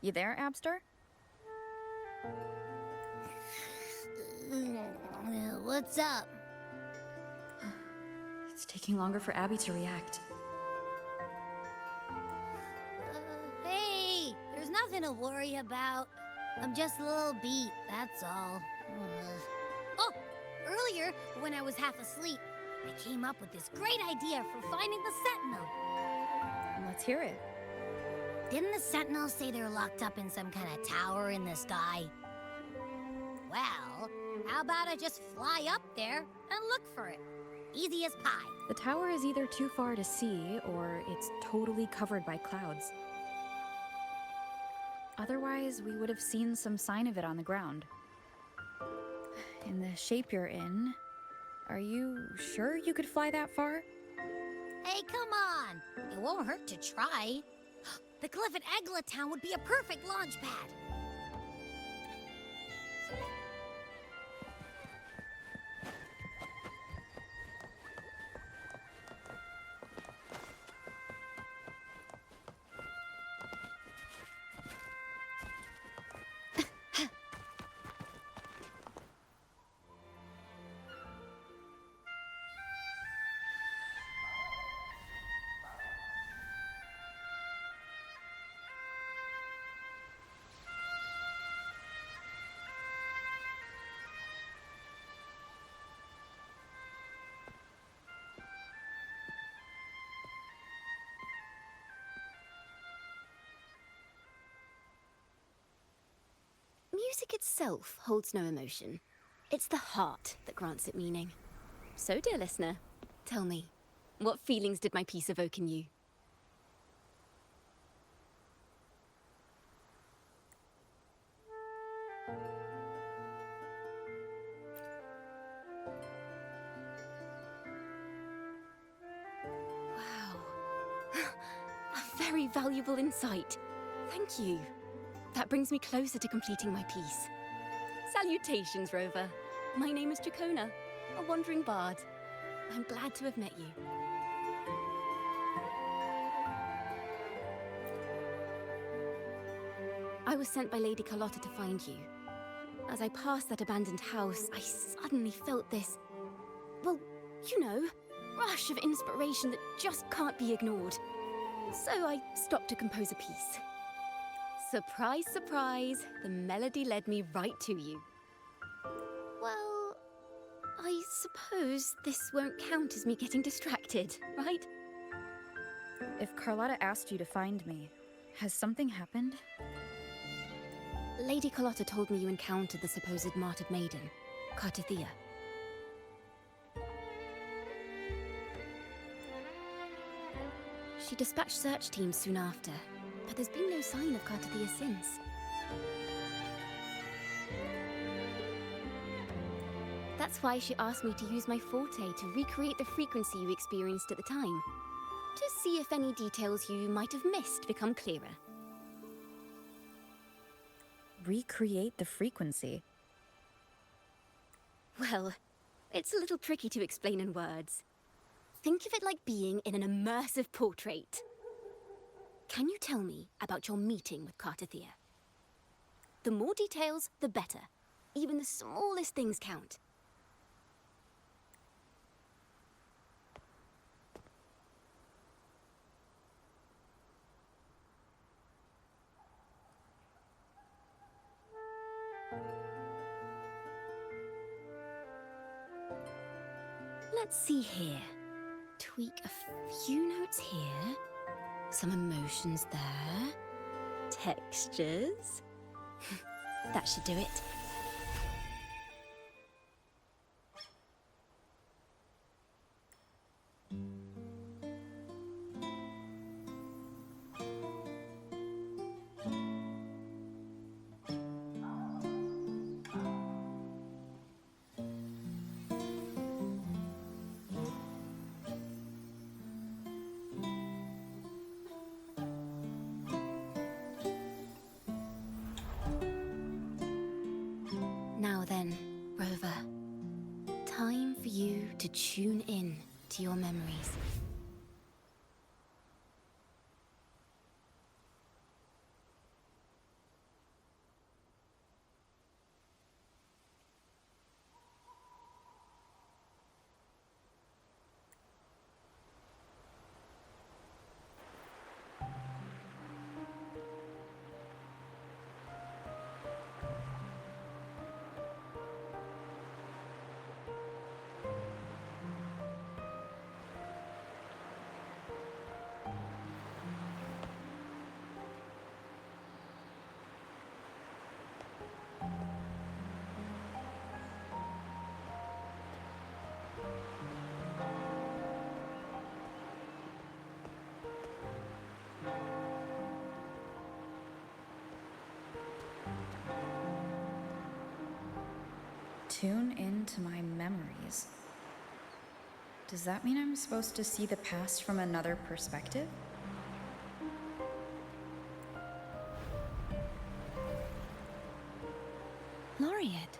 You there, Abster? What's up? It's taking longer for Abby to react. Hey, there's nothing to worry about. I'm just a little beat, that's all. Oh, earlier, when I was half asleep, I came up with this great idea for finding the Sentinel. Let's hear it. Didn't the Sentinels say they're locked up in some kind of tower in the sky? Well, how about I just fly up there and look for it? Easy as pie. The tower is either too far to see, or it's totally covered by clouds. Otherwise, we would have seen some sign of it on the ground. In the shape you're in, are you sure you could fly that far? Hey, come on! It won't hurt to try. The cliff at Eglatown would be a perfect launch pad. Music itself holds no emotion. It's the heart that grants it meaning. So, dear listener, tell me, what feelings did my piece evoke in you? Wow. A very valuable insight. Thank you. That brings me closer to completing my piece. Salutations, Rover. My name is Jacona, a wandering bard. I'm glad to have met you. I was sent by Lady Carlotta to find you. As I passed that abandoned house, I suddenly felt this, well, you know, rush of inspiration that just can't be ignored. So I stopped to compose a piece. Surprise, surprise, the melody led me right to you. Well, I suppose this won't count as me getting distracted, right? If Carlotta asked you to find me, has something happened? Lady Carlotta told me you encountered the supposed martyred maiden, Cartithia. She dispatched search teams soon after, but there's been no sign of Cartithia since. That's why she asked me to use my forte to recreate the frequency you experienced at the time, to see if any details you might have missed become clearer. Recreate the frequency? Well, it's a little tricky to explain in words. Think of it like being in an immersive portrait. Can you tell me about your meeting with Cartithia? The more details, the better. Even the smallest things count. Let's see here. Tweak a few notes here. Some emotions there. Textures. That should do it. Now then, Rover, time for you to tune in to your memories. Tune into my memories. Does that mean I'm supposed to see the past from another perspective? Laureate.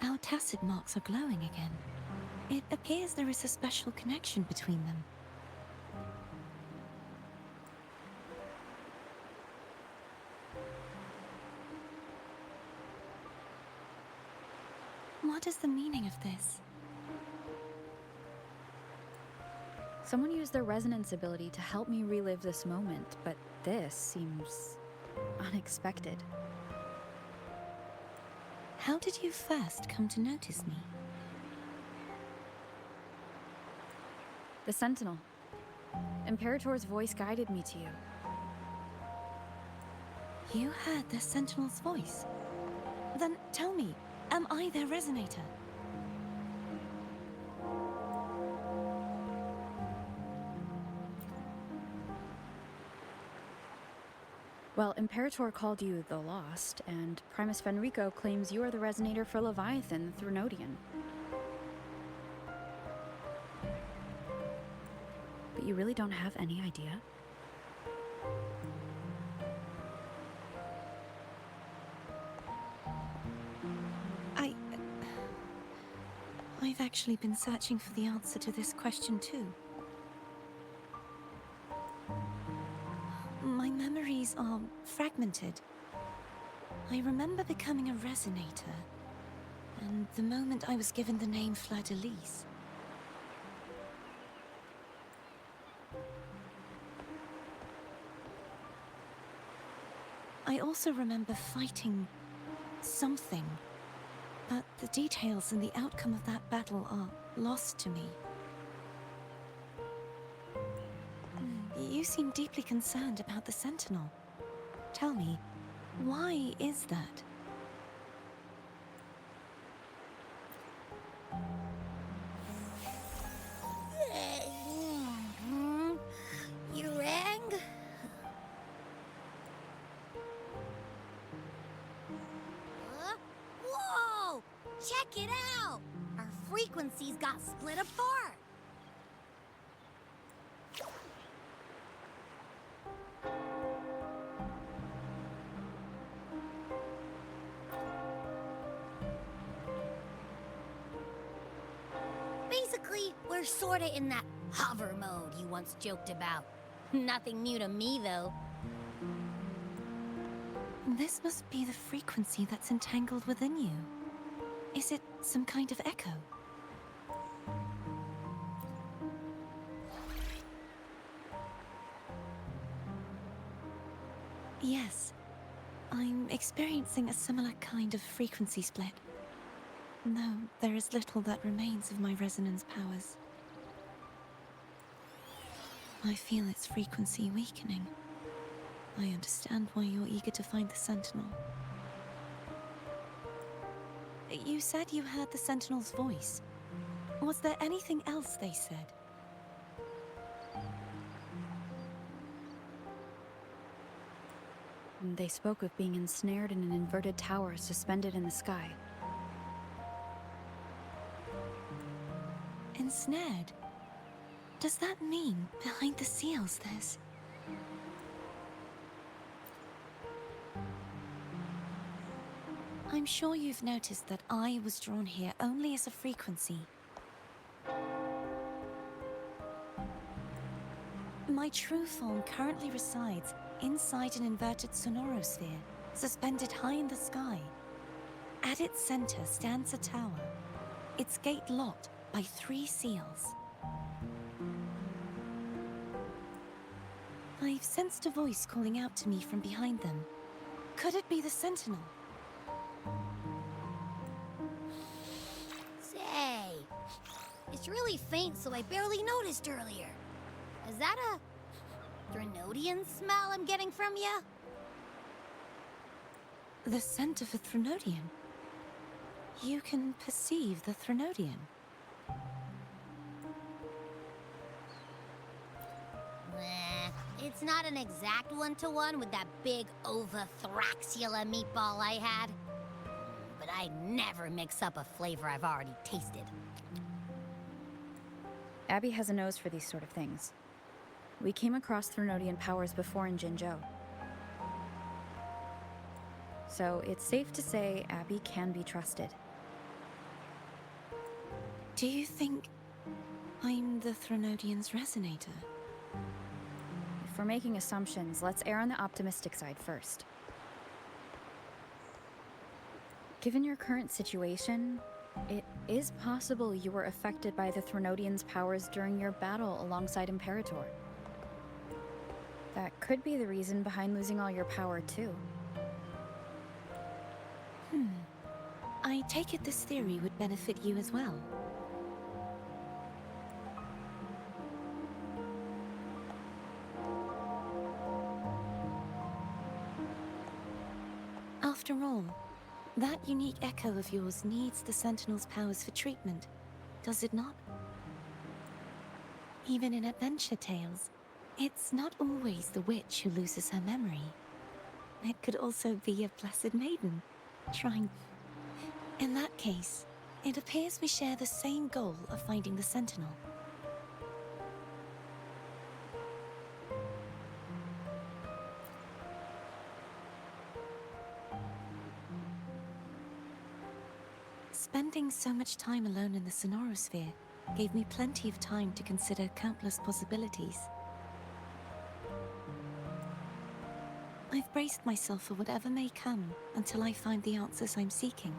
Our tacit marks are glowing again. It appears there is a special connection between them. What is the meaning of this? Someone used their resonance ability to help me relive this moment, but this seems unexpected. How did you first come to notice me? The Sentinel. Imperator's voice guided me to you. You heard the Sentinel's voice? Then tell me, am I their resonator? Well, Imperator called you the Lost, and Primus Fenrico claims you are the resonator for Leviathan, the Thrunodian. But you really don't have any idea? I've actually been searching for the answer to this question too. My memories are fragmented. I remember becoming a resonator, and the moment I was given the name Fleur-de-Lis. I also remember fighting something, but the details and the outcome of that battle are lost to me. You seem deeply concerned about the Sentinel. Tell me, why is that? You rang? Whoa! Check it out! Our frequencies got split apart. Basically, we're sorta in that hover mode you once joked about. Nothing new to me, though. This must be the frequency that's entangled within you. Is it some kind of echo? Yes, I'm experiencing a similar kind of frequency split. No, there is little that remains of my resonance powers. I feel its frequency weakening. I understand why you're eager to find the Sentinel. You said you heard the Sentinel's voice. Was there anything else they said? They spoke of being ensnared in an inverted tower suspended in the sky. Ensnared? Does that mean behind the seals there's... I'm sure you've noticed that I was drawn here only as a frequency. My true form currently resides inside an inverted sonorosphere, suspended high in the sky. At its center stands a tower, its gate locked by 3 seals. I've sensed a voice calling out to me from behind them. Could it be the Sentinel? Say, it's really faint, so I barely noticed earlier. Is that a Thrunodian smell I'm getting from you? The scent of a Threnodian. You can perceive the Threnodian. It's not an exact one-to-one with that big Ovathraxula meatball I had. But I never mix up a flavor I've already tasted. Abby has a nose for these sort of things. We came across Threnodian powers before in Jinzhou. So it's safe to say Abby can be trusted. Do you think I'm the Threnodian's resonator? If we're making assumptions, let's err on the optimistic side first. Given your current situation, it is possible you were affected by the Threnodian's powers during your battle alongside Imperator. That could be the reason behind losing all your power, too. I take it this theory would benefit you as well. After all, that unique echo of yours needs the Sentinel's powers for treatment, does it not? Even in adventure tales, it's not always the witch who loses her memory. It could also be a blessed maiden, trying... In that case, it appears we share the same goal of finding the Sentinel. Spending so much time alone in the sonorosphere gave me plenty of time to consider countless possibilities. I've braced myself for whatever may come until I find the answers I'm seeking.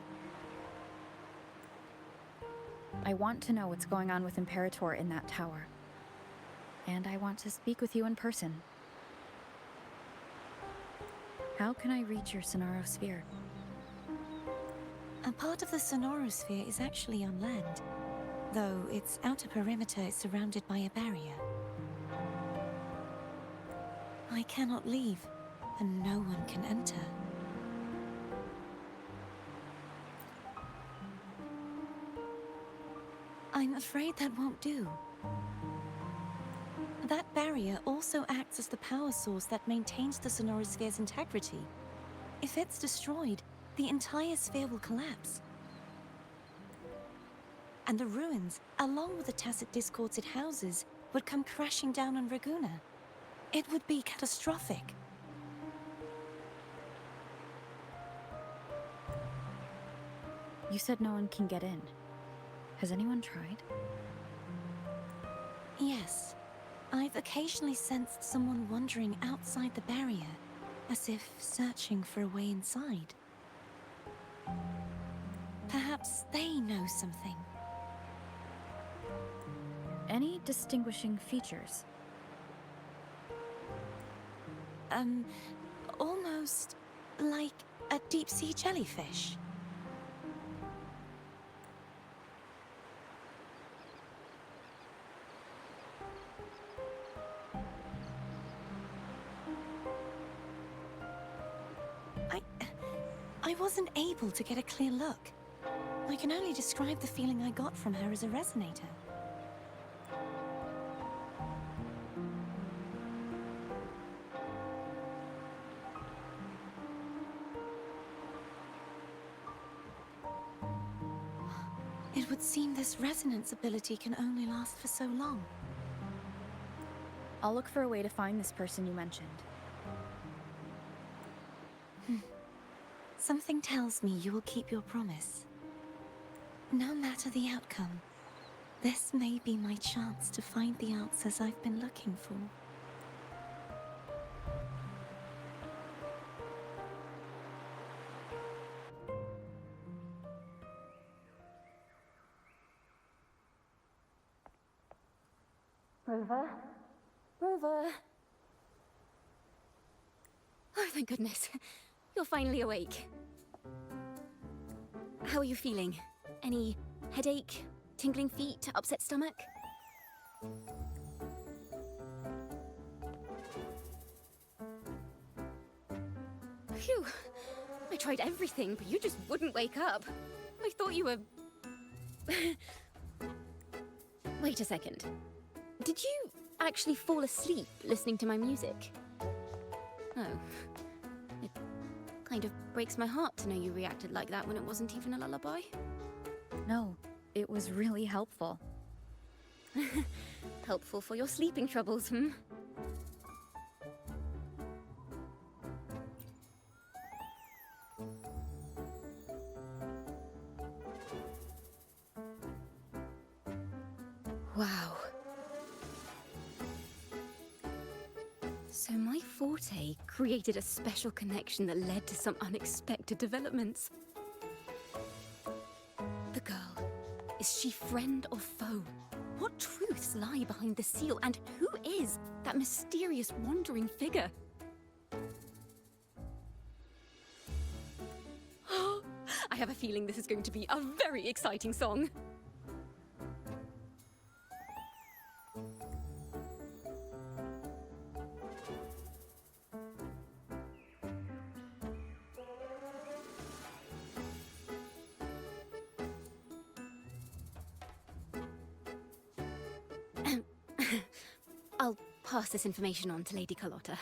I want to know what's going on with Imperator in that tower. And I want to speak with you in person. How can I reach your sonorosphere? A part of the sonorosphere is actually on land, though its outer perimeter is surrounded by a barrier. I cannot leave, and no one can enter. I'm afraid that won't do. That barrier also acts as the power source that maintains the sonorosphere's integrity. If it's destroyed, the entire sphere will collapse. And the ruins, along with the tacit discords it houses, would come crashing down on Raguna. It would be catastrophic. You said no one can get in. Has anyone tried? Yes. I've occasionally sensed someone wandering outside the barrier, as if searching for a way inside. Perhaps they know something. Any distinguishing features? Almost like a deep-sea jellyfish. I wasn't able to get a clear look. I can only describe the feeling I got from her as a resonator. It would seem this resonance ability can only last for so long. I'll look for a way to find this person you mentioned. Something tells me you will keep your promise. No matter the outcome, this may be my chance to find the answers I've been looking for. Rover? Rover! Oh, thank goodness. You're finally awake. How are you feeling? Any headache, tingling feet, upset stomach? Phew. I tried everything, but you just wouldn't wake up. I thought you were... Wait a second. Did you actually fall asleep listening to my music? Oh. It kind of breaks my heart to know you reacted like that when it wasn't even a lullaby. No, it was really helpful. Helpful for your sleeping troubles, hmm? Wow. So my forte created a special connection that led to some unexpected developments. The girl, is she friend or foe? What truths lie behind the seal, and who is that mysterious wandering figure? I have a feeling this is going to be a very exciting song. I'll pass this information on to Lady Carlotta.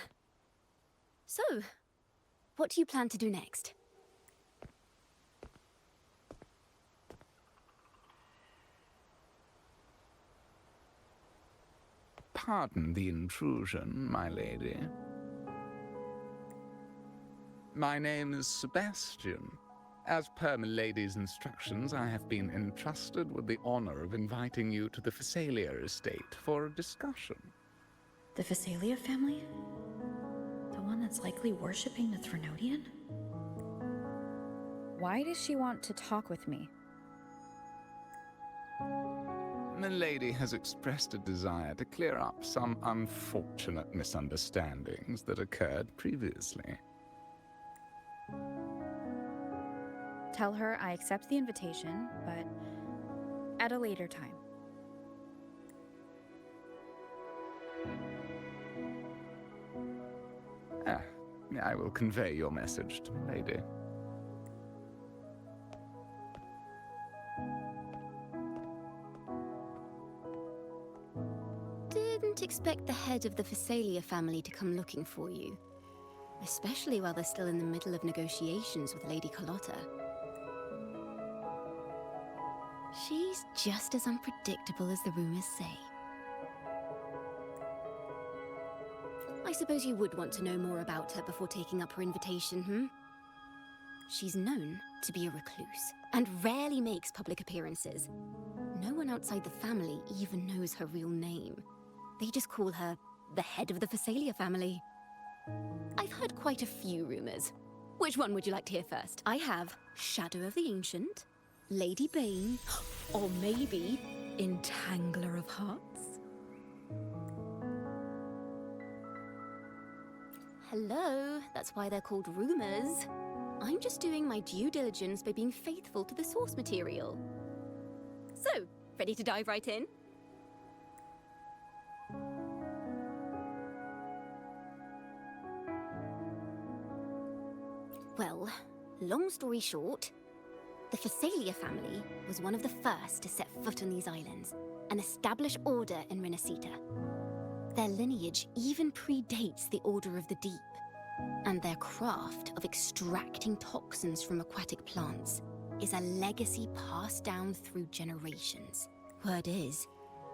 So, what do you plan to do next? Pardon the intrusion, my lady. My name is Sebastian. As per my lady's instructions, I have been entrusted with the honor of inviting you to the Phasalia estate for a discussion. The Phasalia family? The one that's likely worshipping the Threnodian? Why does she want to talk with me? The lady has expressed a desire to clear up some unfortunate misunderstandings that occurred previously. Tell her I accept the invitation, but at a later time. I will convey your message to the lady. Didn't expect the head of the Phasalia family to come looking for you. Especially while they're still in the middle of negotiations with Lady Carlotta. She's just as unpredictable as the rumors say. I suppose you would want to know more about her before taking up her invitation, hmm? She's known to be a recluse, and rarely makes public appearances. No one outside the family even knows her real name. They just call her the head of the Phasalia family. I've heard quite a few rumors. Which one would you like to hear first? I have Shadow of the Ancient, Lady Bane, or maybe Entangler of Hearts? Hello, that's why they're called rumors. I'm just doing my due diligence by being faithful to the source material. So, ready to dive right in? Well, long story short, the Phasalia family was one of the first to set foot on these islands and establish order in Renacita. Their lineage even predates the Order of the Deep, and their craft of extracting toxins from aquatic plants is a legacy passed down through generations. Word is,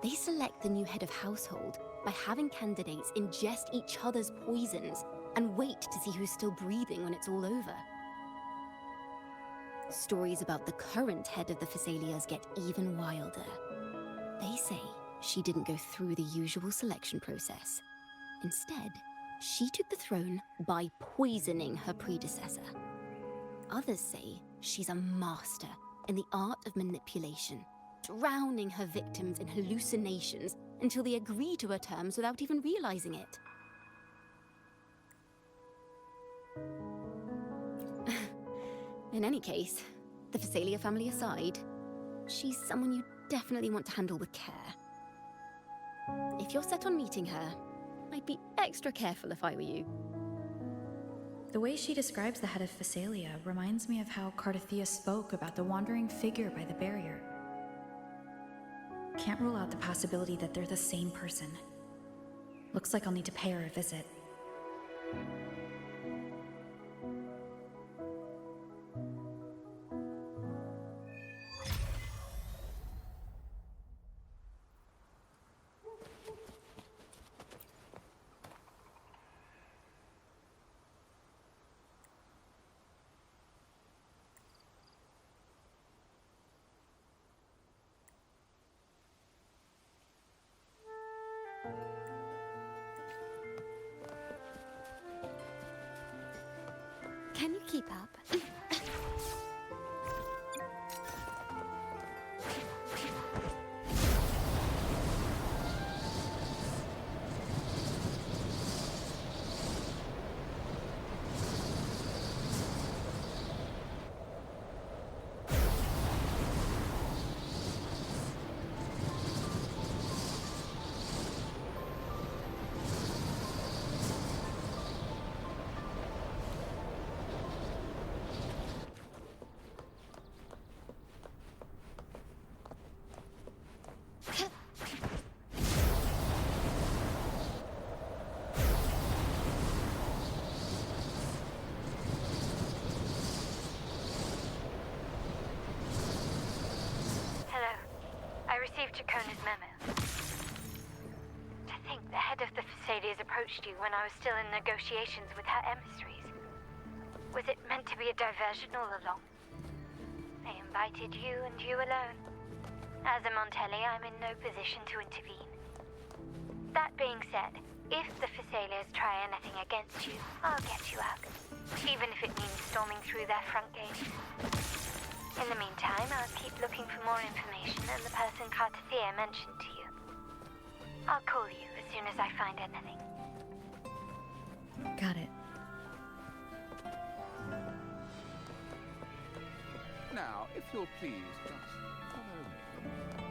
they select the new head of household by having candidates ingest each other's poisons and wait to see who's still breathing when it's all over. Stories about the current head of the Phasalias get even wilder. They say she didn't go through the usual selection process. Instead, she took the throne by poisoning her predecessor. Others say she's a master in the art of manipulation, drowning her victims in hallucinations until they agree to her terms without even realizing it. In any case, the Phasalia family aside, she's someone you definitely want to handle with care. If you're set on meeting her, I'd be extra careful if I were you. The way she describes the head of Phasalia reminds me of how Cardathia spoke about the wandering figure by the barrier. Can't rule out the possibility that they're the same person. Looks like I'll need to pay her a visit. Can you keep up? Chacona's memo. To think the head of the Phasalias approached you when I was still in negotiations with her emissaries. Was it meant to be a diversion all along? They invited you and you alone. As a Montelli, I'm in no position to intervene. That being said, if the Phasalias try anything against you, I'll get you out. Even if it means storming through their front gates. In the meantime, I'll keep looking for more information and the person Cardathia mentioned to you. I'll call you as soon as I find anything. Got it. Now, if you'll please, just follow me.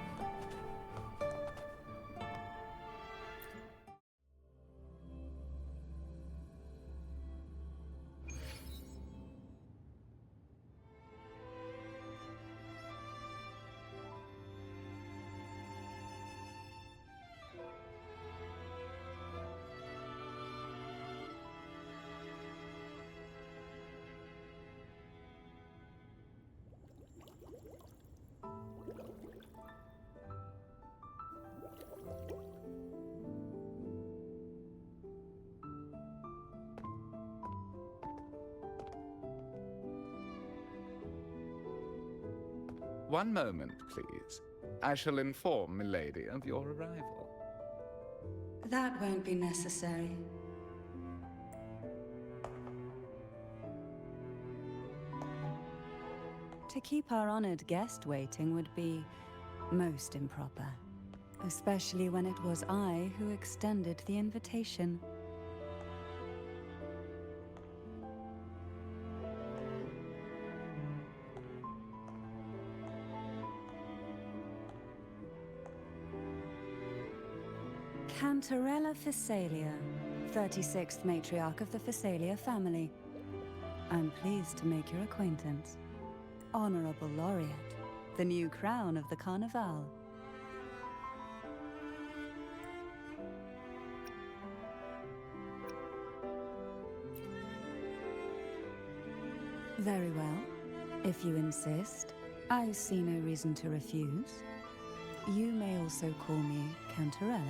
One moment, please. I shall inform Milady of your arrival. That won't be necessary. To keep our honored guest waiting would be most improper, especially when it was I who extended the invitation. Cantarella Phasalia, 36th matriarch of the Phasalia family. I'm pleased to make your acquaintance. Honorable Laureate, the new crown of the Carnival. Very well. If you insist, I see no reason to refuse. You may also call me Cantarella.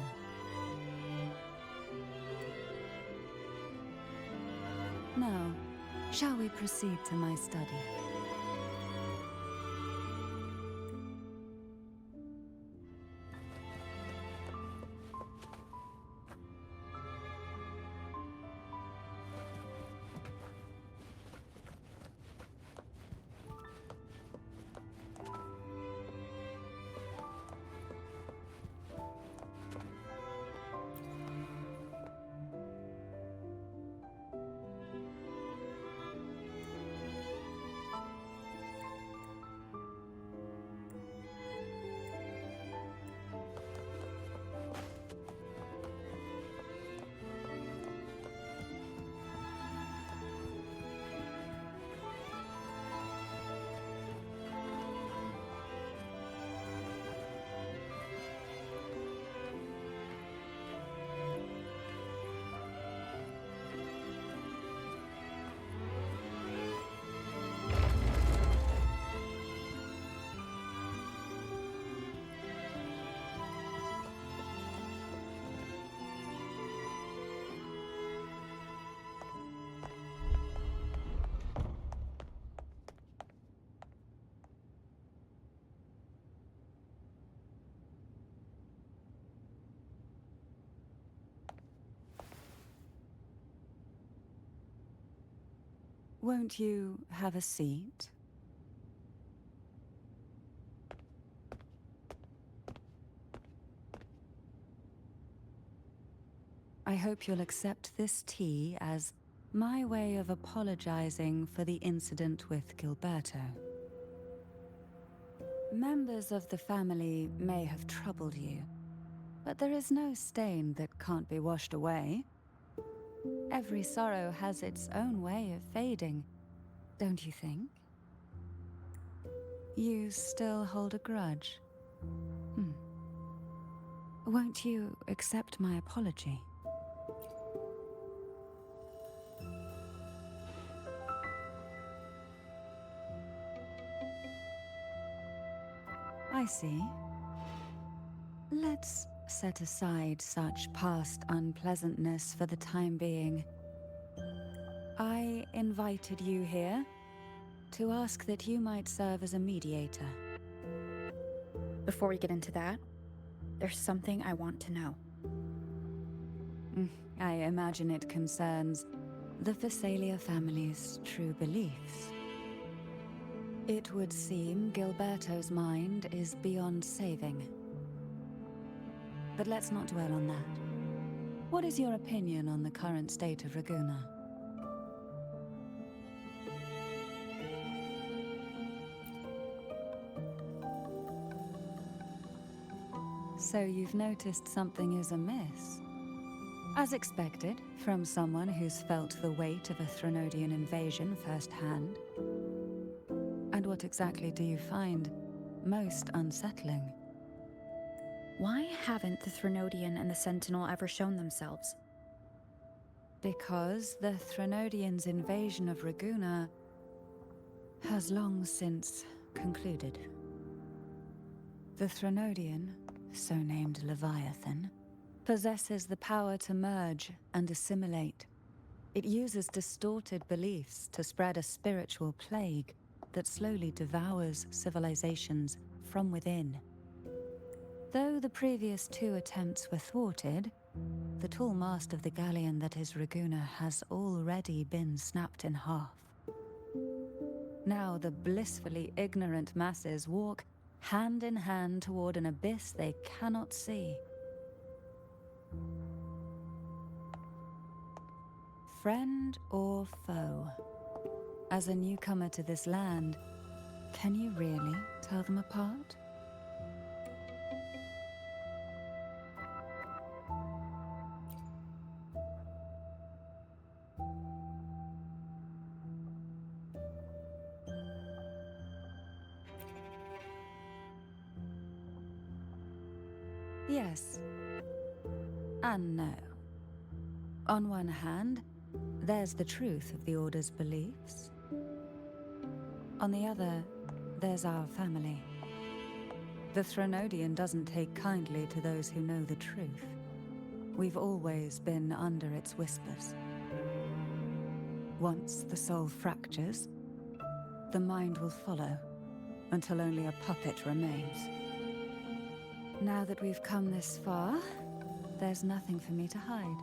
Now, shall we proceed to my study? Won't you have a seat? I hope you'll accept this tea as my way of apologizing for the incident with Gilberto. Members of the family may have troubled you, but there is no stain that can't be washed away. Every sorrow has its own way of fading, don't you think? You still hold a grudge? Won't you accept my apology? I see. Let's set aside such past unpleasantness for the time being. I invited you here to ask that you might serve as a mediator. Before we get into that, there's something I want to know. I imagine it concerns the Phasalia family's true beliefs. It would seem Gilberto's mind is beyond saving. But let's not dwell on that. What is your opinion on the current state of Raguna? So you've noticed something is amiss? As expected, from someone who's felt the weight of a Threnodian invasion firsthand. And what exactly do you find most unsettling? Why haven't the Threnodian and the Sentinel ever shown themselves? Because the Threnodians' invasion of Raguna has long since concluded. The Threnodian, so named Leviathan, possesses the power to merge and assimilate. It uses distorted beliefs to spread a spiritual plague that slowly devours civilizations from within. Though the previous two attempts were thwarted, the tall mast of the galleon that is Raguna has already been snapped in half. Now the blissfully ignorant masses walk hand in hand toward an abyss they cannot see. Friend or foe? As a newcomer to this land, can you really tell them apart? Yes. And no. On one hand, there's the truth of the Order's beliefs. On the other, there's our family. The Threnodian doesn't take kindly to those who know the truth. We've always been under its whispers. Once the soul fractures, the mind will follow, until only a puppet remains. Now that we've come this far, there's nothing for me to hide.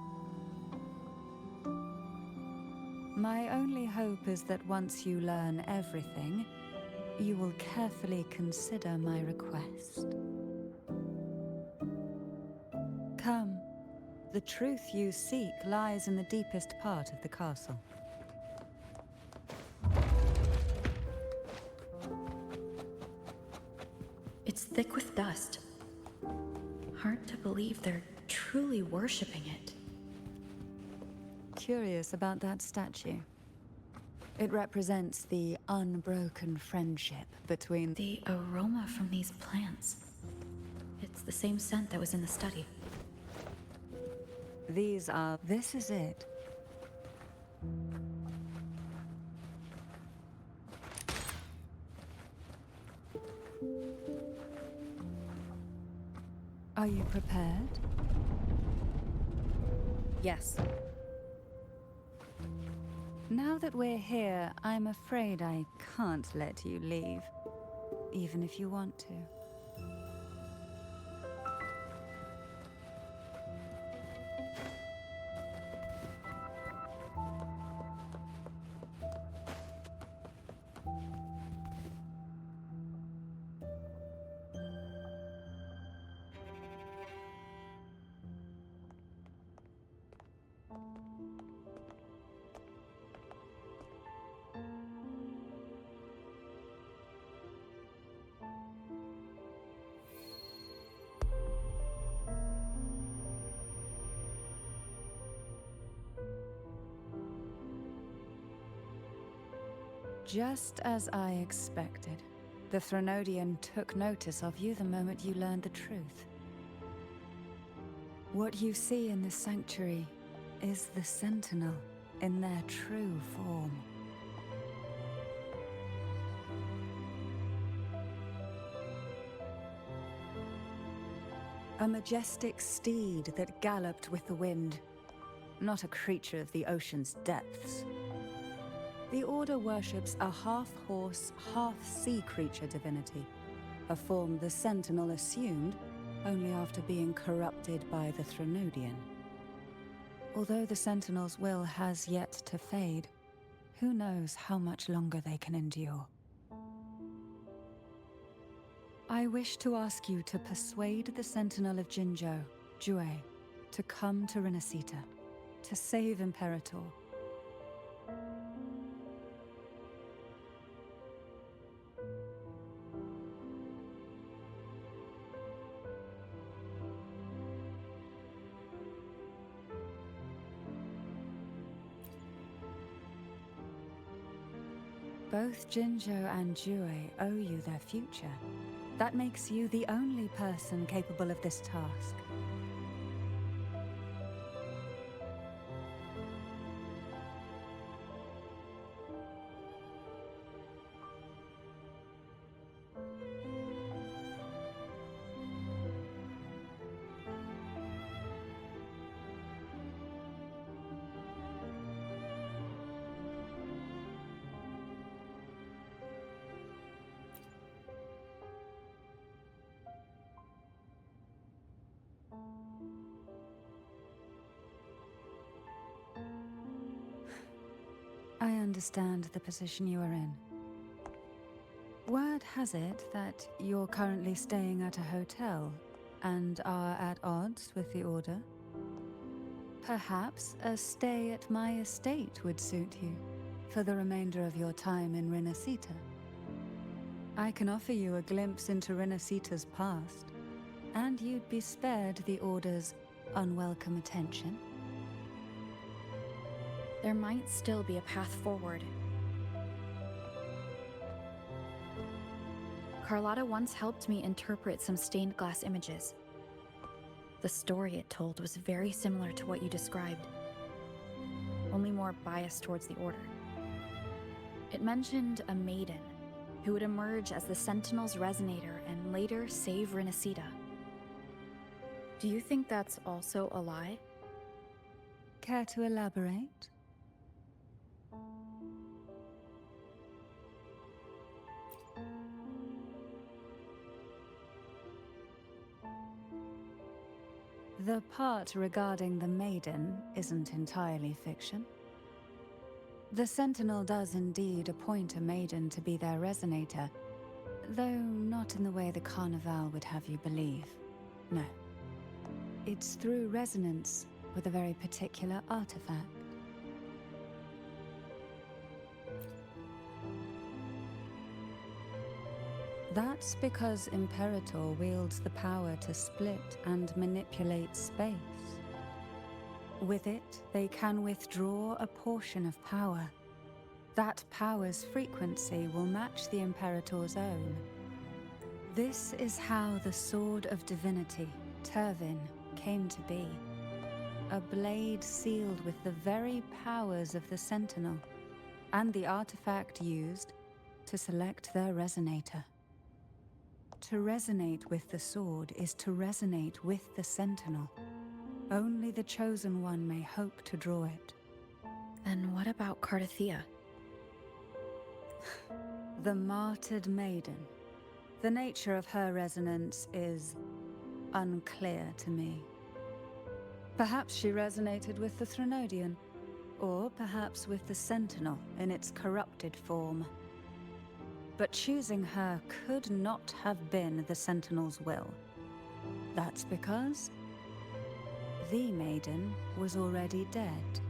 My only hope is that once you learn everything, you will carefully consider my request. Come, the truth you seek lies in the deepest part of the castle. It's thick with dust. Hard to believe they're truly worshipping it. Curious about that statue. It represents the unbroken friendship between The aroma from these plants. It's the same scent that was in the study. This is it. Are you prepared? Yes. Now that we're here, I'm afraid I can't let you leave, even if you want to. Just as I expected, the Threnodian took notice of you the moment you learned the truth. What you see in the sanctuary is the Sentinel in their true form. A majestic steed that galloped with the wind, not a creature of the ocean's depths. The Order worships a half-horse, half-sea creature divinity, a form the Sentinel assumed only after being corrupted by the Threnodian. Although the Sentinel's will has yet to fade, who knows how much longer they can endure. I wish to ask you to persuade the Sentinel of Jinzhou, Jue, to come to Renacita, to save Imperator. Both Jinzhou and Jue owe you their future. That makes you the only person capable of this task. I understand the position you are in. Word has it that you're currently staying at a hotel and are at odds with the Order. Perhaps a stay at my estate would suit you for the remainder of your time in Renacita. I can offer you a glimpse into Renacita's past, and you'd be spared the Order's unwelcome attention. There might still be a path forward. Carlotta once helped me interpret some stained glass images. The story it told was very similar to what you described, only more biased towards the Order. It mentioned a maiden who would emerge as the Sentinel's resonator and later save Renacita. Do you think that's also a lie? Care to elaborate? The part regarding the maiden isn't entirely fiction. The Sentinel does indeed appoint a maiden to be their resonator, though not in the way the Carnival would have you believe. No. It's through resonance with a very particular artifact. That's because Imperator wields the power to split and manipulate space. With it, they can withdraw a portion of power. That power's frequency will match the Imperator's own. This is how the Sword of Divinity, Turvin, came to be. A blade sealed with the very powers of the Sentinel, and the artifact used to select their resonator. To resonate with the sword is to resonate with the Sentinel. Only the Chosen One may hope to draw it. Then what about Cardathea? The martyred maiden. The nature of her resonance is unclear to me. Perhaps she resonated with the Threnodian, or perhaps with the Sentinel in its corrupted form. But choosing her could not have been the Sentinel's will. That's because the maiden was already dead.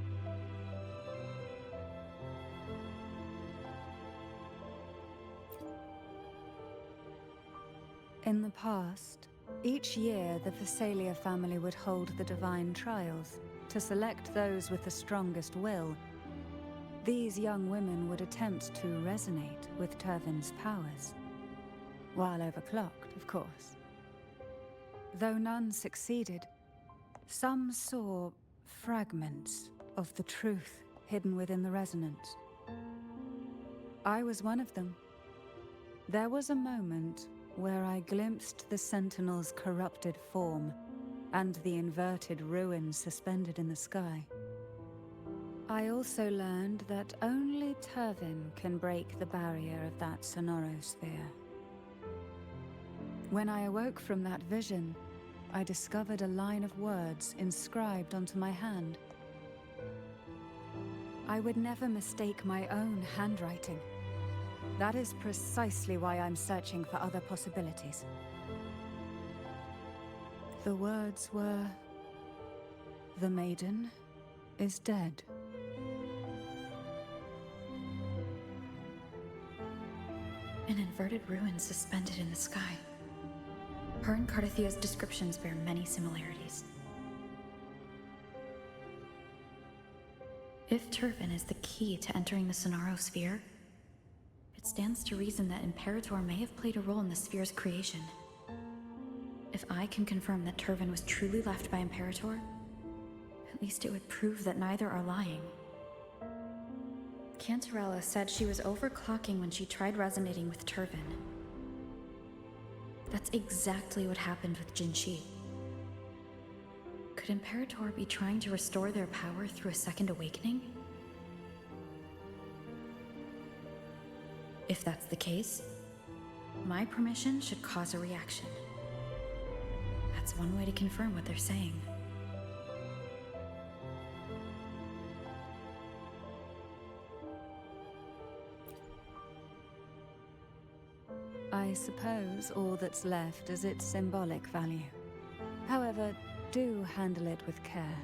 In the past, each year the Phasalia family would hold the divine trials to select those with the strongest will. these young women would attempt to resonate with Turvin's powers. While overclocked, of course. Though none succeeded, some saw fragments of the truth hidden within the resonance. I was one of them. There was a moment where I glimpsed the Sentinel's corrupted form and the inverted ruins suspended in the sky. I also learned that only Turvin can break the barrier of that sonorosphere. When I awoke from that vision, I discovered a line of words inscribed onto my hand. I would never mistake my own handwriting. That is precisely why I'm searching for other possibilities. The words were, "The maiden is dead." An inverted ruin suspended in the sky. Her and Cardathia's descriptions bear many similarities. If Turvin is the key to entering the sonorosphere, it stands to reason that Imperator may have played a role in the sphere's creation. If I can confirm that Turvin was truly left by Imperator, at least it would prove that neither are lying. Cantarella said she was overclocking when she tried resonating with Turvin. That's exactly what happened with Jinshi. Could Imperator be trying to restore their power through a second awakening? If that's the case, my permission should cause a reaction. That's one way to confirm what they're saying. I suppose all that's left is its symbolic value. However, do handle it with care.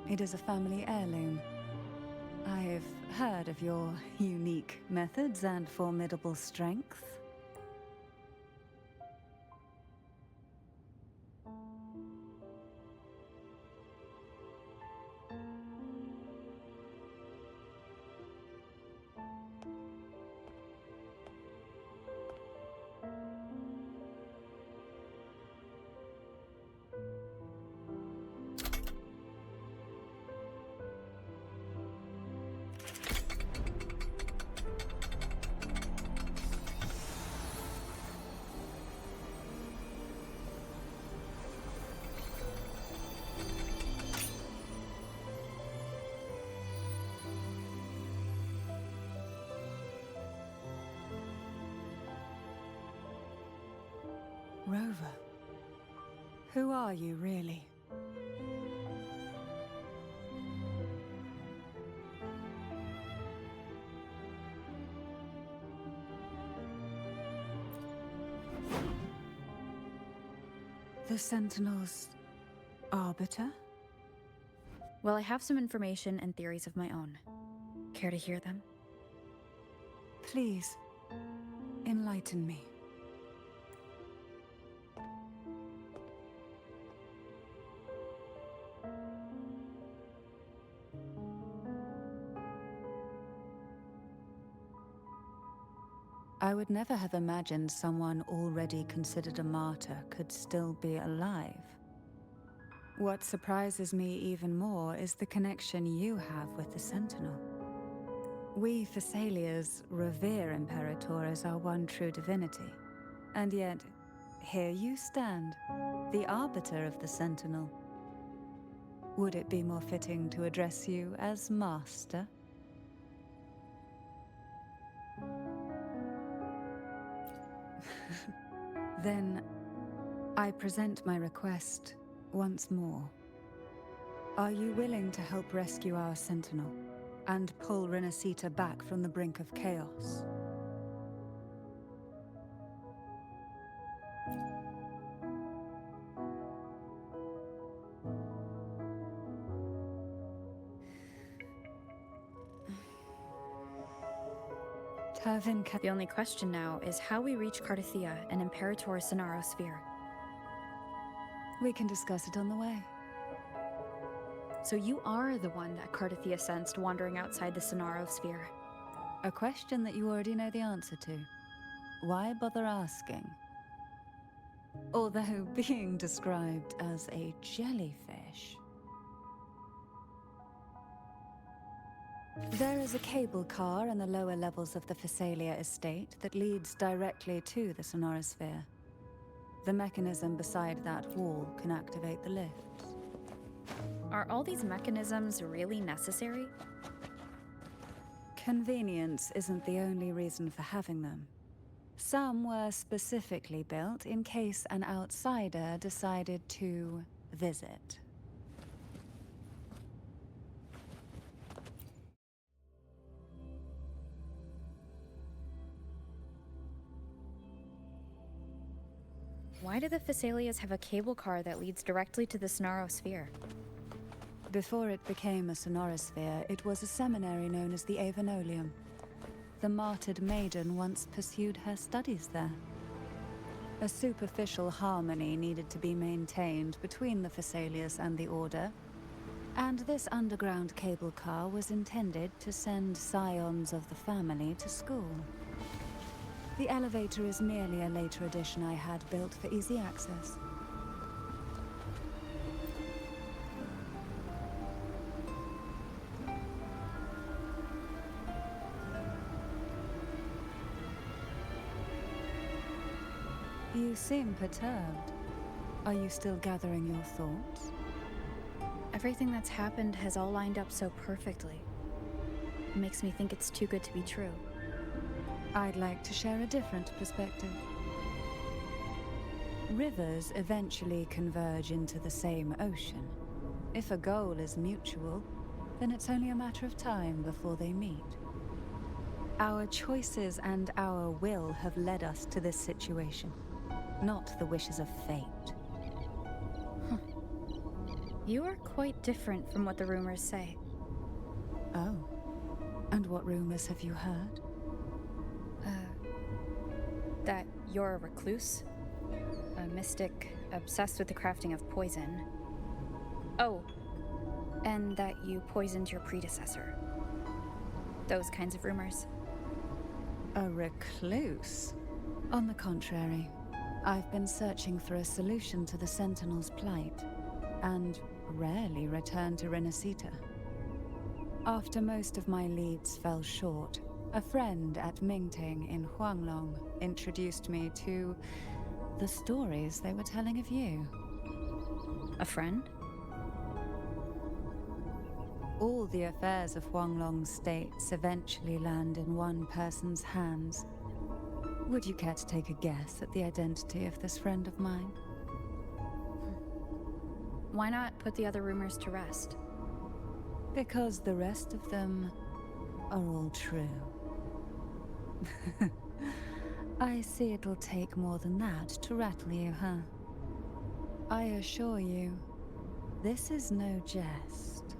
It is a family heirloom. I've heard of your unique methods and formidable strength. Rover, who are you really? The Sentinel's arbiter? Well, I have some information and theories of my own. Care to hear them? Please, enlighten me. I would never have imagined someone already considered a martyr could still be alive. What surprises me even more is the connection you have with the Sentinel. We Thessalians revere Imperator as our one true divinity. And yet, here you stand, the arbiter of the Sentinel. Would it be more fitting to address you as Master? Then, I present my request once more. Are you willing to help rescue our Sentinel and pull Renacita back from the brink of chaos? The only question now is how we reach Cardathia and Imperator's sonorosphere. We can discuss it on the way. So you are the one that Cardathia sensed wandering outside the Sonarosphere. A question that you already know the answer to. Why bother asking? Although being described as a jellyfish. There is a cable car in the lower levels of the Phasalia estate that leads directly to the Sonarosphere. The mechanism beside that wall can activate the lifts. Are all these mechanisms really necessary? Convenience isn't the only reason for having them. Some were specifically built in case an outsider decided to visit. Why do the Phasalias have a cable car that leads directly to the Sonarosphere? Before it became a Sonarosphere, it was a seminary known as the Avenolium. The martyred maiden once pursued her studies there. A superficial harmony needed to be maintained between the Phasalias and the Order, and this underground cable car was intended to send scions of the family to school. The elevator is merely a later addition I had built for easy access. You seem perturbed. Are you still gathering your thoughts? Everything that's happened has all lined up so perfectly. It makes me think it's too good to be true. I'd like to share a different perspective. Rivers eventually converge into the same ocean. If a goal is mutual, then it's only a matter of time before they meet. Our choices and our will have led us to this situation, not the wishes of fate. You are quite different from what the rumors say. Oh, and what rumors have you heard? That you're a recluse, a mystic obsessed with the crafting of poison. Oh, and that you poisoned your predecessor. Those kinds of rumors. A recluse? On the contrary, I've been searching for a solution to the Sentinel's plight, and rarely return to Renacita. After most of my leads fell short, a friend at Mingting in Huanglong introduced me to the stories they were telling of you. A friend? All the affairs of Huanglong's states eventually land in one person's hands. Would you care to take a guess at the identity of this friend of mine? Why not put the other rumors to rest? Because the rest of them are all true. I see it'll take more than that to rattle you, huh? I assure you, this is no jest.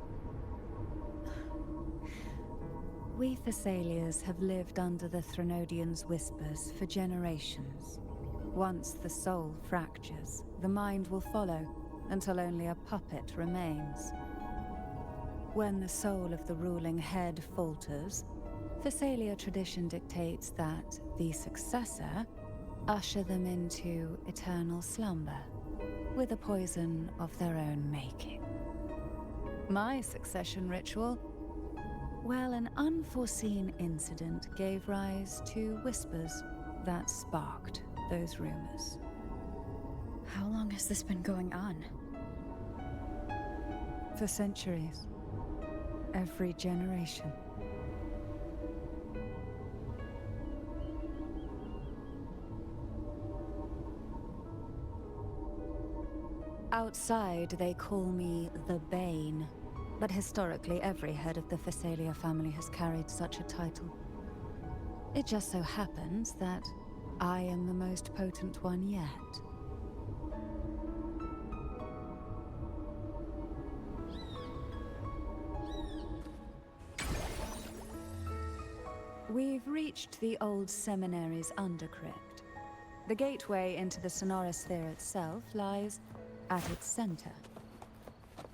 We Thessalians have lived under the Threnodians' whispers for generations. Once the soul fractures, the mind will follow, until only a puppet remains. When the soul of the ruling head falters, Thessalia tradition dictates that the successor usher them into eternal slumber, with a poison of their own making. My succession ritual? Well, an unforeseen incident gave rise to whispers that sparked those rumors. How long has this been going on? For centuries. Every generation. Outside, they call me the Bane, but historically every head of the Phasalia family has carried such a title. It just so happens that I am the most potent one yet. We've reached the old seminary's undercrypt. The gateway into the Sonarosphere itself lies at its center.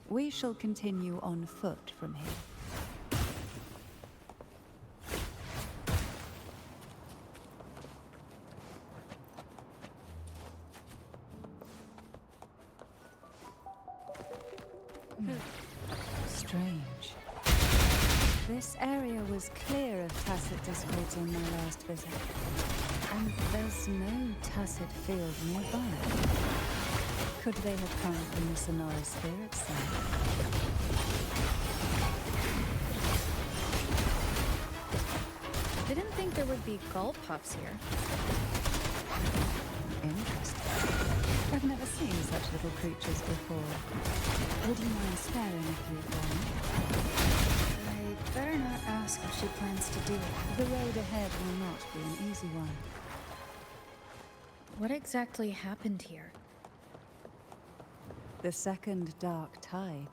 We shall continue on foot from here. Strange. This area was clear of tacit discords on my last visit. And there's no tacit field nearby. Could they have come from the sonora sphere itself? Didn't think there would be gull puffs here. Interesting. I've never seen such little creatures before. Would you mind sparing a few for me? I'd better not ask if she plans to do it. The road ahead will not be an easy one. What exactly happened here? The second dark tide.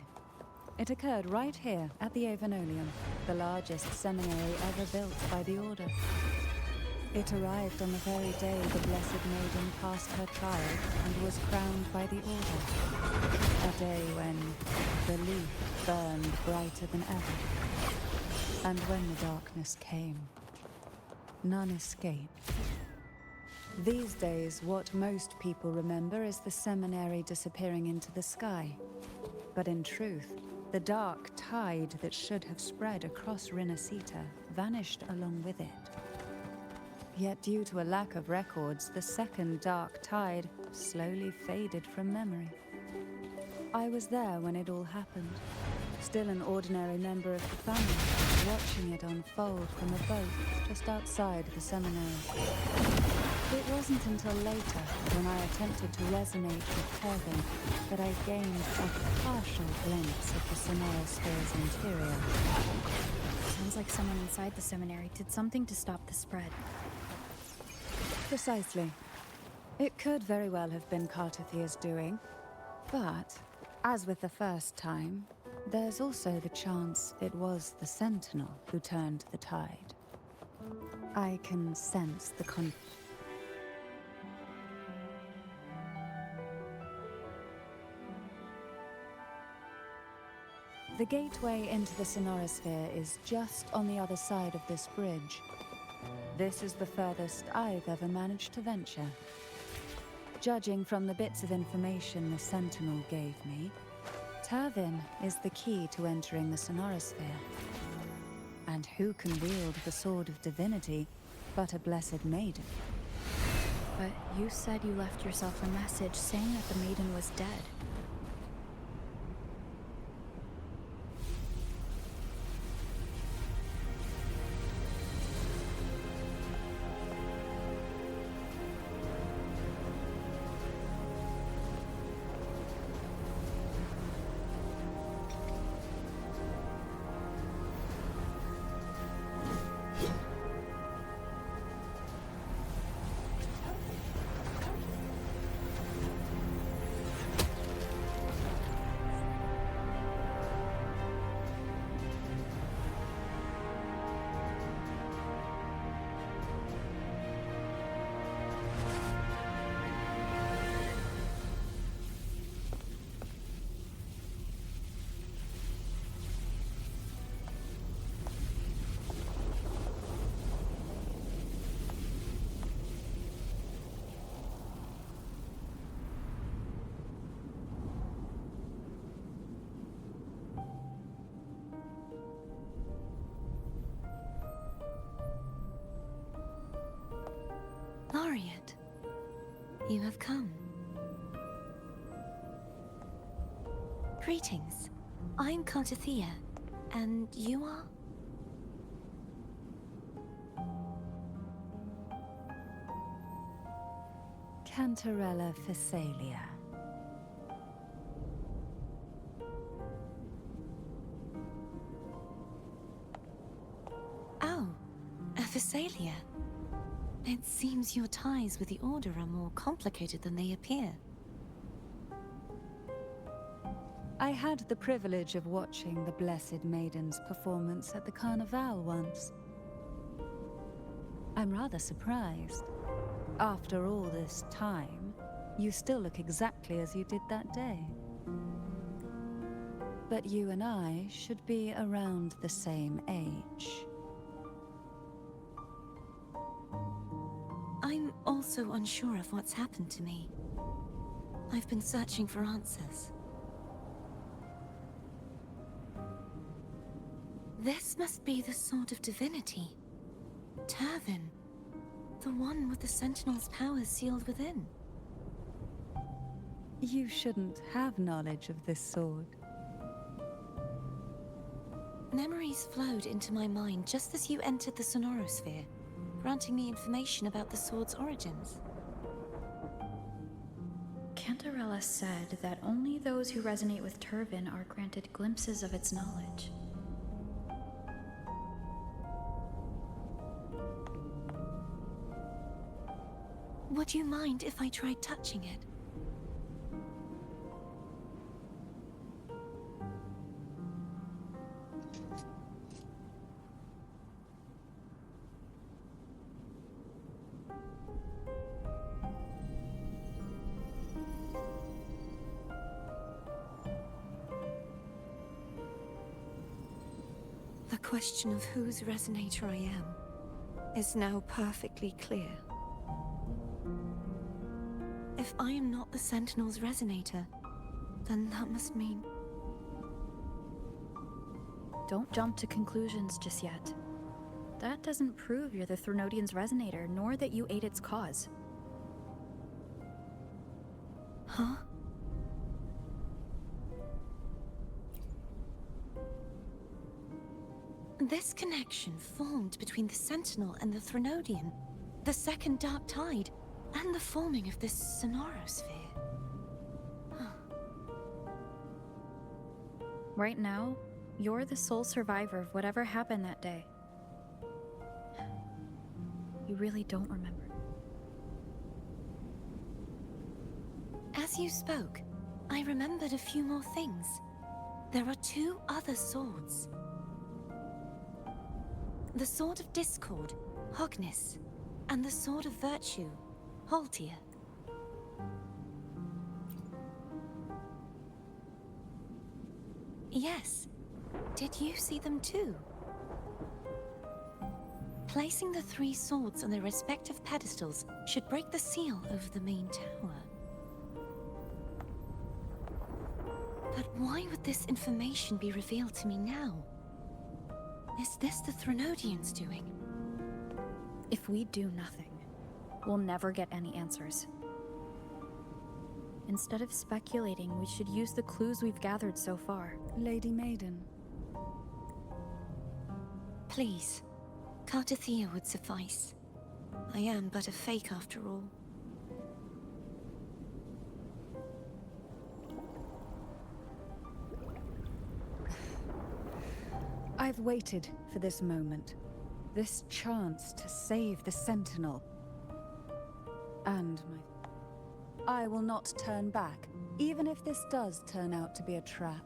It occurred right here at the Avenolium, the largest seminary ever built by the Order. It arrived on the very day the Blessed Maiden passed her trial and was crowned by the Order. A day when the leaf burned brighter than ever. And when the darkness came, none escaped. These days, what most people remember is the seminary disappearing into the sky. But in truth, the dark tide that should have spread across Rinascita vanished along with it. Yet due to a lack of records, the second dark tide slowly faded from memory. I was there when it all happened, still an ordinary member of the family, watching it unfold from a boat just outside the seminary. It wasn't until later, when I attempted to resonate with Kevin, that I gained a partial glimpse of the sonora sphere's interior. Sounds like someone inside the seminary did something to stop the spread. Precisely. It could very well have been Cartathia's doing, but, as with the first time, there's also the chance it was the Sentinel who turned the tide. I can sense the The gateway into the sonorosphere is just on the other side of this bridge. This is the furthest I've ever managed to venture. Judging from the bits of information the Sentinel gave me, Tervin is the key to entering the sonorosphere. And who can wield the sword of divinity but a blessed maiden? But you said you left yourself a message saying that the maiden was dead. Laureate, you have come. Greetings. I'm Cartathia, and you are? Cantarella Phasalia. Oh, a Phasalia. It seems your ties with the Order are more complicated than they appear. I had the privilege of watching the Blessed Maiden's performance at the Carnival once. I'm rather surprised. After all this time, you still look exactly as you did that day. But you and I should be around the same age. I'm also unsure of what's happened to me. I've been searching for answers. This must be the sword of divinity. Turvin. The one with the Sentinel's powers sealed within. You shouldn't have knowledge of this sword. Memories flowed into my mind just as you entered the sonorosphere, granting me information about the sword's origins. Cantarella said that only those who resonate with Turvin are granted glimpses of its knowledge. Would you mind if I tried touching it? The question of whose resonator I am is now perfectly clear. If I am not the Sentinel's resonator, then that must mean... Don't jump to conclusions just yet. That doesn't prove you're the Threnodian's resonator, nor that you aid its cause. Huh? This connection formed between the Sentinel and the Threnodian, the second Dark Tide, and the forming of this sonorosphere. Right now, you're the sole survivor of whatever happened that day. You really don't remember. As you spoke, I remembered a few more things. There are two other swords. The Sword of Discord, Hognis, and the Sword of Virtue, Haltia. Yes. Did you see them too? Placing the three swords on their respective pedestals should break the seal over the main tower. But why would this information be revealed to me now? Is this the Threnodians' doing? If we do nothing, we'll never get any answers. Instead of speculating, we should use the clues we've gathered so far. Lady Maiden. Please, Cartathea would suffice. I am but a fake after all. I've waited for this moment. This chance to save the Sentinel. And I will not turn back, even if this does turn out to be a trap.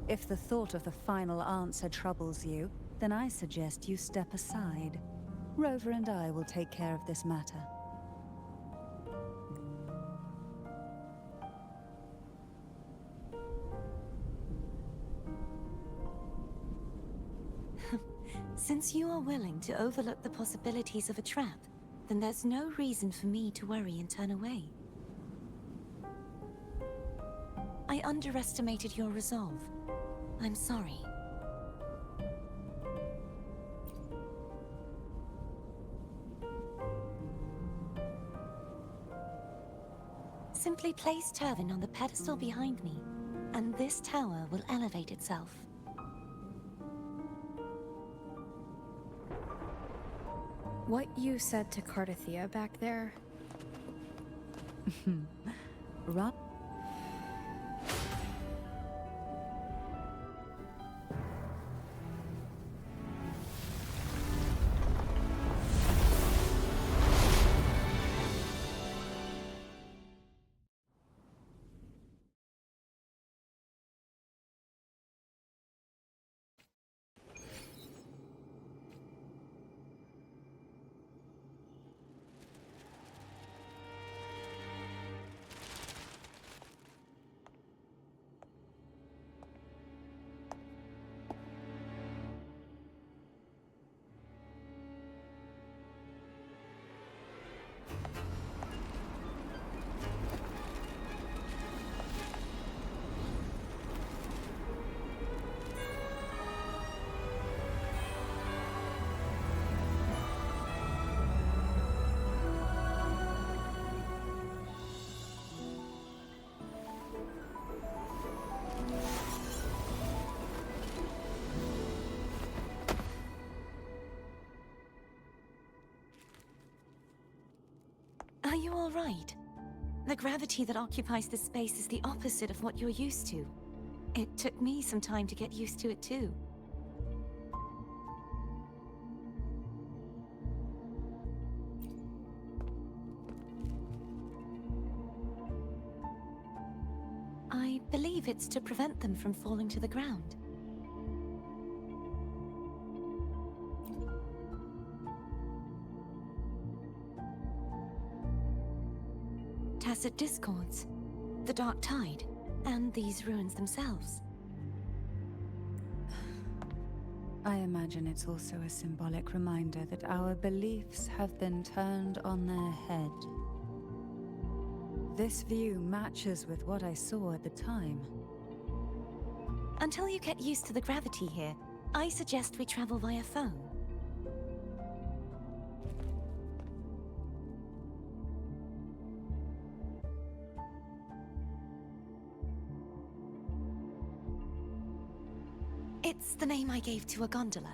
If the thought of the final answer troubles you, then I suggest you step aside. Rover and I will take care of this matter. Since you are willing to overlook the possibilities of a trap, then there's no reason for me to worry and turn away. I underestimated your resolve. I'm sorry. Simply place Turvin on the pedestal behind me, and this tower will elevate itself. What you said to Cartathea back there? Rob? you all right? The gravity that occupies this space is the opposite of what you're used to. It took me some time to get used to it too. I believe it's to prevent them from falling to the ground. Tacit discords, the dark tide, and these ruins themselves. I imagine it's also a symbolic reminder that our beliefs have been turned on their head. This view matches with what I saw at the time. Until you get used to the gravity here, I suggest we travel via phone. It's the name I gave to a gondola.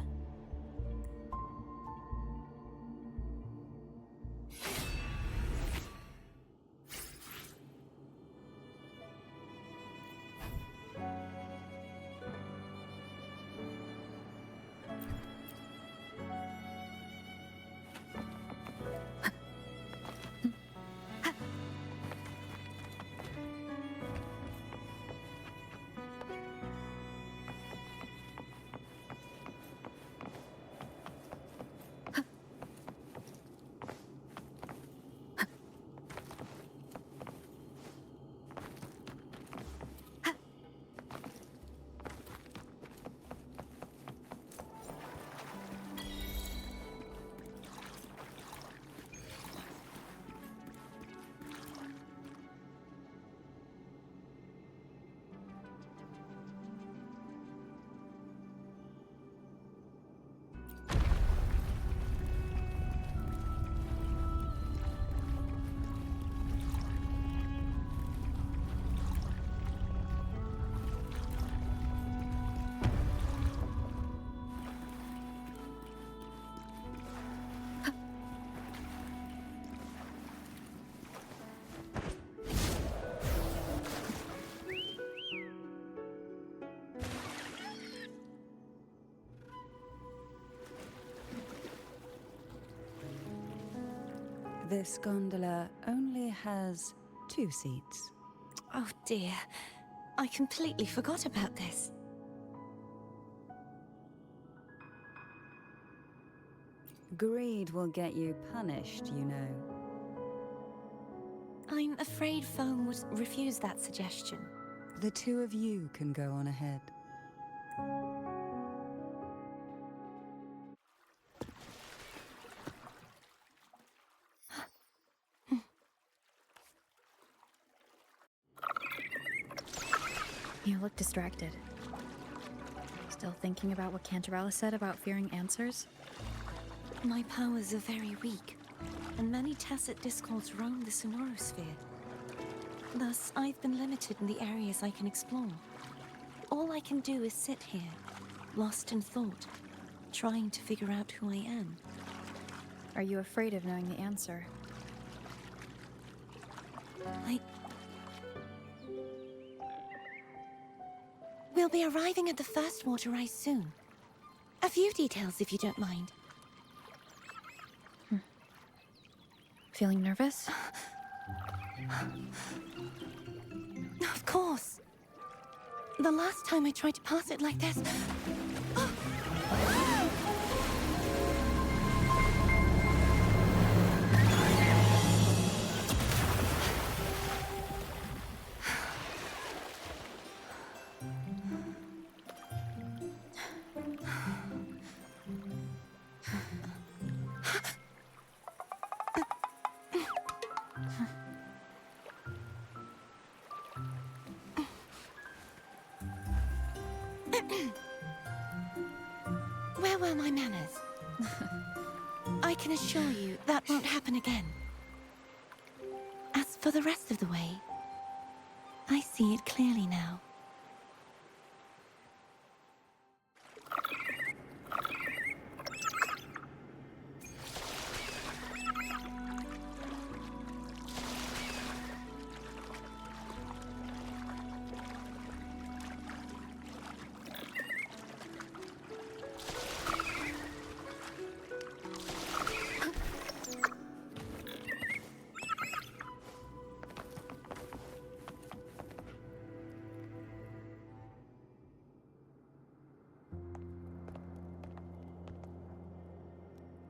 This gondola only has 2 seats. Oh dear, I completely forgot about this. Greed will get you punished, you know. I'm afraid phone would refuse that suggestion. The 2 of you can go on ahead. You look distracted. Still thinking about what Cantarella said about fearing answers? My powers are very weak, and many tacit discords roam the sonorosphere. Thus, I've been limited in the areas I can explore. All I can do is sit here, lost in thought, trying to figure out who I am. Are you afraid of knowing the answer? We'll be arriving at the first water rise soon. A few details, if you don't mind. Feeling nervous? Of course. The last time I tried to pass it like this... Where were my manners? I can assure you that won't happen again. As for the rest of the way, I see it clearly now.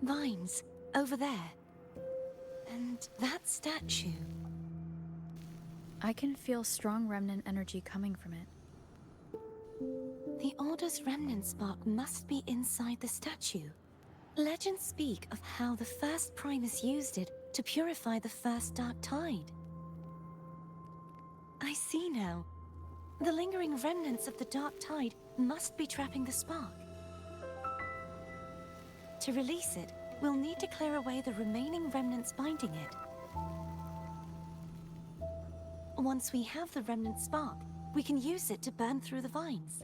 vines, over there. And that statue. I can feel strong remnant energy coming from it. The Order's remnant spark must be inside the statue. Legends speak of how the first Primus used it to purify the first dark tide. I see now. The lingering remnants of the dark tide must be trapping the spark. To release it, we'll need to clear away the remaining remnants binding it. Once we have the remnant spark, we can use it to burn through the vines.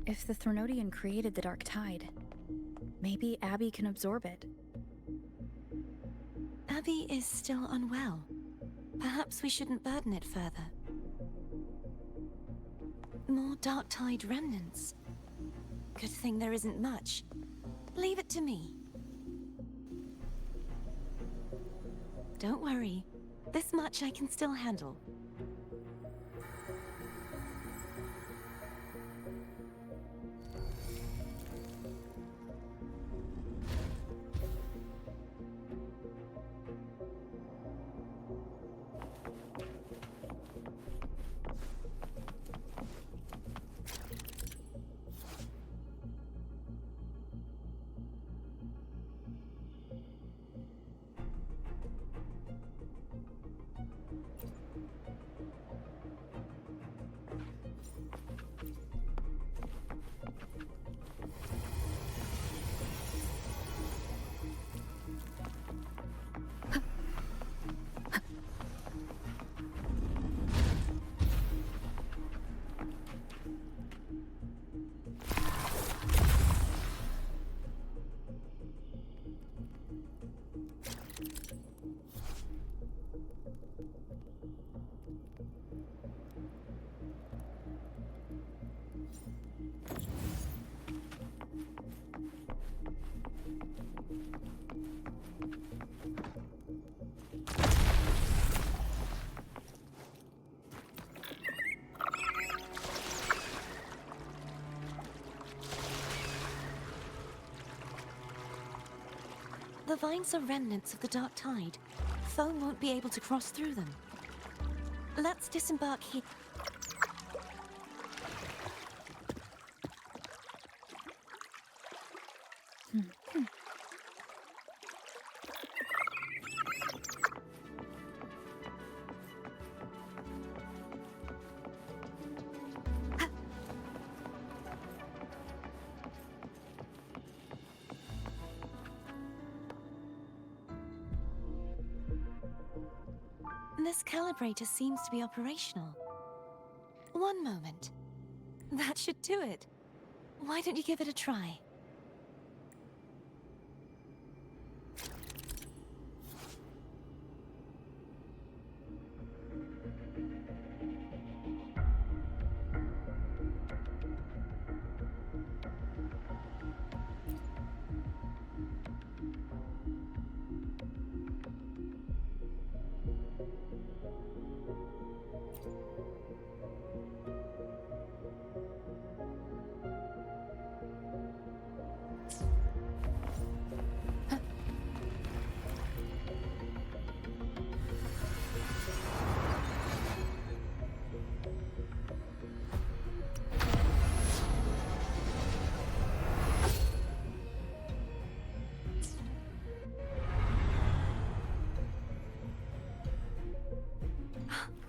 If the Threnodian created the dark tide, maybe Abby can absorb it. Abby is still unwell. Perhaps we shouldn't burden it further. More dark tide remnants. Good thing there isn't much. Leave it to me. Don't worry. This much I can still handle. The vines are remnants of the dark tide. Foam won't be able to cross through them. Let's disembark here. This calibrator seems to be operational. One moment. That should do it. Why don't you give it a try?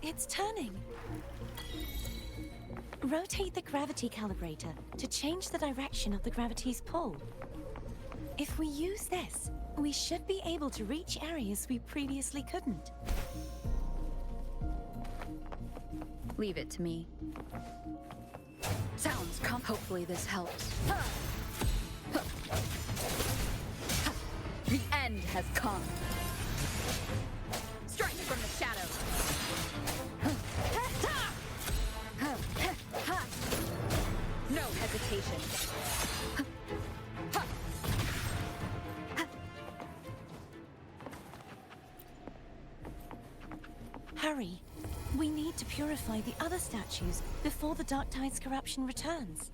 It's turning. Rotate the gravity calibrator to change the direction of the gravity's pull. If we use this, we should be able to reach areas we previously couldn't. Leave it to me. Sounds hopefully this helps. The end has come. Strike from the shadows. No hesitation. Hurry. We need to purify the other statues before the Dark Tide's corruption returns.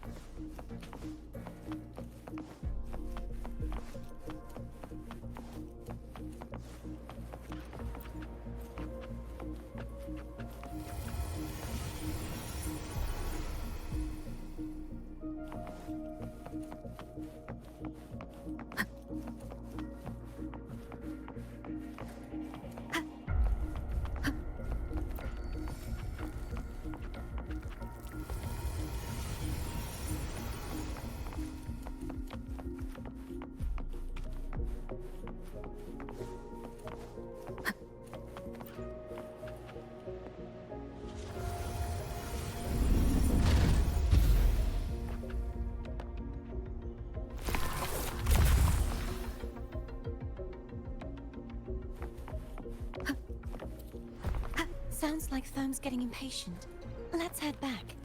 Sounds like Foam's getting impatient. Let's head back.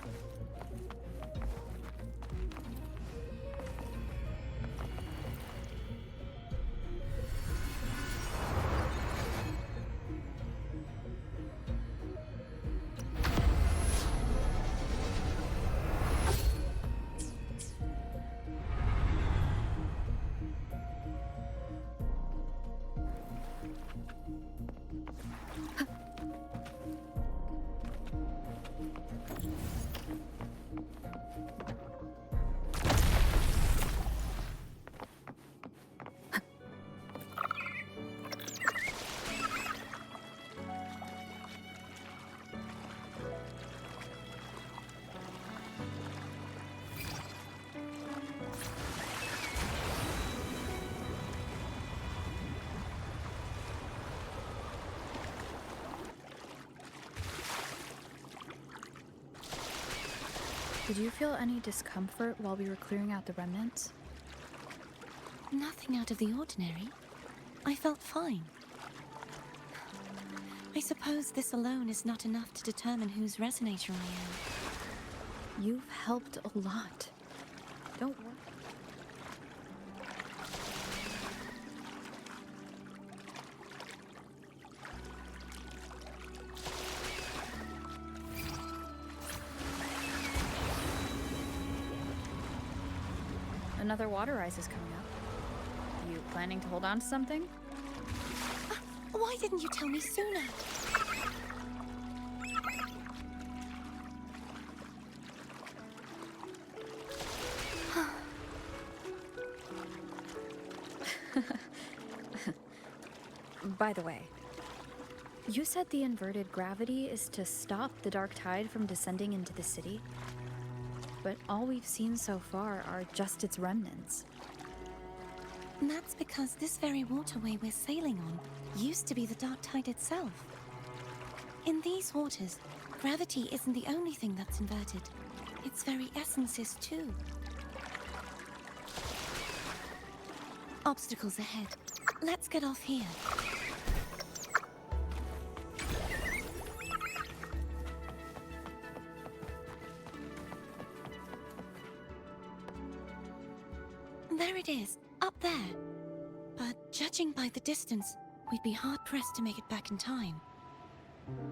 Did you feel any discomfort while we were clearing out the remnants? Nothing out of the ordinary. I felt fine. I suppose this alone is not enough to determine whose resonator I am. You've helped a lot. Don't worry. Another water rise is coming up. You planning to hold on to something? Why didn't you tell me sooner? By the way, you said the inverted gravity is to stop the dark tide from descending into the city? But all we've seen so far are just its remnants. And that's because this very waterway we're sailing on used to be the dark tide itself. In these waters, gravity isn't the only thing that's inverted. Its very essence is too. Obstacles ahead. Let's get off here. There it is, up there. But judging by the distance, we'd be hard-pressed to make it back in time.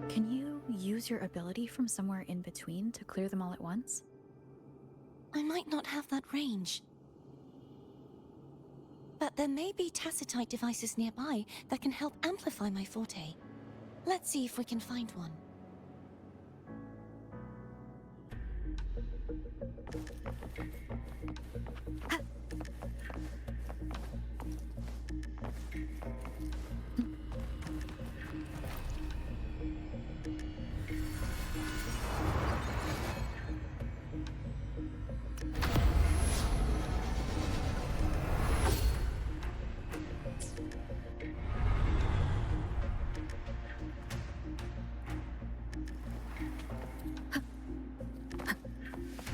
Can you use your ability from somewhere in between to clear them all at once? I might not have that range. But there may be tacitite devices nearby that can help amplify my forte. Let's see if we can find one.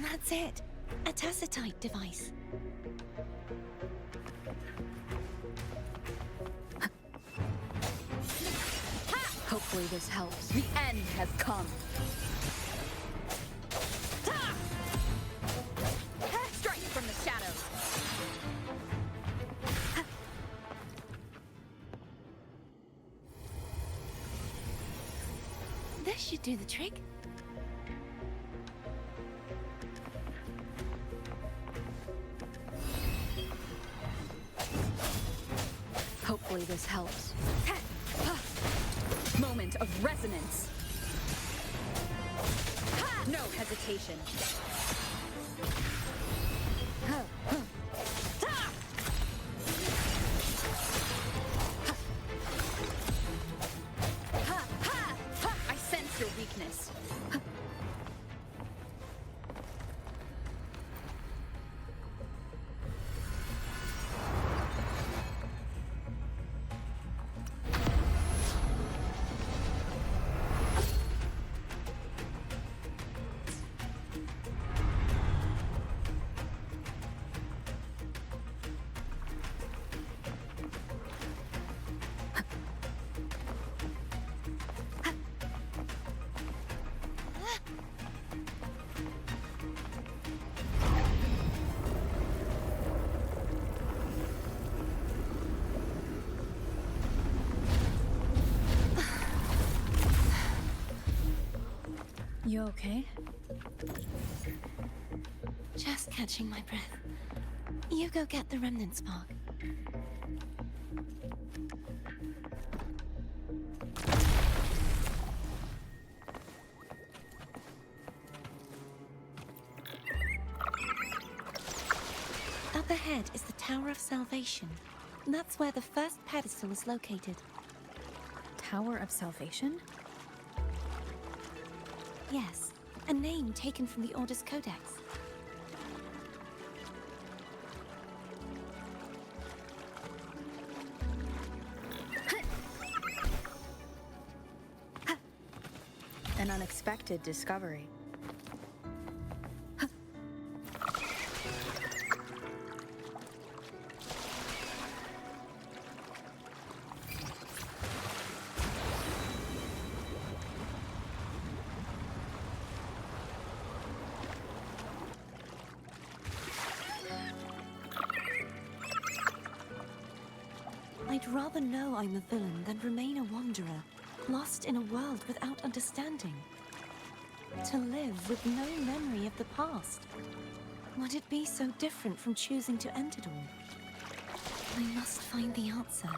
That's it. A tacitite device. Hopefully this helps. The end has come. Strike from the shadows. should do the trick. Hopefully this helps. Moment of resonance. No hesitation. I sense your weakness. You okay? Just catching my breath. You go get the remnant spark. Up ahead is the Tower of Salvation. That's where the first pedestal is located. Tower of Salvation? Yes, a name taken from the Order's Codex. An unexpected discovery. I'd rather know I'm a villain than remain a wanderer, lost in a world without understanding. To live with no memory of the past. Would it be so different from choosing to end it all? I must find the answer.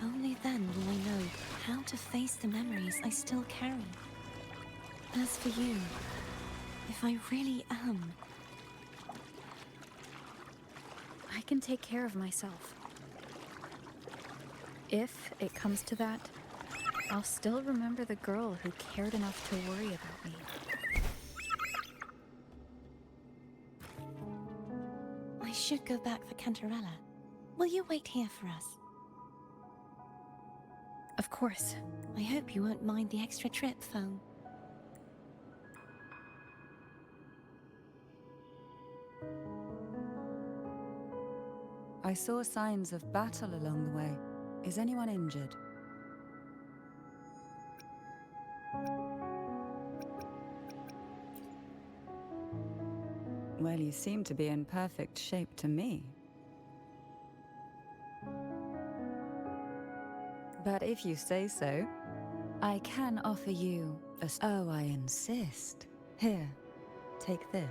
Only then will I know how to face the memories I still carry. As for you, if I really am... I can take care of myself. If it comes to that, I'll still remember the girl who cared enough to worry about me. I should go back for Cantarella. Will you wait here for us? Of course. I hope you won't mind the extra trip, phone. I saw signs of battle along the way. Is anyone injured? Well, you seem to be in perfect shape to me. But if you say so, I can offer you a... Oh, I insist. Here, take this.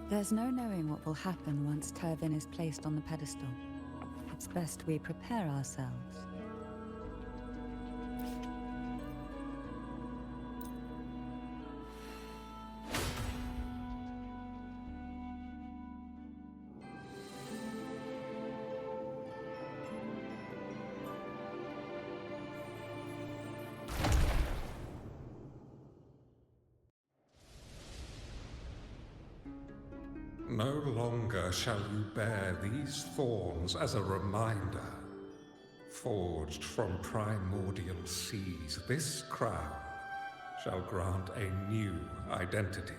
There's no knowing what will happen once Turvin is placed on the pedestal. It's best we prepare ourselves. No longer shall you bear these thorns as a reminder. Forged from primordial seas, this crown shall grant a new identity.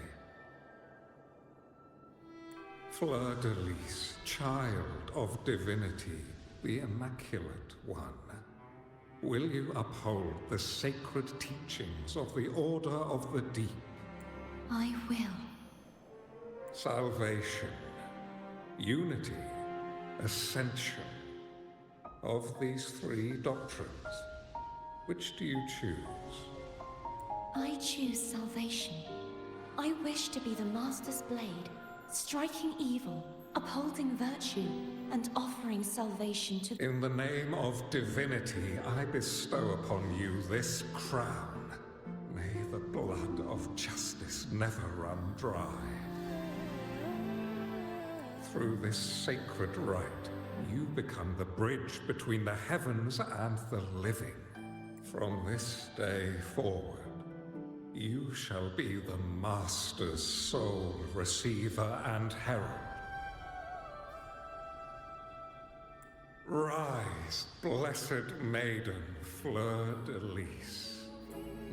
Fleur-de-lis, child of divinity, the Immaculate One, will you uphold the sacred teachings of the Order of the Deep? I will. Salvation, unity, ascension. Of these three doctrines, which do you choose? I choose salvation. I wish to be the Master's blade, striking evil, upholding virtue, and offering salvation to... In the name of divinity, I bestow upon you this crown. May the blood of justice never run dry. Through this sacred rite, you become the bridge between the heavens and the living. From this day forward, you shall be the Master's sole receiver and herald. Rise, blessed maiden, Fleur-de-lis.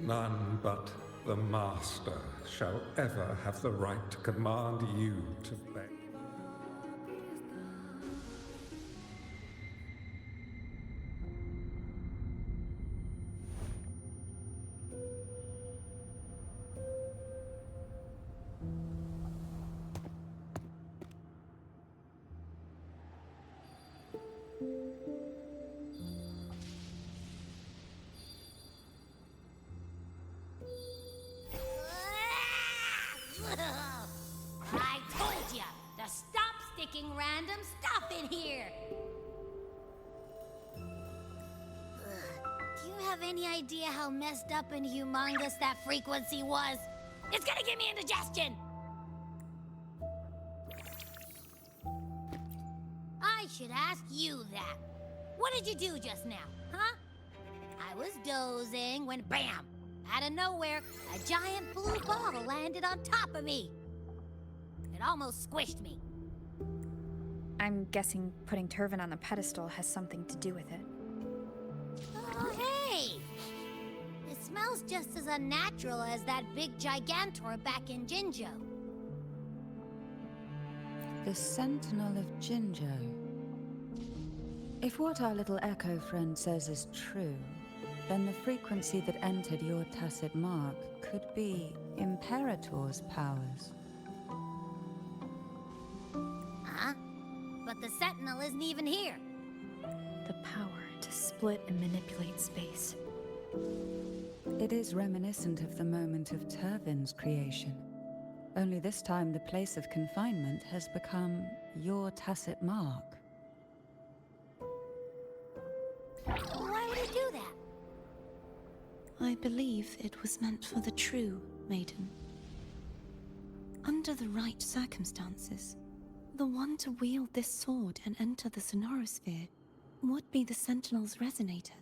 None but the Master shall ever have the right to command you to beg. I told ya to stop sticking random stuff in here! Do you have any idea how messed up and humongous that frequency was? It's gonna give me indigestion! I should ask you that. What did you do just now, huh? I was dozing when BAM! Out of nowhere, a giant blue ball landed on top of me. It almost squished me. I'm guessing putting Turvin on the pedestal has something to do with it. Oh, hey! It smells just as unnatural as that big gigantor back in Jinjo. The Sentinel of Jinjo. If what our little echo friend says is true, then the frequency that entered your tacit mark could be Imperator's powers. Huh? But the Sentinel isn't even here. The power to split and manipulate space. It is reminiscent of the moment of Turvin's creation. Only this time the place of confinement has become your tacit mark. Why would he do that? I believe it was meant for the true maiden. Under the right circumstances, the one to wield this sword and enter the sonorosphere would be the Sentinel's resonator,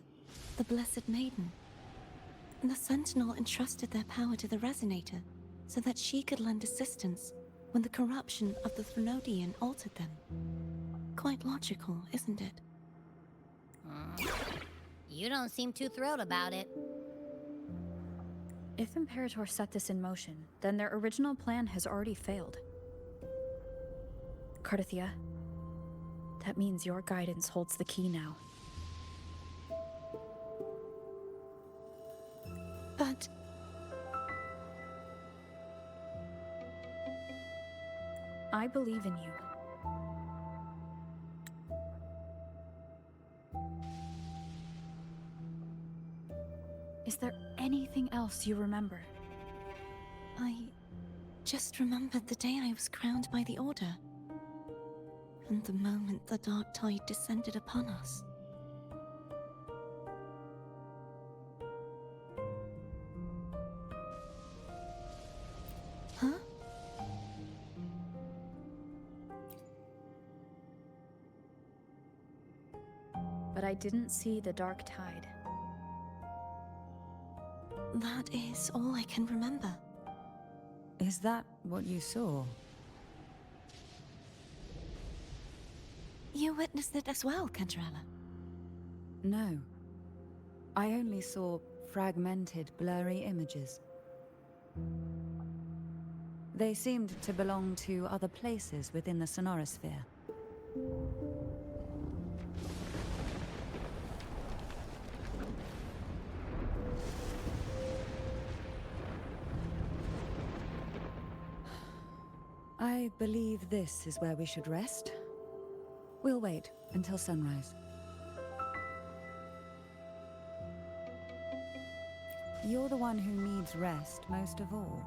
the Blessed Maiden. The Sentinel entrusted their power to the resonator so that she could lend assistance when the corruption of the Threnodian altered them. Quite logical, isn't it? You don't seem too thrilled about it. If Imperator set this in motion, then their original plan has already failed. Cardathia, that means your guidance holds the key now. But... I believe in you. Is there anything else you remember? I just remembered the day I was crowned by the Order, and the moment the dark tide descended upon us. Huh? But I didn't see the dark tide. That is all I can remember. Is that what you saw? You witnessed it as well, Cantarella? No. I only saw fragmented, blurry images. They seemed to belong to other places within the sonora sphere. I believe this is where we should rest. We'll wait until sunrise. You're the one who needs rest most of all.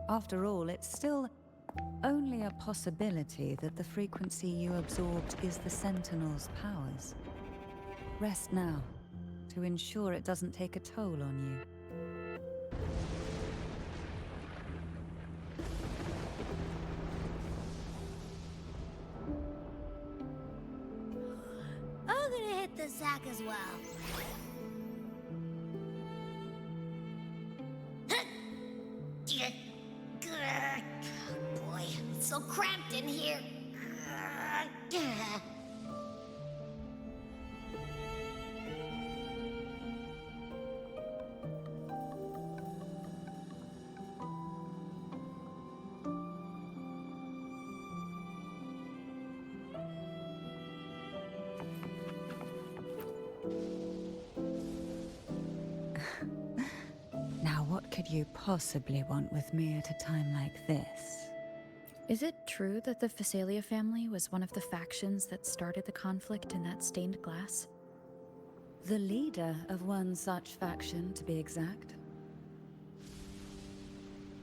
After all, it's still only a possibility that the frequency you absorbed is the Sentinel's powers. Rest now, to ensure it doesn't take a toll on you. I'm gonna hit the sack as well. Boy, it's so cramped in here. Now, what could you possibly want with me at a time like this? Is it true that the Phasalia family was one of the factions that started the conflict in that stained glass? The leader of one such faction, to be exact.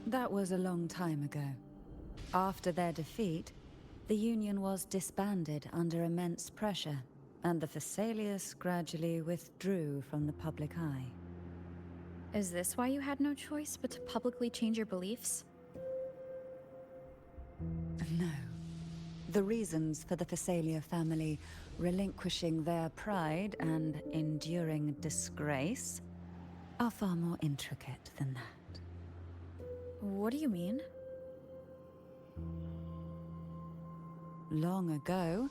That was a long time ago. After their defeat, the Union was disbanded under immense pressure, and the Phasalias gradually withdrew from the public eye. Is this why you had no choice but to publicly change your beliefs? No. The reasons for the Phasalia family relinquishing their pride and enduring disgrace are far more intricate than that. What do you mean? Long ago,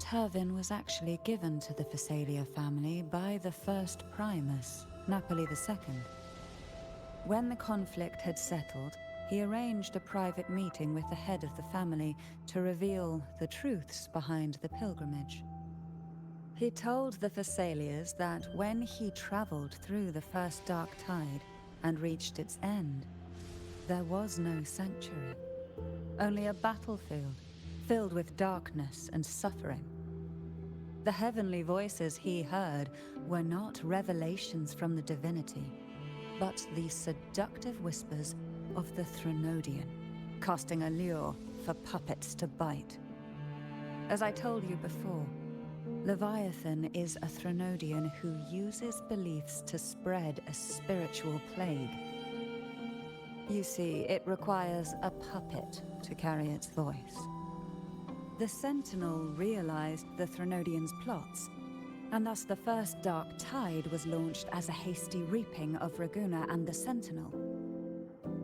Turvin was actually given to the Phasalia family by the first Primus, Napoli II. When the conflict had settled, he arranged a private meeting with the head of the family to reveal the truths behind the pilgrimage. He told the Phasalias that when he traveled through the first dark tide and reached its end, there was no sanctuary, only a battlefield filled with darkness and suffering. The heavenly voices he heard were not revelations from the divinity, but the seductive whispers of the Threnodian, casting a lure for puppets to bite. As I told you before, Leviathan is a Threnodian who uses beliefs to spread a spiritual plague. You see, it requires a puppet to carry its voice. The Sentinel realized the Threnodian's plots, and thus the first dark tide was launched as a hasty reaping of Raguna and the Sentinel.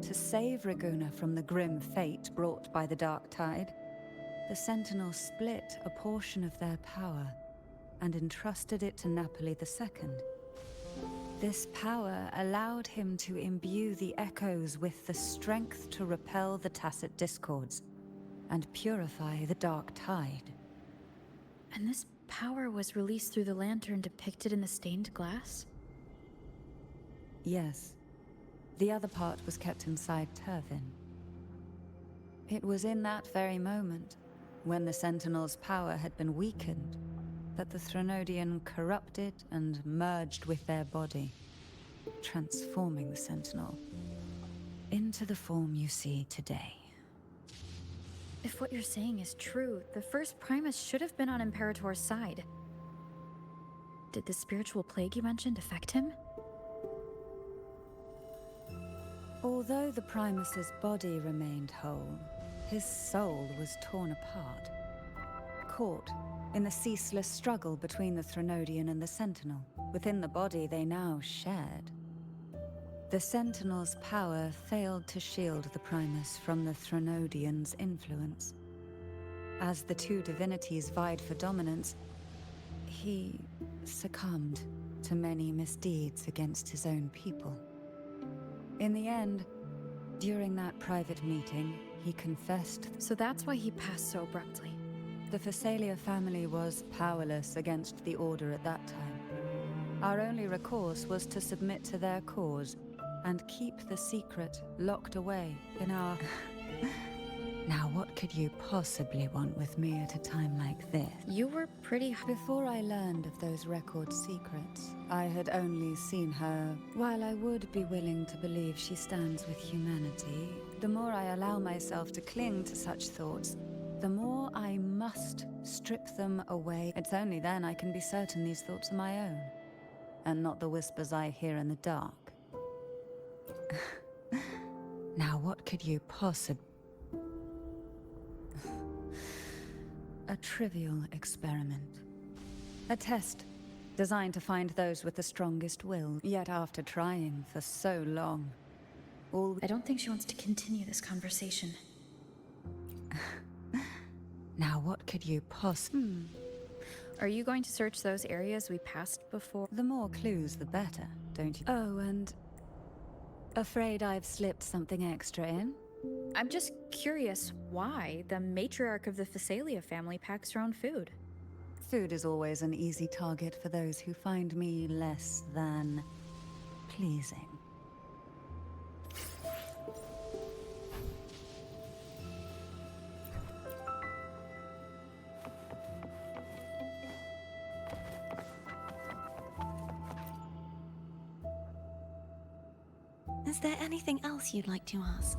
To save Raguna from the grim fate brought by the dark tide, the Sentinel split a portion of their power and entrusted it to Napoli II. This power allowed him to imbue the echoes with the strength to repel the tacit discords and purify the dark tide. And this power was released through the lantern depicted in the stained glass? Yes. The other part was kept inside Turvin. It was in that very moment, when the Sentinel's power had been weakened, that the Threnodian corrupted and merged with their body, transforming the Sentinel into the form you see today. If what you're saying is true, the first Primus should have been on Imperator's side. Did the spiritual plague you mentioned affect him? Although the Primus's body remained whole, his soul was torn apart, caught in the ceaseless struggle between the Threnodian and the Sentinel. Within the body they now shared. The Sentinel's power failed to shield the Primus from the Threnodian's influence. As the two divinities vied for dominance, he succumbed to many misdeeds against his own people. In the end, during that private meeting, he confessed. So that's why he passed so abruptly. The Phasalia family was powerless against the Order at that time. Our only recourse was to submit to their cause and keep the secret locked away in our... Now what could you possibly want with me at a time like this? You were pretty... Before I learned of those record secrets, I had only seen her. While I would be willing to believe she stands with humanity, the more I allow myself to cling to such thoughts, the more I must strip them away. It's only then I can be certain these thoughts are my own, and not the whispers I hear in the dark. Now what could you possibly... A trivial experiment. A test designed to find those with the strongest will. Yet after trying for so long, I don't think she wants to continue this conversation. Now what could you possibly... Are you going to search those areas we passed before? The more clues, the better, don't you? Oh, and... Afraid I've slipped something extra in? I'm just curious why the matriarch of the Phasalia family packs her own food. Food is always an easy target for those who find me less than pleasing. Is there anything else you'd like to ask?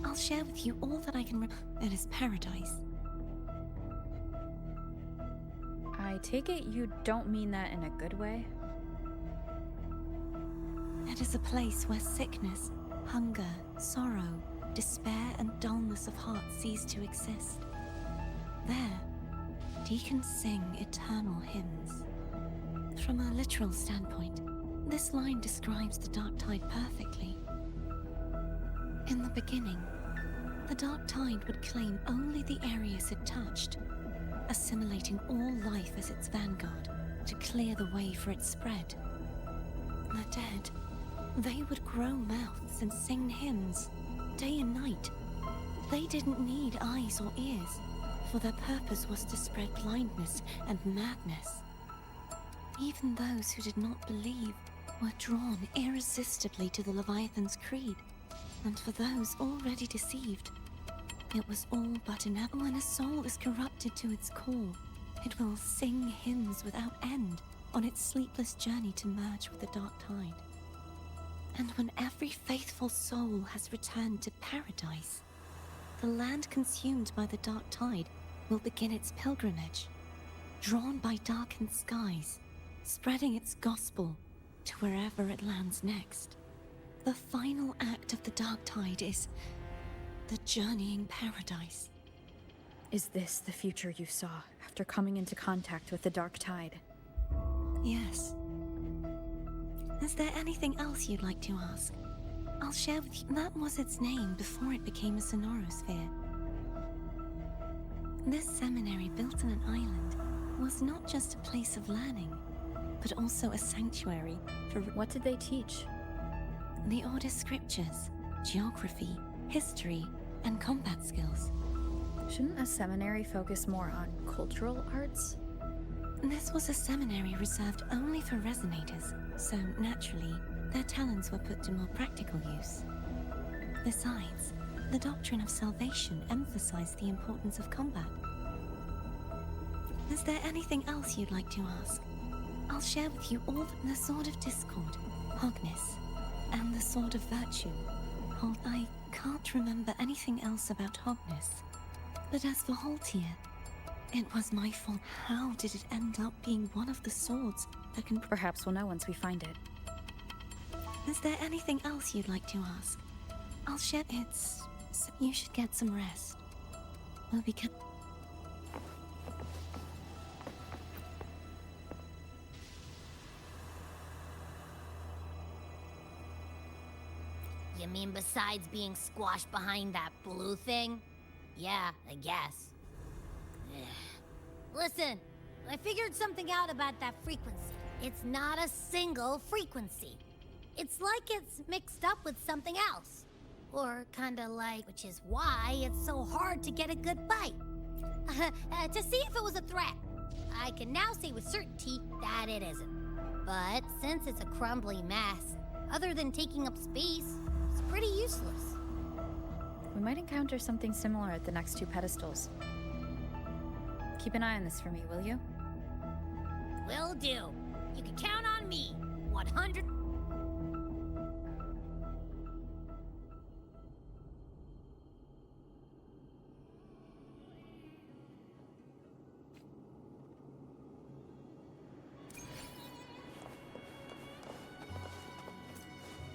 I'll share with you all that I can It is paradise. I take it you don't mean that in a good way? It is a place where sickness, hunger, sorrow, despair, and dullness of heart cease to exist. There, deacons sing eternal hymns. From a literal standpoint, this line describes the dark tide perfectly. In the beginning, the dark tide would claim only the areas it touched, assimilating all life as its vanguard to clear the way for its spread. The dead, they would grow mouths and sing hymns, day and night. They didn't need eyes or ears, for their purpose was to spread blindness and madness. Even those who did not believe were drawn irresistibly to the Leviathan's creed. And for those already deceived, it was all but inevitable. When a soul is corrupted to its core, it will sing hymns without end on its sleepless journey to merge with the dark tide. And when every faithful soul has returned to paradise, the land consumed by the dark tide will begin its pilgrimage, drawn by darkened skies, spreading its gospel to wherever it lands next. The final act of the dark tide is the journeying paradise. Is this the future you saw after coming into contact with the dark tide? Yes. Is there anything else you'd like to ask? I'll share with you. That was its name before it became a sonorosphere. This seminary, built on an island, was not just a place of learning, but also a sanctuary for... What did they teach? The Order's scriptures, geography, history, and combat skills. Shouldn't a seminary focus more on cultural arts? This was a seminary reserved only for resonators, so naturally, their talents were put to more practical use. Besides, the doctrine of salvation emphasized the importance of combat. Is there anything else you'd like to ask? I'll share with you all the Sword of Discord. Hogness, and the Sword of Virtue. I can't remember anything else about Hogness. But as for Haltier, it was my fault. How did it end up being one of the swords that can... Perhaps we'll know once we find it. Is there anything else you'd like to ask? I'll share... You should get some rest. We'll be... You mean besides being squashed behind that blue thing? Yeah, I guess. Listen, I figured something out about that frequency. It's not a single frequency. It's like it's mixed up with something else. Or kinda like, which is why it's so hard to get a good bite. To see if it was a threat. I can now say with certainty that it isn't. But since it's a crumbly mess, other than taking up space, it's pretty useless. We might encounter something similar at the next two pedestals. Keep an eye on this for me, will you? Will do. You can count on me. 100...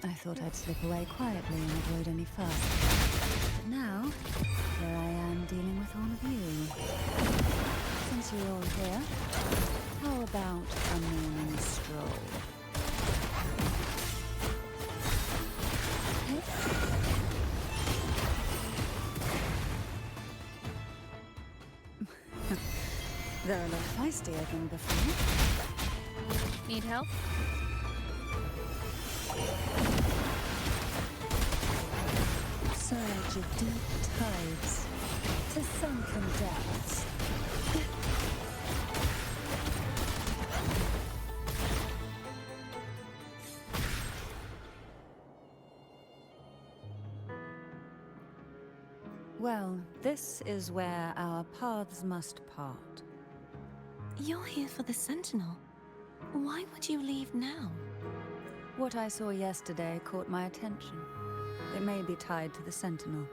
I thought I'd slip away quietly and avoid any fuss. But now, here I am dealing with all of you. Since you're all here, how about a morning stroll? They're a lot feistier than before. Need help? Surge of deep tides to sunken depths. Well, this is where our paths must part. You're here for the Sentinel. Why would you leave now? What I saw yesterday caught my attention. It may be tied to the Sentinel.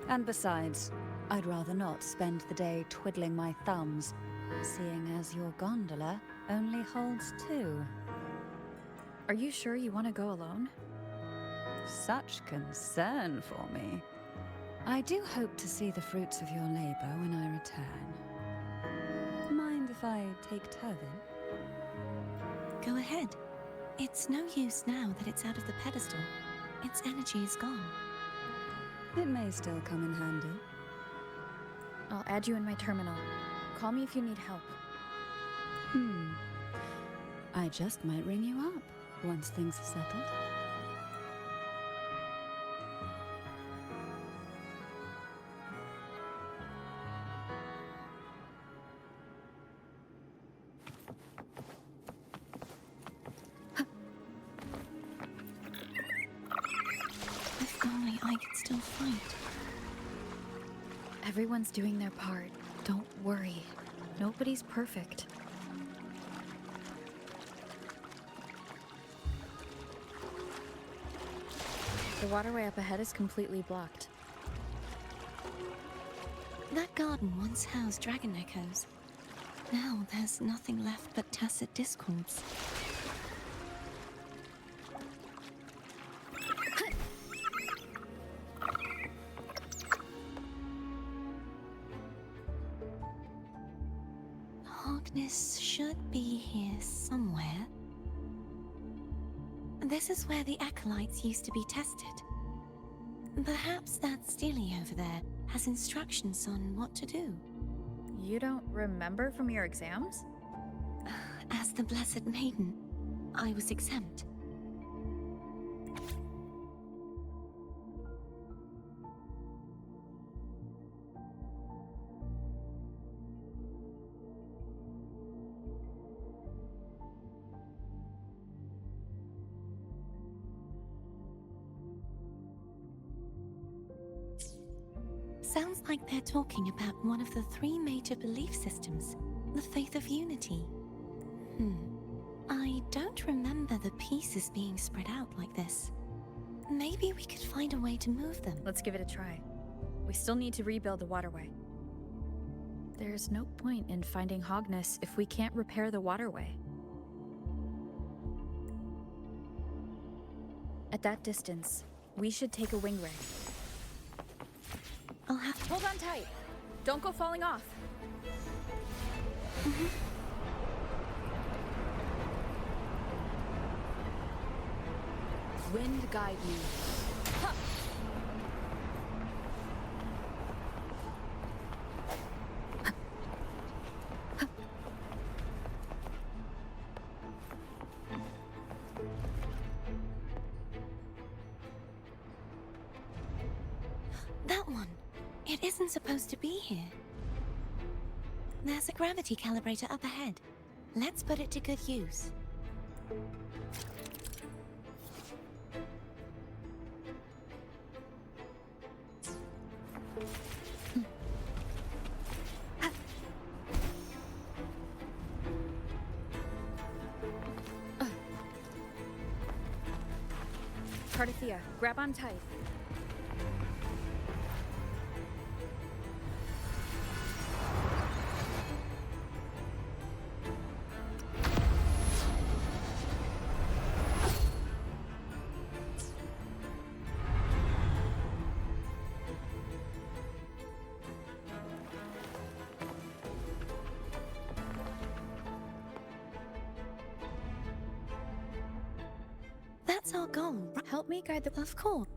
And besides, I'd rather not spend the day twiddling my thumbs, seeing as your gondola only holds two. Are you sure you want to go alone? Such concern for me. I do hope to see the fruits of your labor when I return. Mind if I take Turvin? Go ahead. It's no use now that it's out of the pedestal. Its energy is gone. It may still come in handy. I'll add you in my terminal. Call me if you need help. I just might ring you up once things are settled. If only I could still fight. Everyone's doing their part. Don't worry. Nobody's perfect. The waterway up ahead is completely blocked. That garden once housed dragon echoes. Now there's nothing left but tacit discords. Hogness should be here somewhere. This is where the acolytes used to be tested. Perhaps that Steely over there has instructions on what to do. You don't remember from your exams? As the Blessed Maiden, I was exempt. Sounds like they're talking about one of the three major belief systems, the faith of unity. I I don't remember the pieces being spread out like this. Maybe we could find a way to move them. Let's give it a try. We still need to rebuild the waterway. There's no point in finding Hogness if we can't repair the waterway. At that distance, we should take a wing ray. I'll have Hold on tight. Don't go falling off. Wind guide me. Huh. that one. It isn't supposed to be here. There's a gravity calibrator up ahead. Let's put it to good use. Cardathea, grab on tight. That's our goal. Help me guide the... Of course.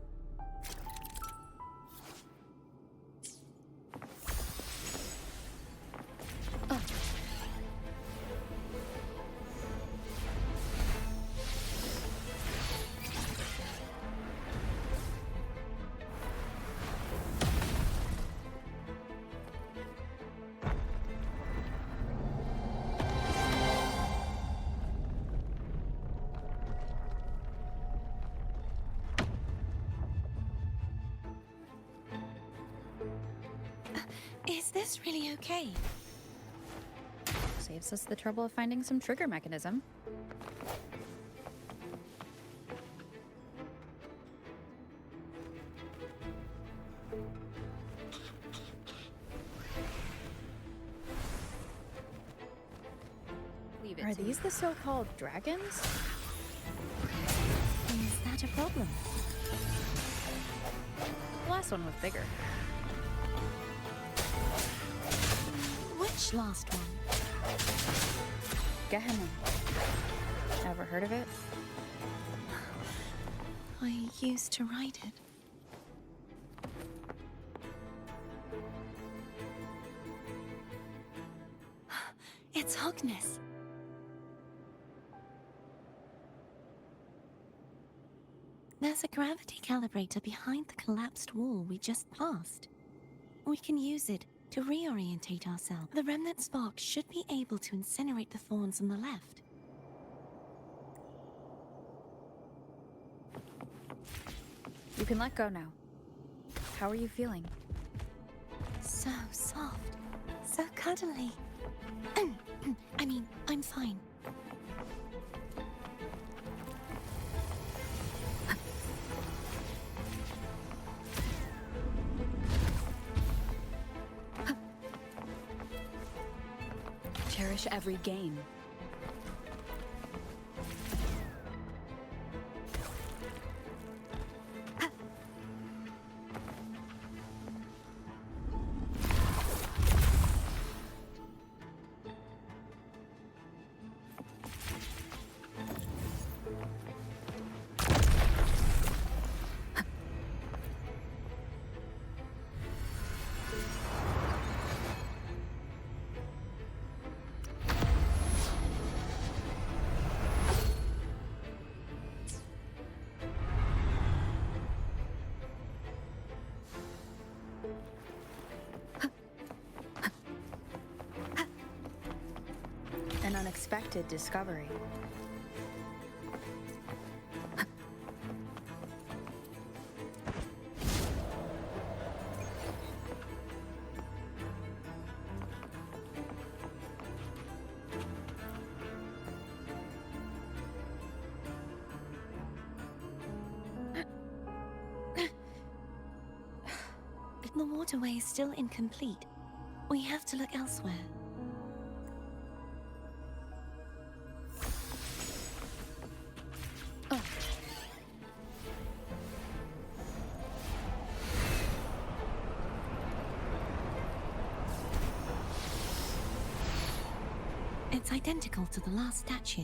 Is this really okay? Saves us the trouble of finding some trigger mechanism. Are these the so-called dragons? Is that a problem? The last one was bigger. Which last one? Gehenna. Ever heard of it? I used to write it. It's Hogness. There's a gravity calibrator behind the collapsed wall we just passed. We can use it to reorientate ourselves. The remnant spark should be able to incinerate the thorns on the left. You can let go now. How are you feeling? So soft. So cuddly. I mean, I'm fine. Cherish every gain. An unexpected discovery. The waterway is still incomplete. We have to look elsewhere. It's identical to the last statue.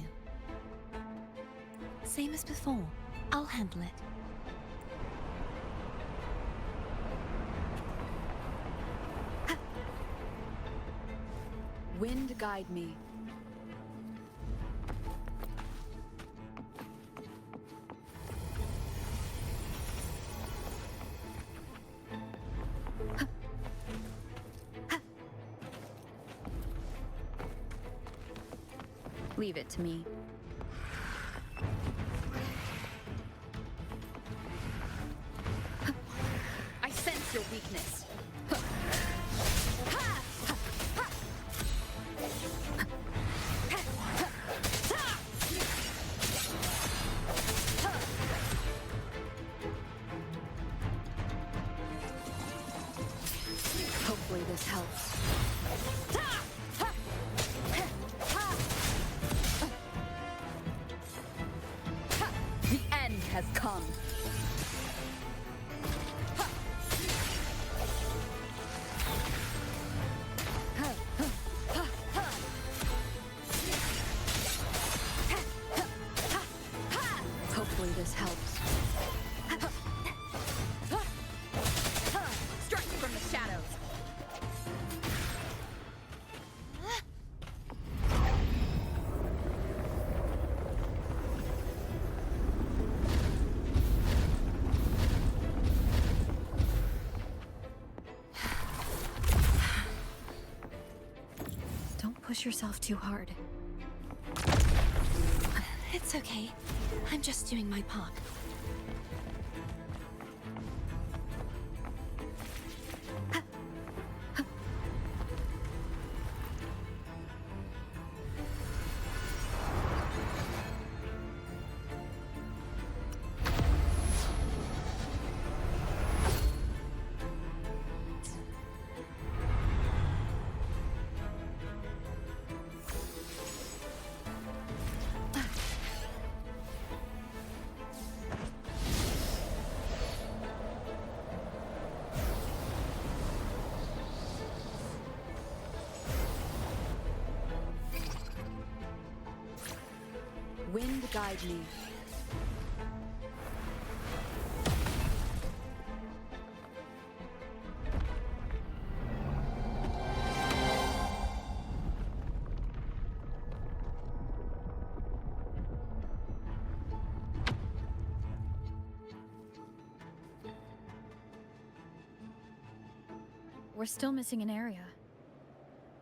Same as before. I'll handle it. Wind guide me. Leave it to me. I sense your weakness. Hopefully this helps. The end has come. Hopefully this helps. Strike from the shadows. Don't push yourself too hard. It's okay. I'm just doing my part. Wind guide me. We're still missing an area.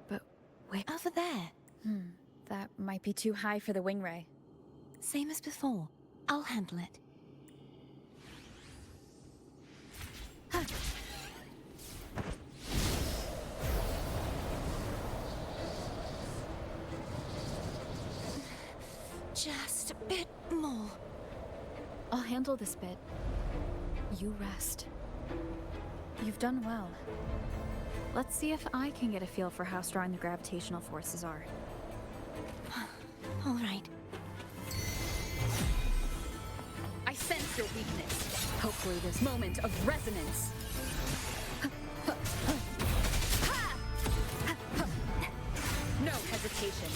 But wait. Over there. That might be too high for the wing ray. Same as before. I'll handle it. Just a bit more. I'll handle this bit. You rest. You've done well. Let's see if I can get a feel for how strong the gravitational forces are. All right. I sense your weakness. Hopefully this moment of resonance. No hesitation.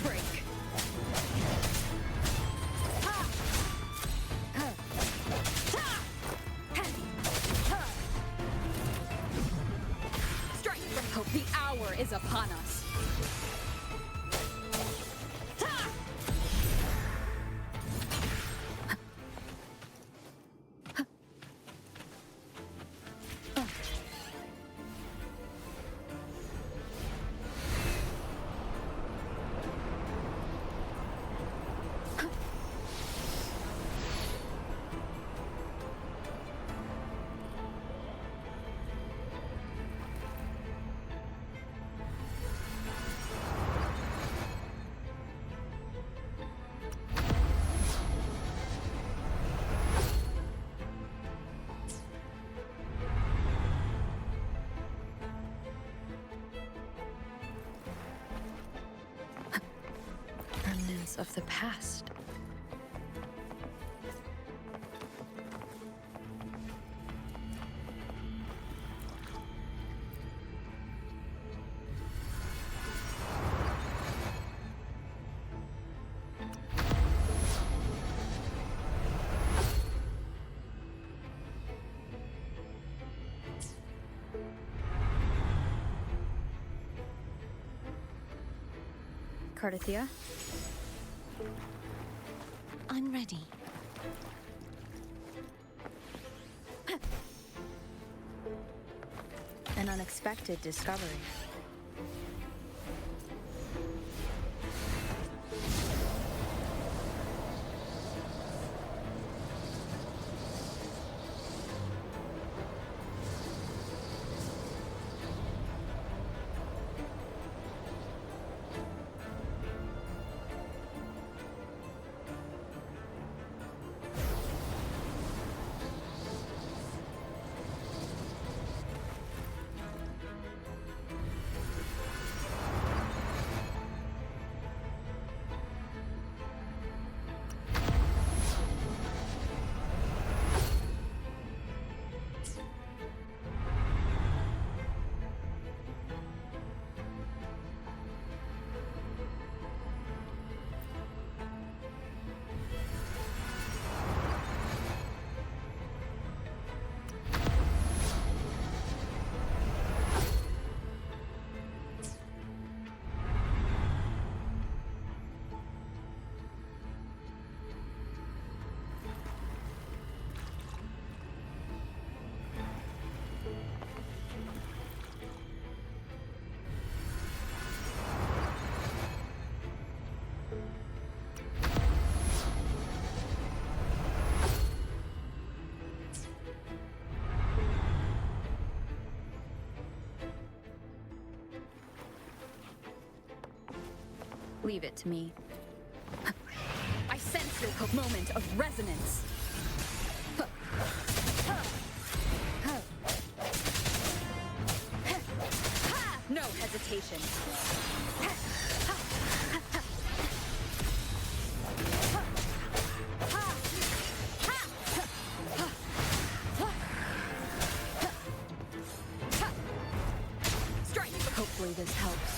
Break. Strike from hope. The hour is upon us. of the past. Cardathia? I'm ready. An unexpected discovery. Leave it to me. I sense your moment of resonance. No hesitation. Strike. Hopefully this helps.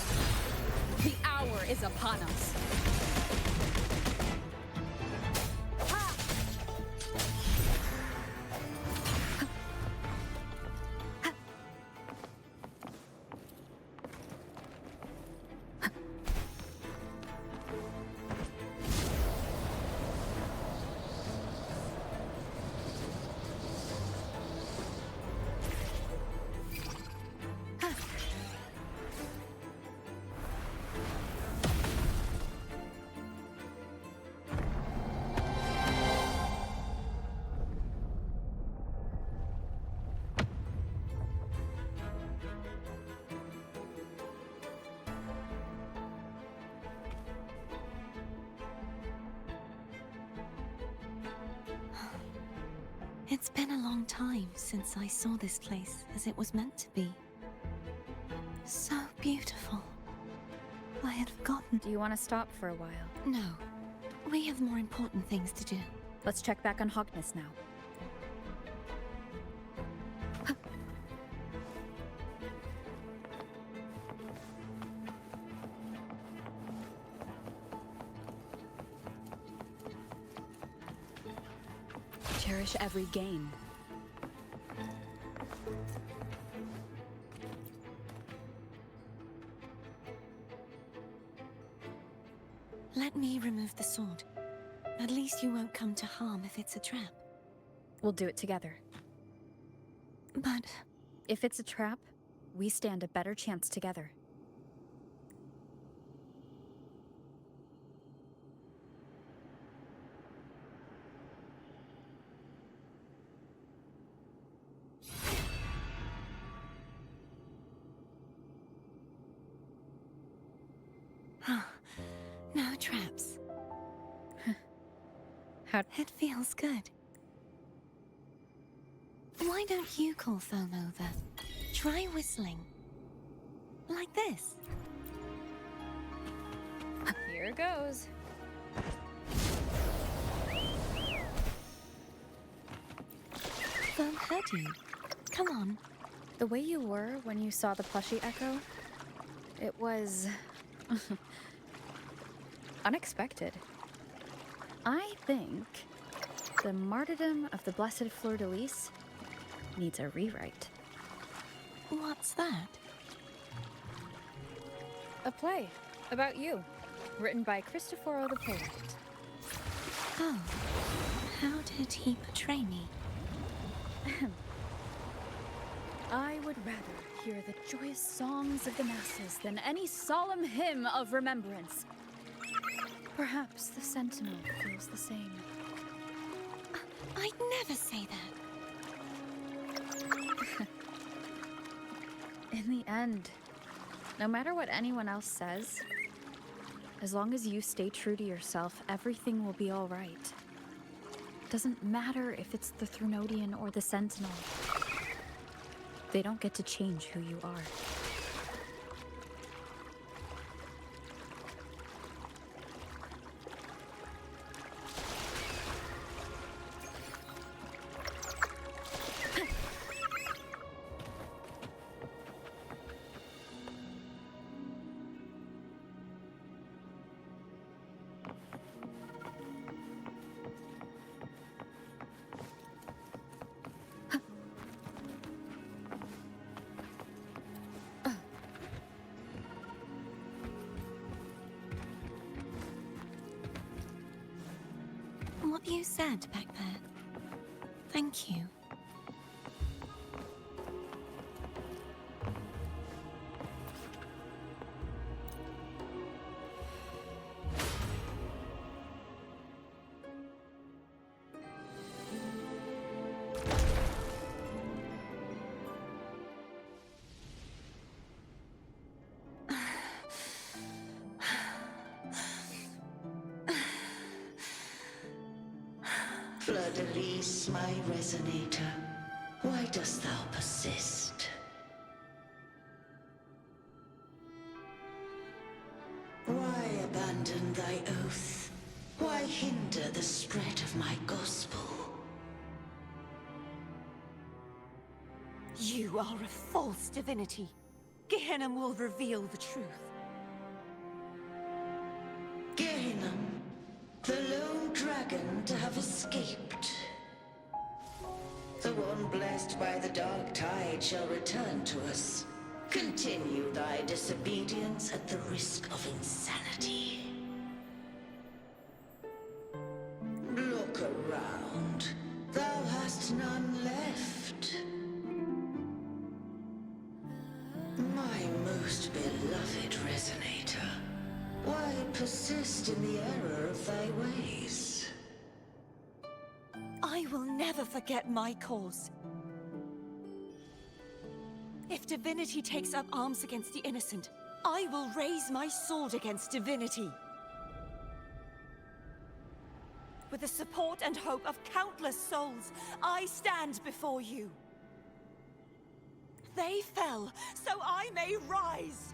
The hour is upon us. It's been a long time since I saw this place as it was meant to be. So beautiful. I had forgotten. Do you want to stop for a while? No. We have more important things to do. Let's check back on Hogness now. Cherish every gain. Let me remove the sword. At least you won't come to harm if it's a trap. We'll do it together. But if it's a trap, we stand a better chance together. No traps. It feels good. Why don't you call Foam over? Try whistling. Like this. Here goes. confirm heard you. Come on. The way you were when you saw the plushie Echo, it was unexpected. I think the martyrdom of the Blessed Fleur-de-Lis needs a rewrite. What's that? A play about you, written by Cristoforo the poet. Oh, how did he portray me? I would rather hear the joyous songs of the masses than any solemn hymn of remembrance. Perhaps the Sentinel feels the same. I'd never say that. In the end, no matter what anyone else says, as long as you stay true to yourself, everything will be all right. Doesn't matter if it's the Threnodian or the Sentinel. They don't get to change who you are. What you said back there. Thank you. Fleur-de-Lis, my resonator, why dost thou persist? Why abandon thy oath? Why hinder the spread of my gospel? You are a false divinity. Gehenna will reveal the truth. Gehenna, the lone dragon to have escaped. The one blessed by the dark tide shall return to us. Continue thy disobedience at the risk of insanity. Look around. Thou hast none left. My most beloved resonator, why persist in the error of thy ways? I will never forget my cause. If divinity takes up arms against the innocent, I will raise my sword against divinity. With the support and hope of countless souls, I stand before you. They fell, so I may rise!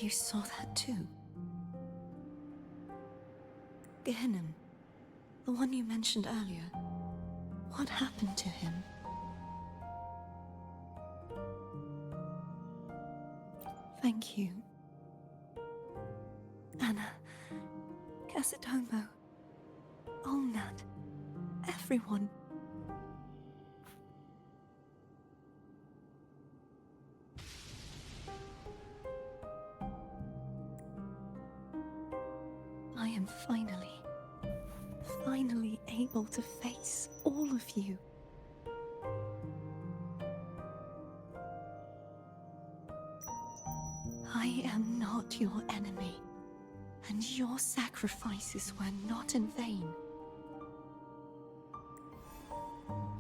You saw that too? Gehenna, the one you mentioned earlier. What happened to him? Thank you. Anna, Casatomo, Olnat, everyone. I am finally able to face all of you. I am not your enemy, and your sacrifices were not in vain.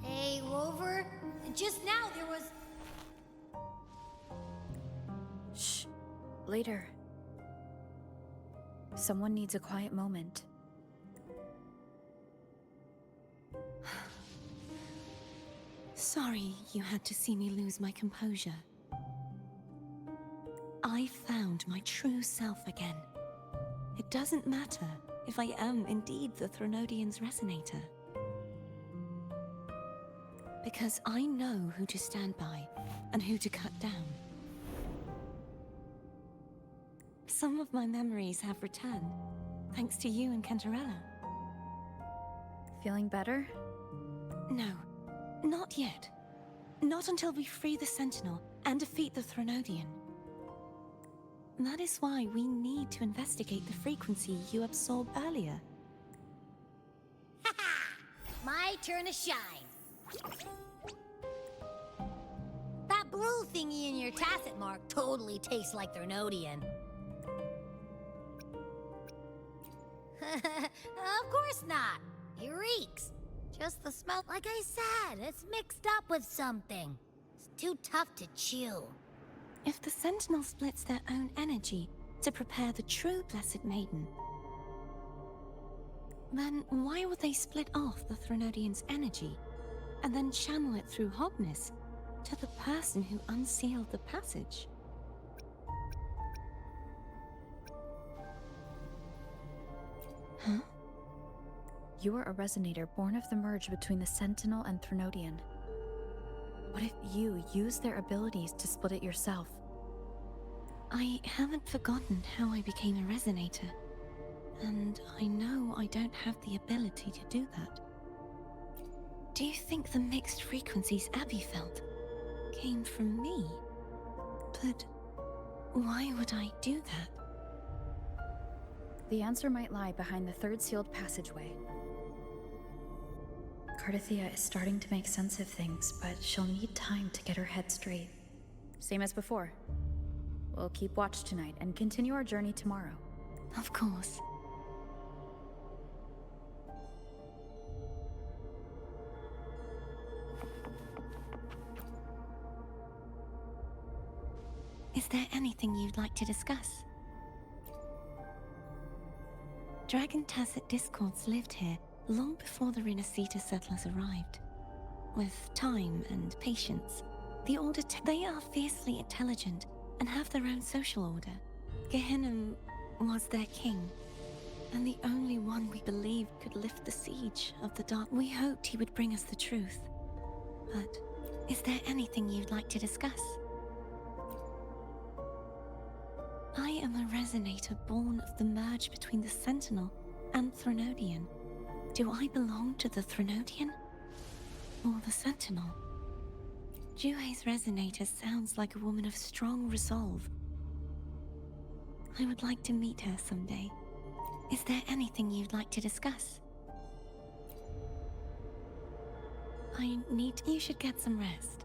Hey, Rover. Just now there was... Shh. Later. Someone needs a quiet moment. Sorry you had to see me lose my composure. I found my true self again. It doesn't matter if I am indeed the Threnodian's resonator. Because I know who to stand by and who to cut down. Some of my memories have returned, thanks to you and Cantarella. Feeling better? No, not yet. Not until we free the Sentinel and defeat the Threnodian. That is why we need to investigate the frequency you absorbed earlier. My turn to shine. That blue thingy in your tacit mark totally tastes like Threnodian. Of course not. It reeks. Just the smell, like I said, it's mixed up with something. It's too tough to chew. If the Sentinel splits their own energy to prepare the true Blessed Maiden, then why would they split off the Threnodian's energy and then channel it through Hobness to the person who unsealed the passage? Huh? You are a resonator born of the merge between the Sentinel and Threnodian. What if you use their abilities to split it yourself? I haven't forgotten how I became a resonator, and I know I don't have the ability to do that. Do you think the mixed frequencies Abby felt came from me? But why would I do that? The answer might lie behind the third sealed passageway. Cardathia is starting to make sense of things, but she'll need time to get her head straight. Same as before. We'll keep watch tonight and continue our journey tomorrow. Of course. Is there anything you'd like to discuss? Dragon Tacet discords lived here long before the Renacita settlers arrived. With time and patience, the Order they are fiercely intelligent and have their own social order. Gehinnom was their king, and the only one we believed could lift the siege of the dark. We hoped he would bring us the truth. But is there anything you'd like to discuss? I am a resonator born of the merge between the Sentinel and Threnodian. Do I belong to the Threnodian? Or the Sentinel? Juhe's resonator sounds like a woman of strong resolve. I would like to meet her someday. Is there anything you'd like to discuss? You should get some rest.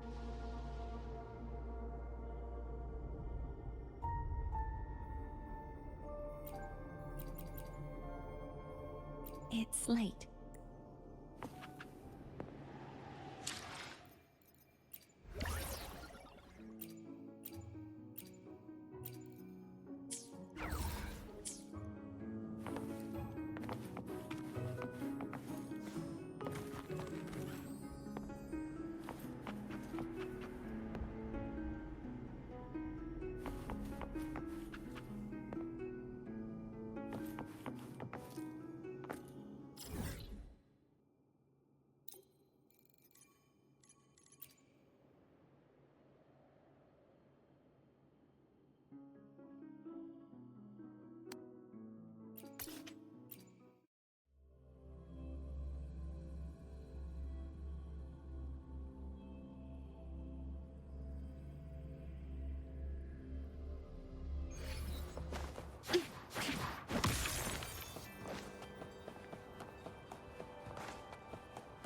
It's late.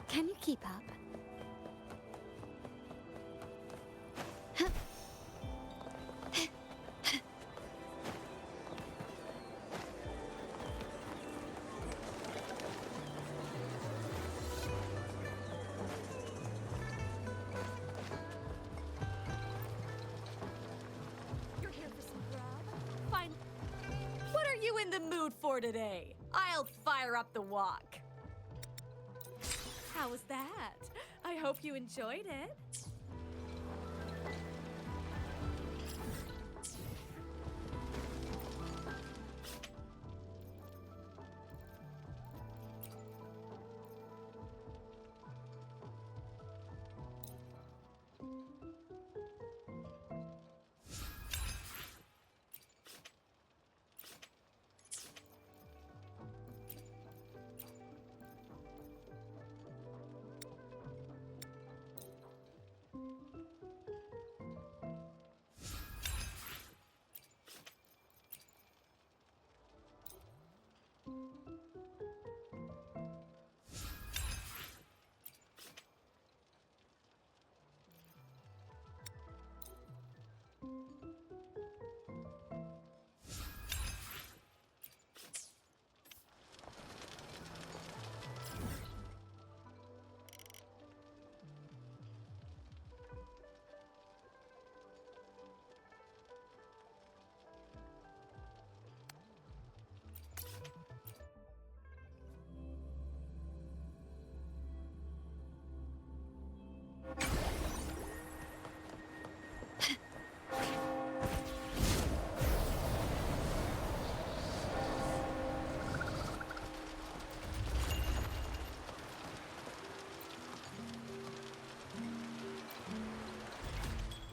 Can you keep up? You're here for some grub? Fine. What are you in the mood for today? I'll fire up the walk. How was that? I hope you enjoyed it.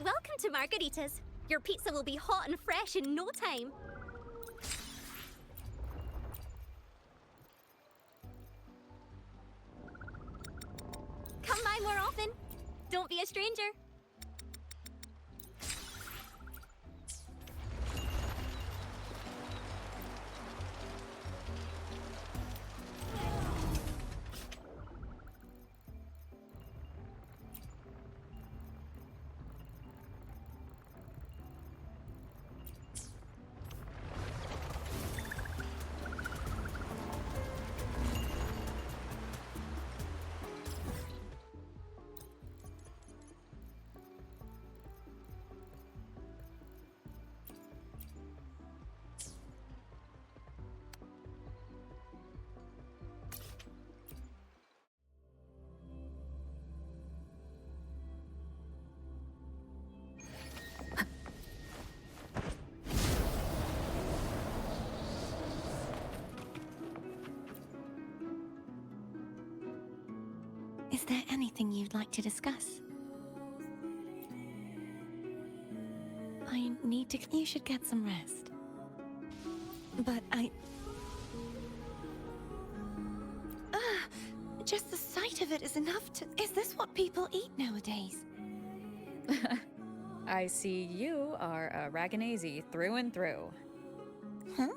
Welcome to Margaritas. Your pizza will be hot and fresh in no time. Come by more often. Don't be a stranger. Is there anything you'd like to discuss? I need to... You should get some rest. But just the sight of it is enough to... Is this what people eat nowadays? I see you are a Raganazi through and through. Huh?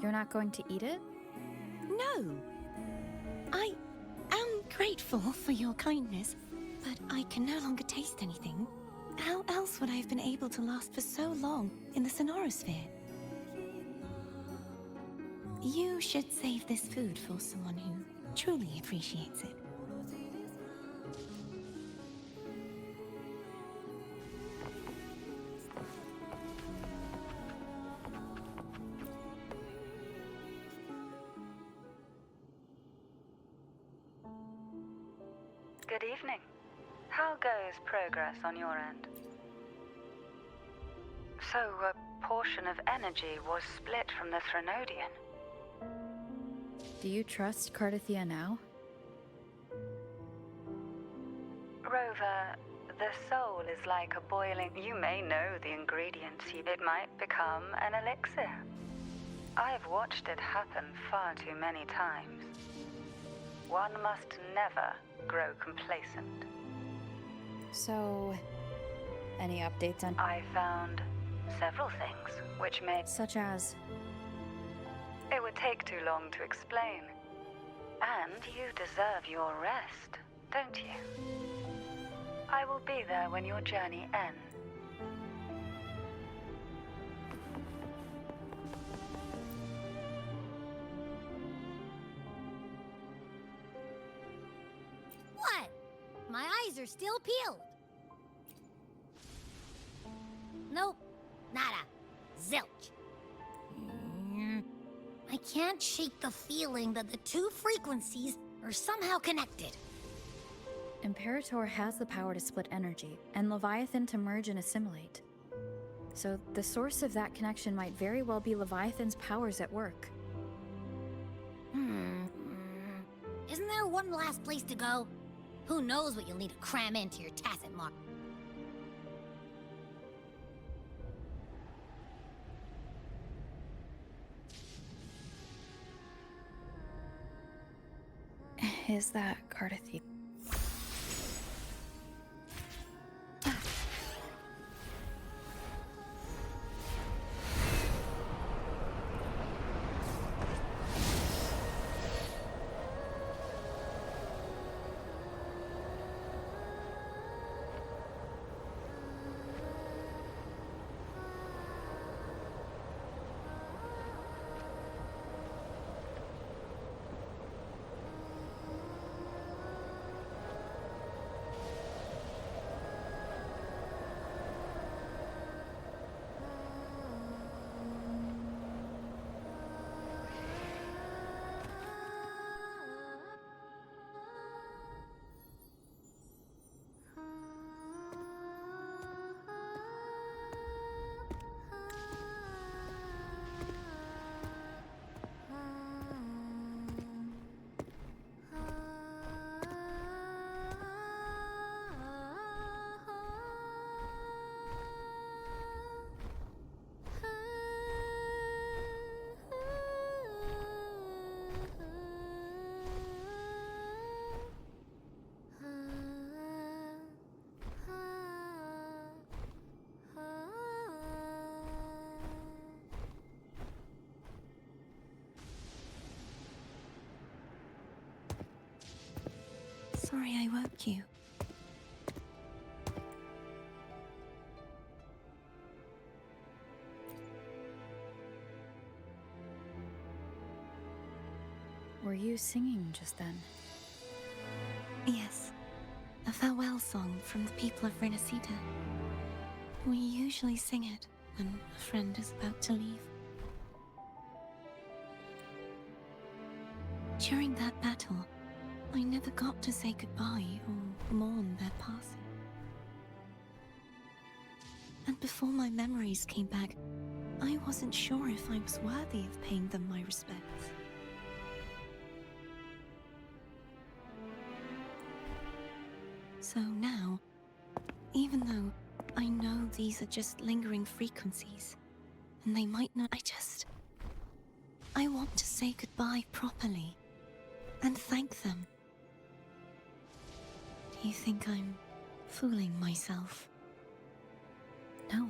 You're not going to eat it? No. I am grateful for your kindness, but I can no longer taste anything. How else would I have been able to last for so long in the sonorosphere? You should save this food for someone who truly appreciates it. Good evening. How goes progress on your end? So, a portion of energy was split from the Threnodian. Do you trust Cardathia now? Rover, the soul is like a boiling... You may know the ingredients. It might become an elixir. I've watched it happen far too many times. One must never grow complacent. So, any updates on... I found several things which may... Such as? It would take too long to explain. And you deserve your rest, don't you? I will be there when your journey ends. What? My eyes are still peeled. Nope. Nada. Zilch. I can't shake the feeling that the two frequencies are somehow connected. Imperator has the power to split energy, and Leviathan to merge and assimilate. So the source of that connection might very well be Leviathan's powers at work. Isn't there one last place to go? Who knows what you'll need to cram into your tacit mark? Is that Cardathia? Sorry I woke you. Were you singing just then? Yes, a farewell song from the people of Renacita. We usually sing it when a friend is about to leave. During that battle, I never got to say goodbye or mourn their passing. And before my memories came back, I wasn't sure if I was worthy of paying them my respects. So now, even though I know these are just lingering frequencies, and they might not, I want to say goodbye properly, and thank them. Do you think I'm fooling myself? No.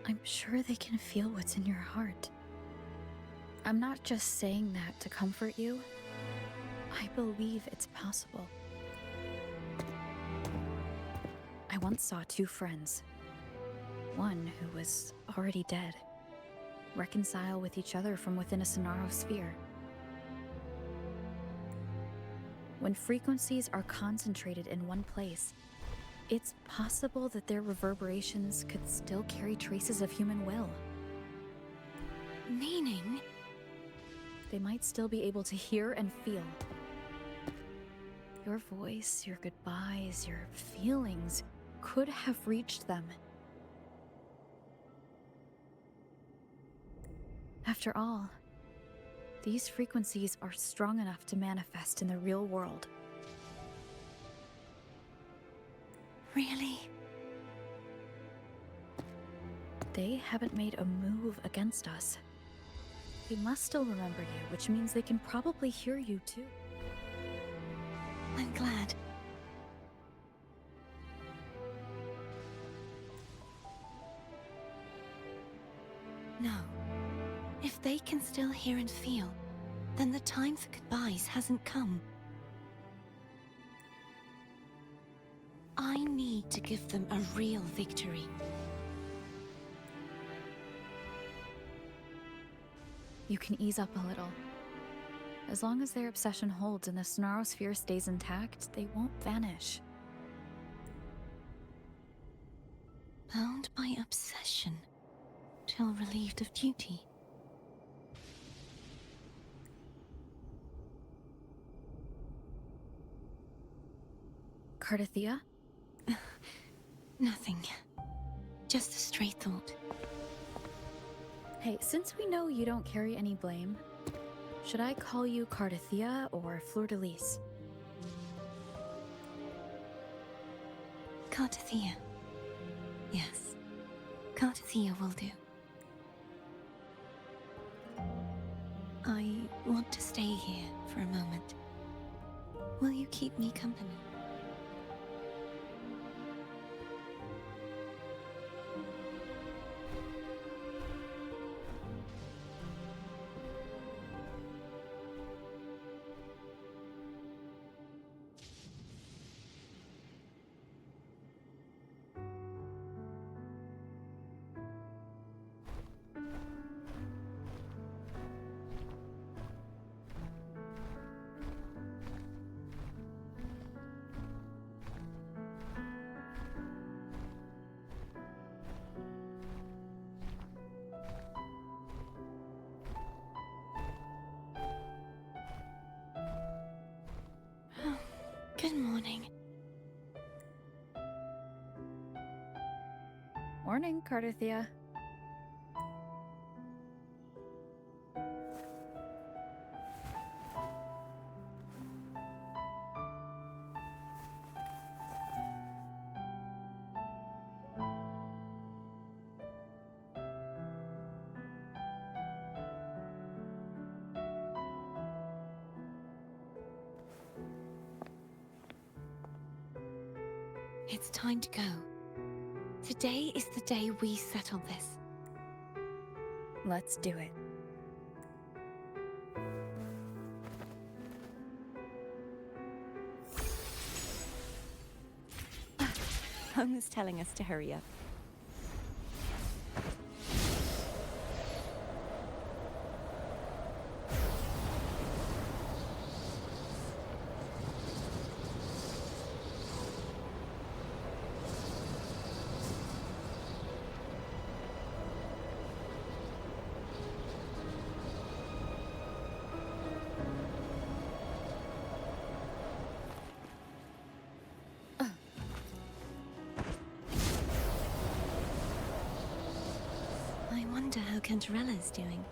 I'm sure they can feel what's in your heart. I'm not just saying that to comfort you. I believe it's possible. I once saw two friends. One who was already dead, reconcile with each other from within a sonora sphere. When frequencies are concentrated in one place, it's possible that their reverberations could still carry traces of human will. Meaning? They might still be able to hear and feel. Your voice, your goodbyes, your feelings could have reached them. After all, these frequencies are strong enough to manifest in the real world. Really? They haven't made a move against us. They must still remember you, which means they can probably hear you too. I'm glad. No. If they can still hear and feel, then the time for goodbyes hasn't come. I need to give them a real victory. You can ease up a little. As long as their obsession holds and the Sonarosphere stays intact, they won't vanish. Bound by obsession, till relieved of duty. Cardathia? Nothing. Just a stray thought. Hey, since we know you don't carry any blame, should I call you Cardathia or Fleur-de-Lis? Cardathia. Yes. Cardathia will do. I want to stay here for a moment. Will you keep me company? Good morning. Morning, Cardathia. It's time to go. Today is the day we settle this. Let's do it. Home is telling us to hurry up. I wonder how Cantarella's doing.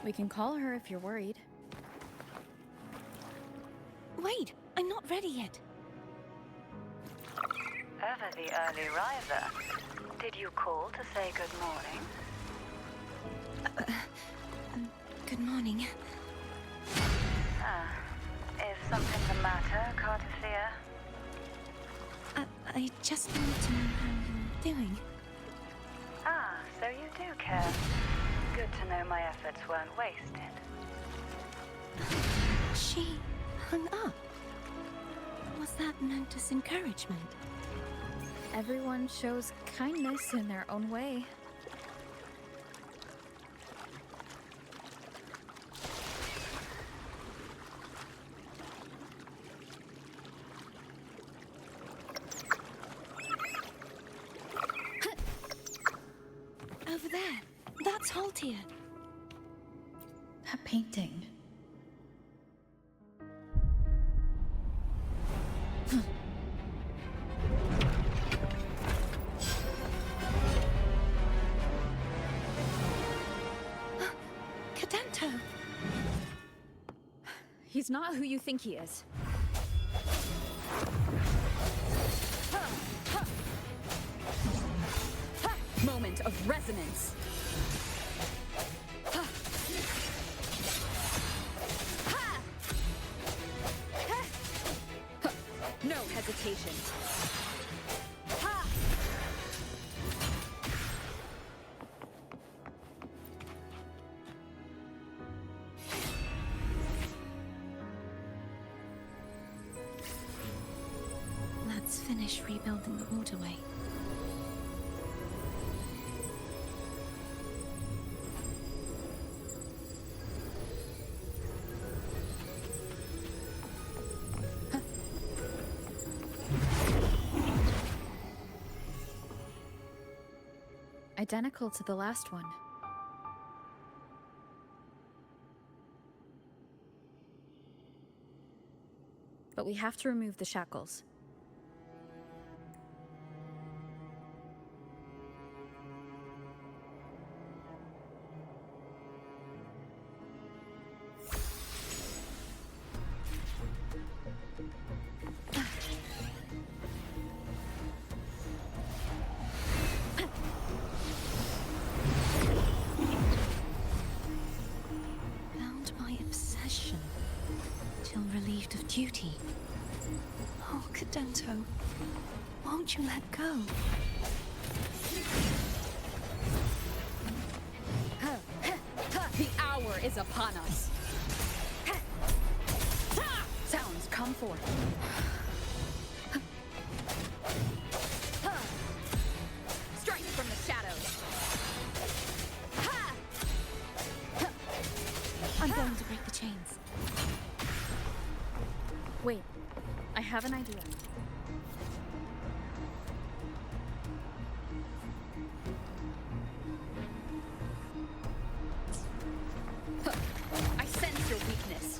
We can call her if you're worried. Wait, I'm not ready yet. Ever the early riser. Did you call to say good morning? Good morning. Ah, is something the matter, Cardathia? I just wanted to know how you're doing. Ah, so you do care. Good to know my efforts weren't wasted. She hung up. Was that meant as encouragement? Everyone shows kindness in their own way. Over there. That's Haltia. That painting. Cadento. He's not who you think he is. Moment of resonance. No hesitation. Let's finish rebuilding the waterway. Identical to the last one. but we have to remove the shackles. Bound by obsession till relieved of duty. Oh, Cadento, won't you let go? The hour is upon us. Sounds, come forth. Strike from the shadows. I'm going to break the chains. Wait, I have an idea. I sense your weakness.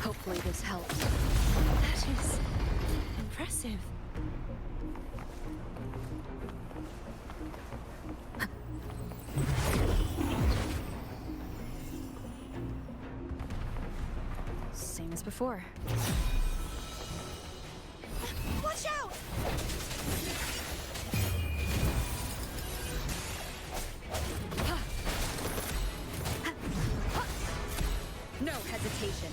Hopefully this helps. That is impressive. Same as before. Watch out! No hesitation.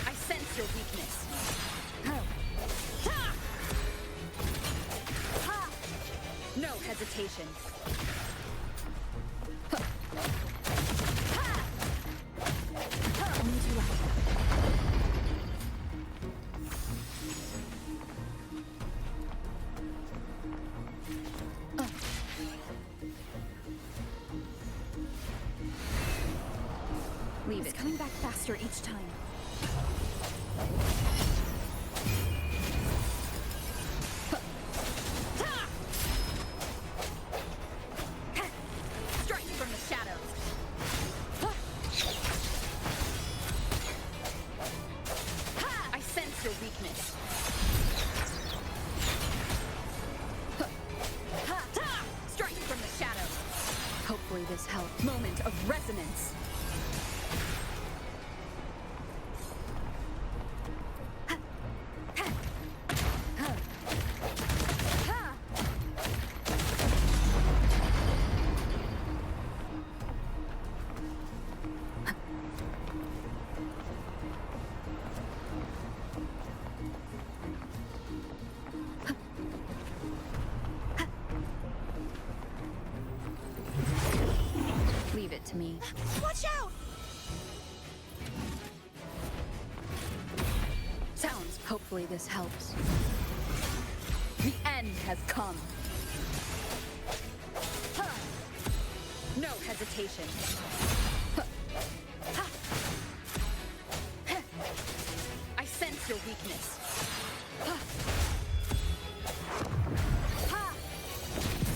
I sense your weakness. No hesitation. Only too loud. Leave it. Coming back faster each time. Strike from the shadows. I sense your weakness. Strike from the shadows. Hopefully this helps. Moment of resonance. Leave it to me. Watch out! Sounds. Hopefully this helps. The end has come. No hesitation. I sense your weakness.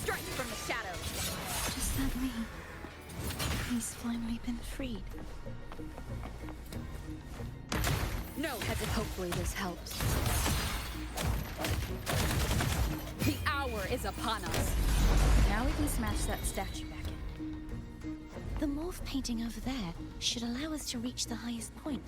Strike from the shadows. Does that mean he's finally been freed? No hesitation. Hopefully this helps. The hour is upon us. Now we can smash that statue back in. The morph painting over there should allow us to reach the highest point.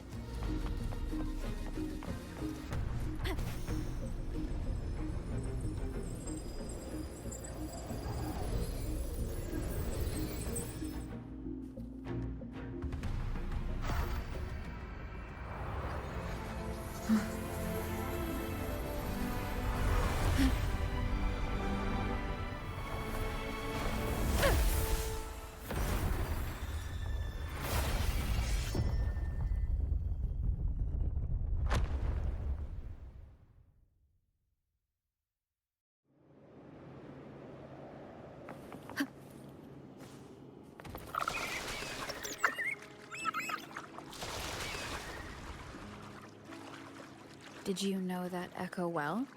Did you know that echo well?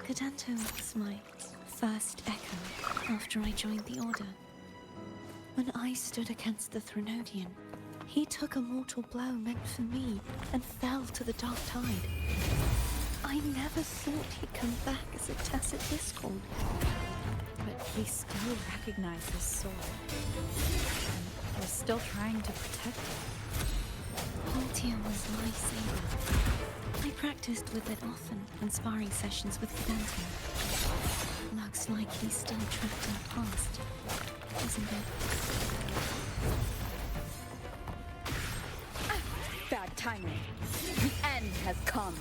Cadento was my first echo after I joined the Order. When I stood against the Threnodian, he took a mortal blow meant for me and fell to the dark tide. I never thought he'd come back as a tacit discord. But he still recognized his sword. And was still trying to protect it. Haltia was my saber. I practiced with it often in sparring sessions with Pedante. Looks like he's still trapped in the past, isn't it? Bad timing. The end has come.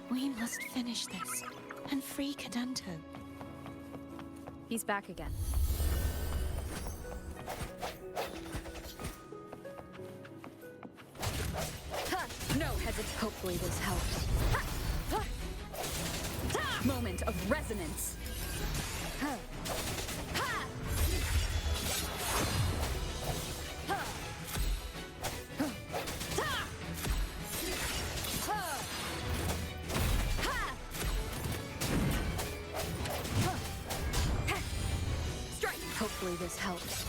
We must finish this and free Cadanto. He's back again. No hesitation. Hopefully this helps. Moment of resonance. Hopefully this helps.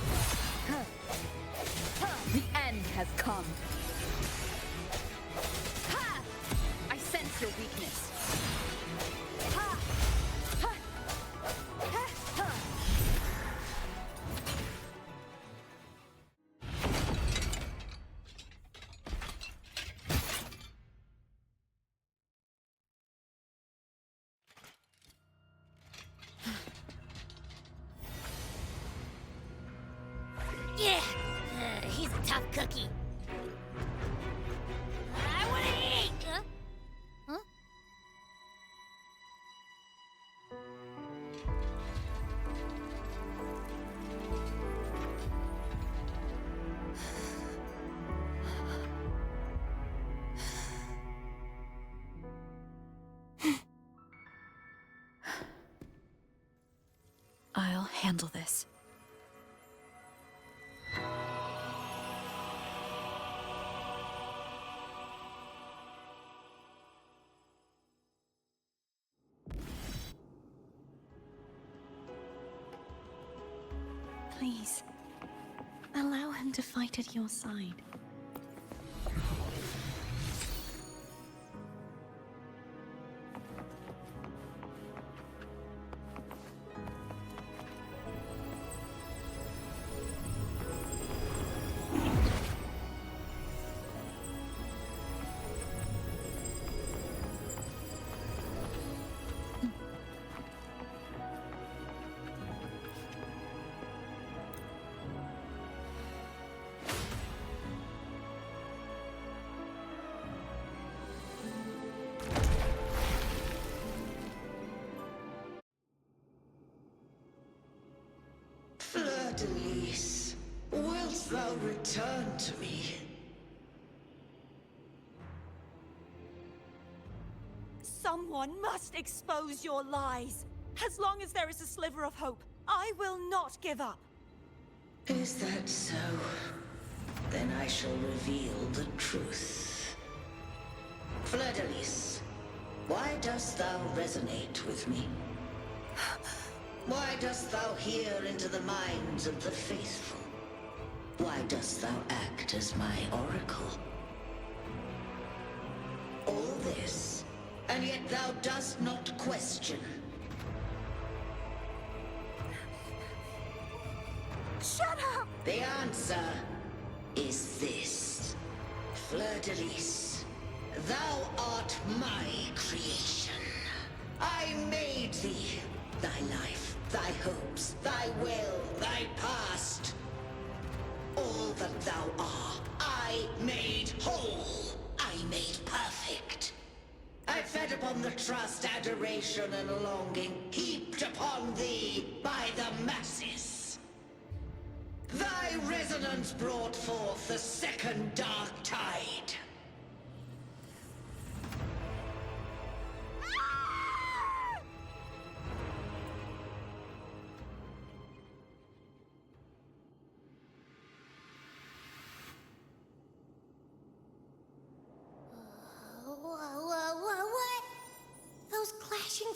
The end has come. I sense your weakness. Yeah, he's a tough cookie. I want to eat. Huh? I'll handle this. Please, allow him to fight at your side. Fleur-de-Lis, wilt thou return to me? Someone must expose your lies. As long as there is a sliver of hope, I will not give up. Is that so? Then I shall reveal the truth. Fleur-de-Lis, why dost thou resonate with me? Why dost thou hear into the minds of the faithful? Why dost thou act as my oracle? All this, and yet thou dost not question. Shut up! The answer is this. Fleur-de-Lis, thou art my creation. I made thee, thy life, thy hopes, thy will, thy past. All that thou art, I made whole. I made perfect. I fed upon the trust, adoration, and longing heaped upon thee by the masses. Thy resonance brought forth the second dark tide. What? Those clashing...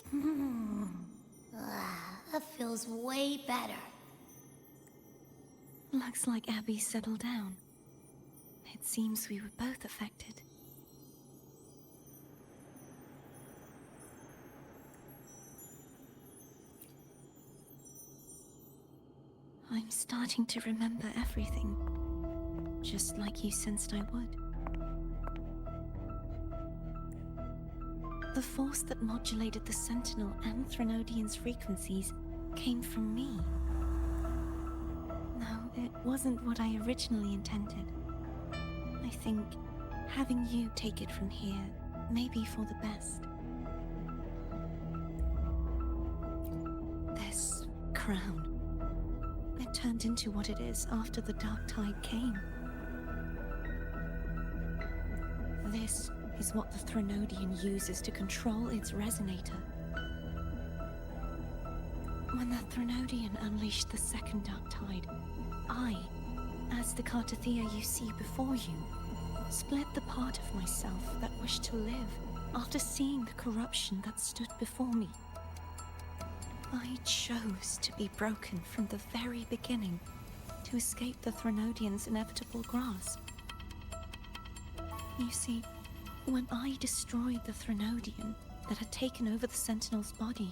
that feels way better. Looks like Abby settled down. It seems we were both affected. I'm starting to remember everything, just like you sensed I would. The force that modulated the Sentinel and Threnodian's frequencies came from me. No, it wasn't what I originally intended. I think having you take it from here may be for the best. This crown, it turned into what it is after the Dark Tide came. This is what the Threnodian uses to control its resonator. When the Threnodian unleashed the second Dark Tide, I, as the Cartathea you see before you, split the part of myself that wished to live after seeing the corruption that stood before me. I chose to be broken from the very beginning to escape the Threnodian's inevitable grasp. You see, when I destroyed the Threnodian that had taken over the Sentinel's body,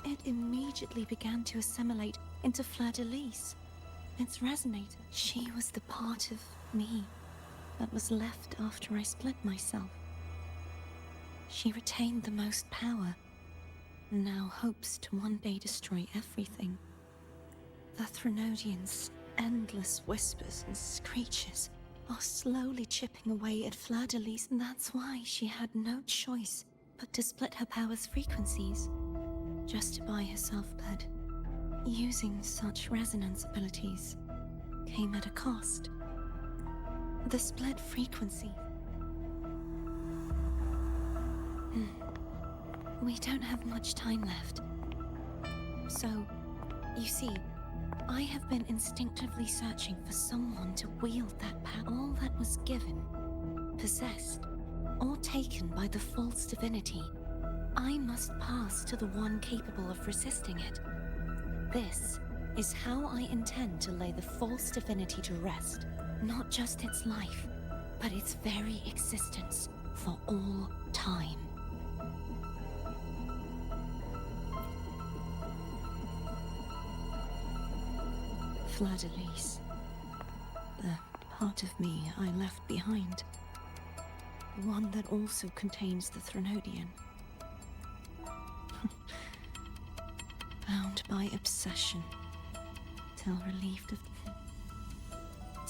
it immediately began to assimilate into Fleur-de-Lis, its resonator. She was the part of me that was left after I split myself. She retained the most power, and now hopes to one day destroy everything. The Threnodian's endless whispers and screeches are slowly chipping away at Fleur-de-Lis, and that's why she had no choice but to split her power's frequencies, just to buy herself blood. Using such resonance abilities came at a cost. The split frequency. We don't have much time left. So, you see, I have been instinctively searching for someone to wield that power. All that was given, possessed, or taken by the false divinity, I must pass to the one capable of resisting it. This is how I intend to lay the false divinity to rest. Not just its life, but its very existence for all time. Fleur-de-Lis, the part of me I left behind, the one that also contains the Threnodian. Bound by obsession, till relieved of...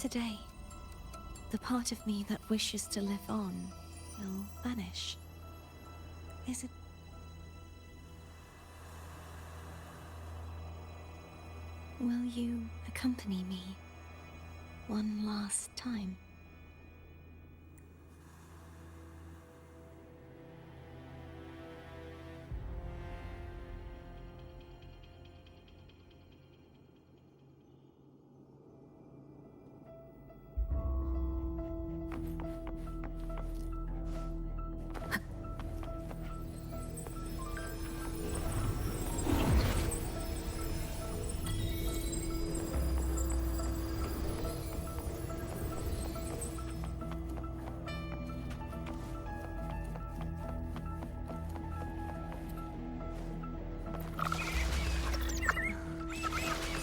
Today, the part of me that wishes to live on will vanish. Is it... Will you accompany me one last time?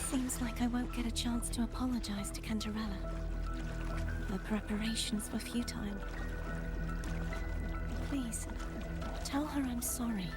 Seems like I won't get a chance to apologize to Cantarella. My preparations were futile. Please, tell her I'm sorry.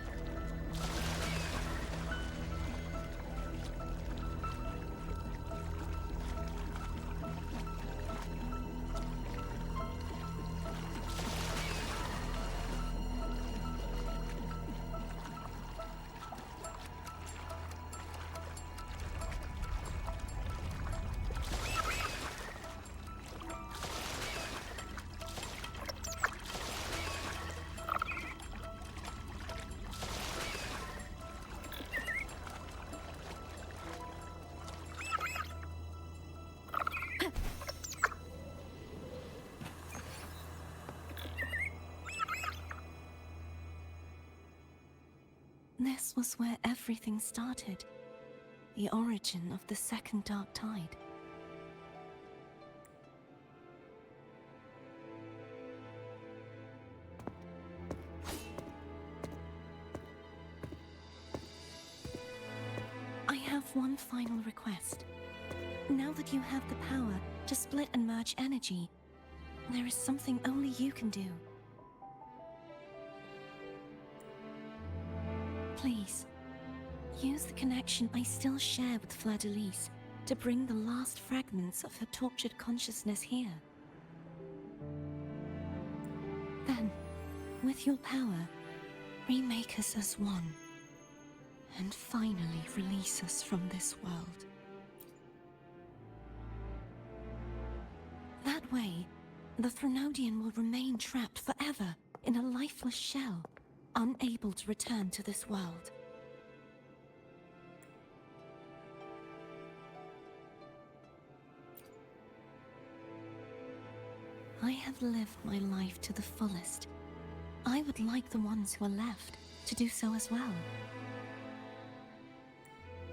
This was where everything started. The origin of the second dark tide. I have one final request. Now that you have the power to split and merge energy, there is something only you can do. Please, use the connection I still share with Fleur-de-Lis to bring the last fragments of her tortured consciousness here. Then, with your power, remake us as one, and finally release us from this world. That way, the Threnodian will remain trapped forever in a lifeless shell, unable to return to this world. I have lived my life to the fullest. I would like the ones who are left to do so as well.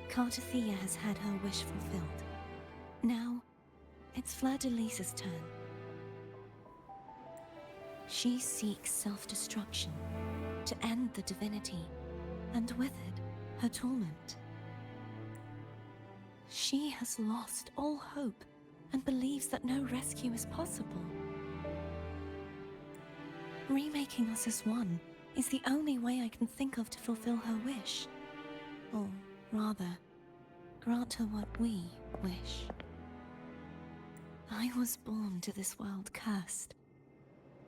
Cartathea has had her wish fulfilled. Now, it's Fleur-de-Lis's turn. She seeks self-destruction to end the divinity, and with it, her torment. She has lost all hope and believes that no rescue is possible. Remaking us as one is the only way I can think of to fulfill her wish. Or rather, grant her what we wish. I was born to this world cursed.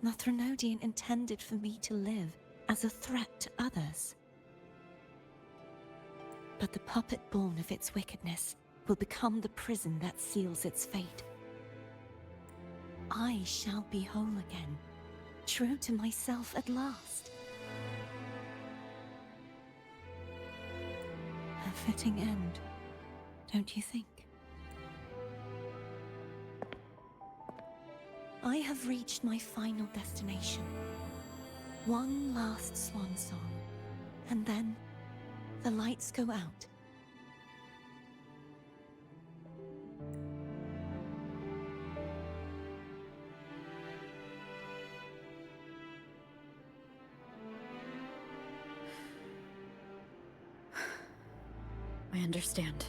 The Threnodian intended for me to live as a threat to others. But the puppet born of its wickedness will become the prison that seals its fate. I shall be whole again, true to myself at last. A fitting end, don't you think? I have reached my final destination. One last swan song, and then the lights go out. I understand.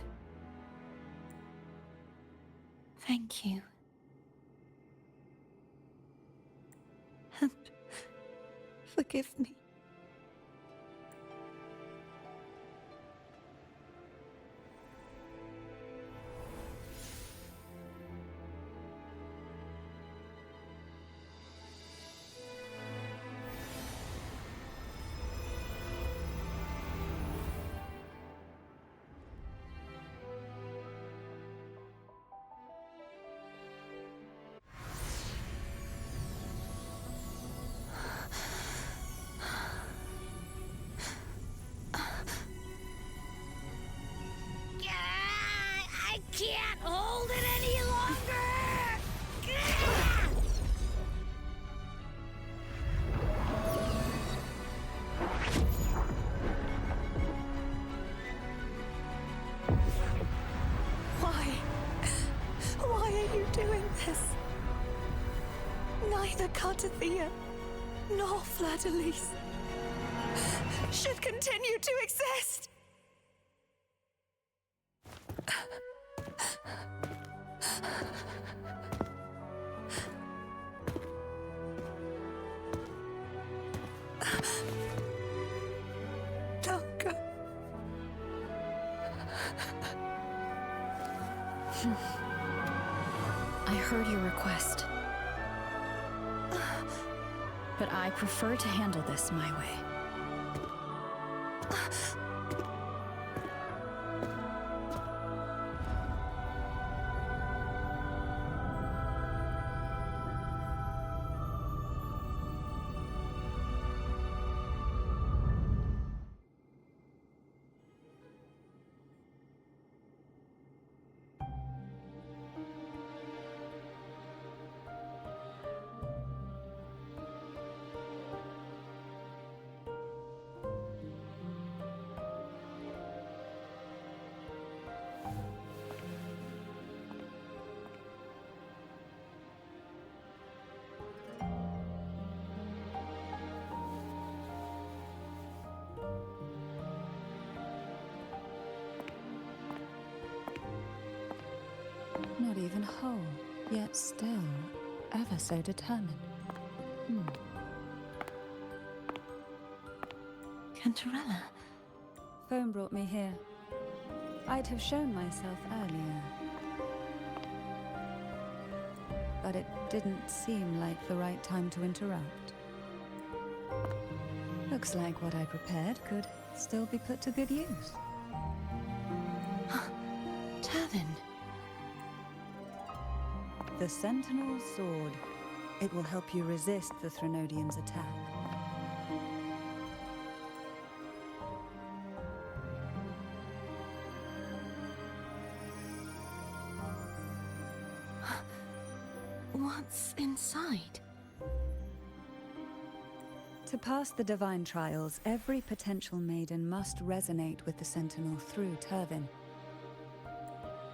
Thank you. And forgive me. Why? Why are you doing this? Neither Cartathea nor Fleur-de-Lis should continue to exist! Don't go. I heard your request. But I prefer to handle this my way. Not even whole, yet still ever so determined. Cantarella. Phone brought me here. I'd have shown myself earlier. But it didn't seem like the right time to interrupt. Looks like what I prepared could still be put to good use. Turvin. The Sentinel's sword. It will help you resist the Threnodian's attack. What's inside? To pass the divine trials, every potential maiden must resonate with the Sentinel through Turvin.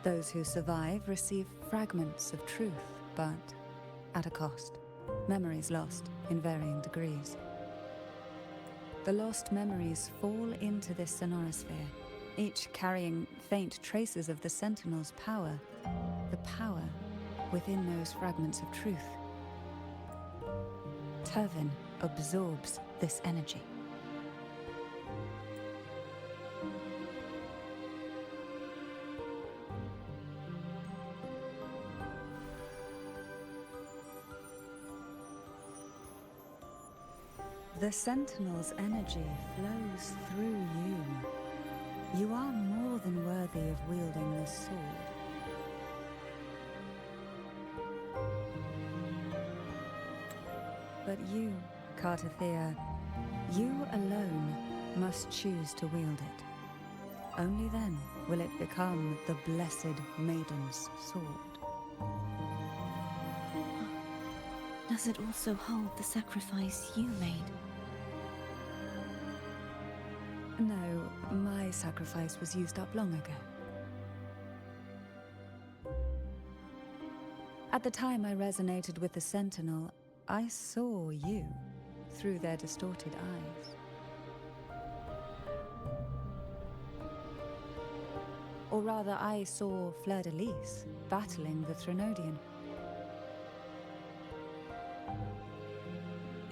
Those who survive receive fragments of truth, but at a cost. Memories lost in varying degrees. The lost memories fall into this sonorosphere, each carrying faint traces of the Sentinel's power, the power within those fragments of truth. Turvin absorbs this energy. The Sentinel's energy flows through you. You are more than worthy of wielding this sword. But you, Cartathea, you alone must choose to wield it. Only then will it become the Blessed Maiden's sword. Does it also hold the sacrifice you made? No, my sacrifice was used up long ago. At the time I resonated with the Sentinel, I saw you through their distorted eyes. Or rather, I saw Fleur-de-Lis battling the Threnodian.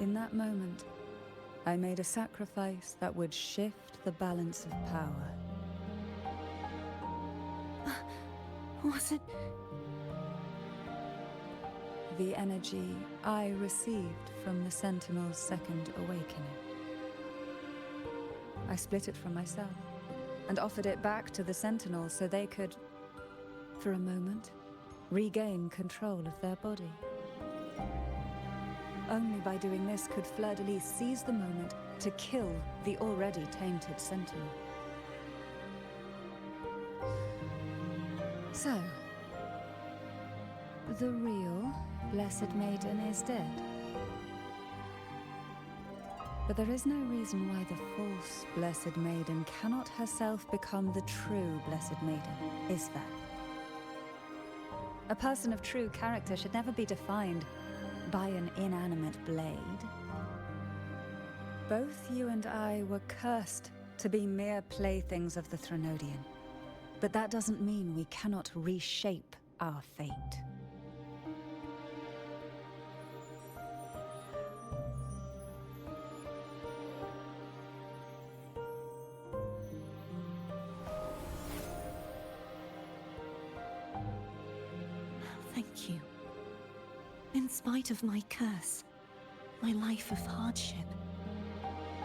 In that moment, I made a sacrifice that would shift the balance of power. Was it? The energy I received from the Sentinel's second awakening. I split it from myself and offered it back to the Sentinel so they could, for a moment, regain control of their body. Only by doing this could Fleur-de-Lis seize the moment to kill the already tainted Sentinel. So, the real Blessed Maiden is dead. But there is no reason why the false Blessed Maiden cannot herself become the true Blessed Maiden, is there? A person of true character should never be defined by an inanimate blade. Both you and I were cursed to be mere playthings of the Threnodian. But that doesn't mean we cannot reshape our fate. Thank you. In spite of my curse, my life of hardship,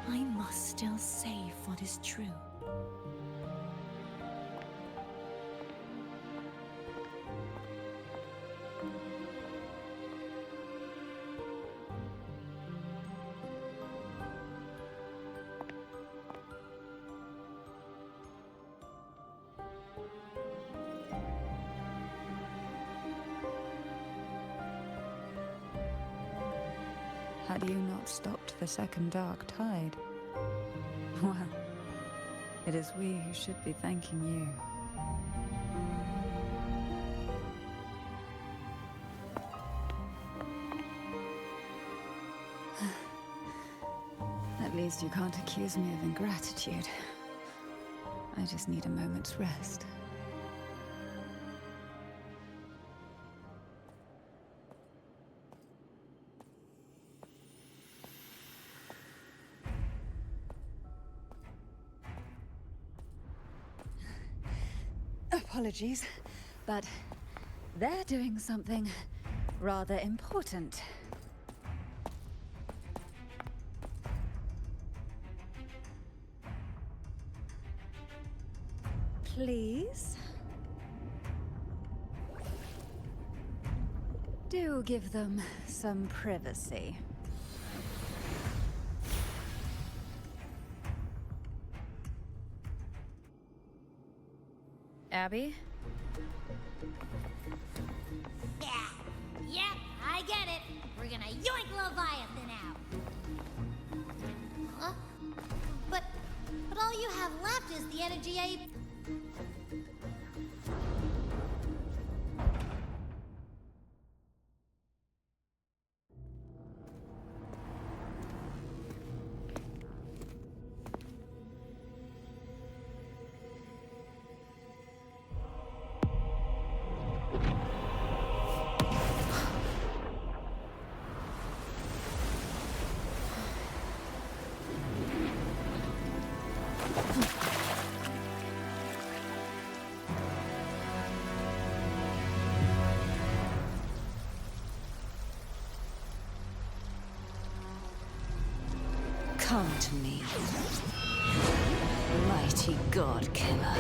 I must still save what is true. Had you not stopped the second dark tide? Well, it is we who should be thanking you. At least you can't accuse me of ingratitude. I just need a moment's rest. Apologies, but they're doing something rather important. Please? Do give them some privacy. Abby? Yeah, I get it. We're gonna yoink Leviathan out. Huh? But all you have left is the energy I... Come to me, mighty god killer.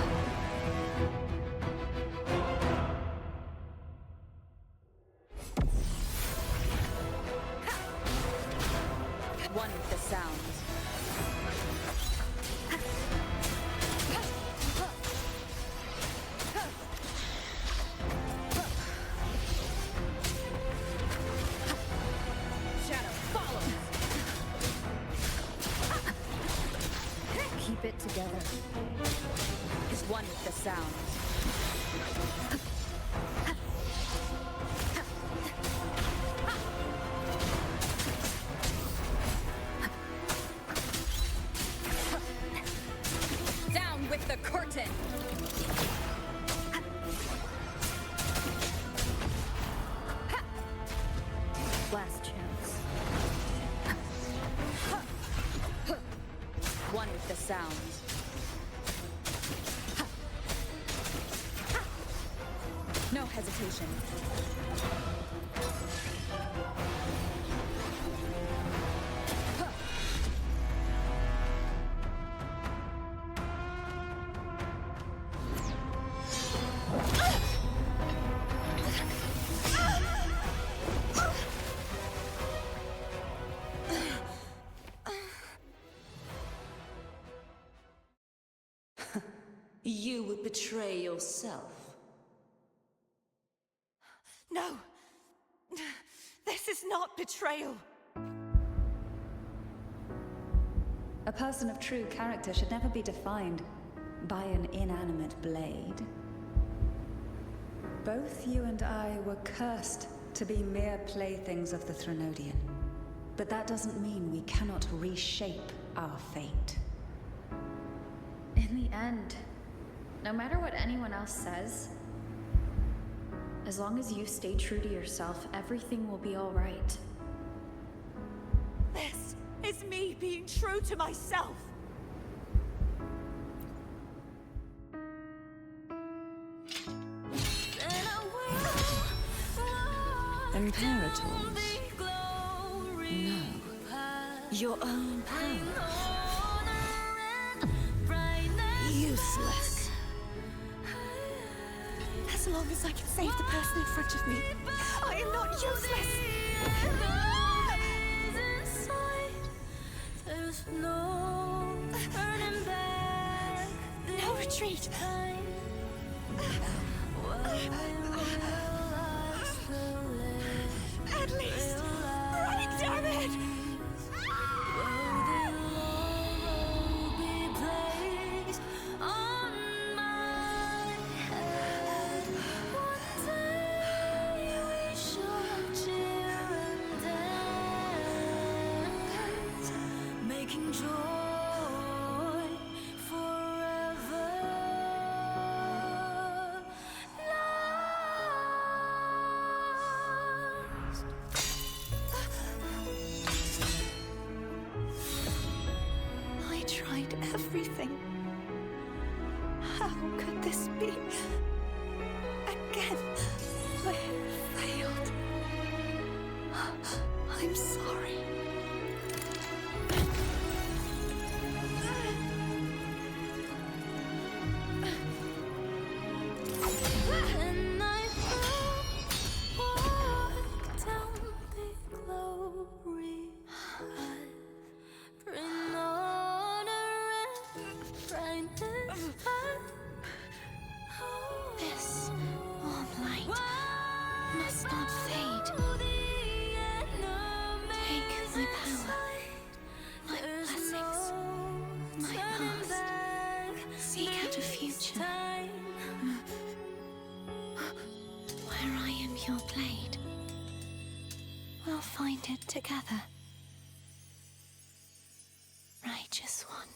One with the sound. Keep it together. Is one with the sound. Down with the curtain. Last chance. One with the sound. No hesitation. You would betray yourself. No! This is not betrayal! A person of true character should never be defined by an inanimate blade. Both you and I were cursed to be mere playthings of the Threnodian. But that doesn't mean we cannot reshape our fate. In the end, no matter what anyone else says, as long as you stay true to yourself, everything will be all right. This is me being true to myself. Imperators? No. Your own power? Useless. As long as I can save the person in front of me, I am not useless. No retreat. At least, right, damn it! Everything. How could this be? Again, I failed. I'm sorry. And I walk down the glory This warm light must not fade. Take my power, my blessings, my past. Seek out a future where I am your blade. We'll find it together. Righteous one.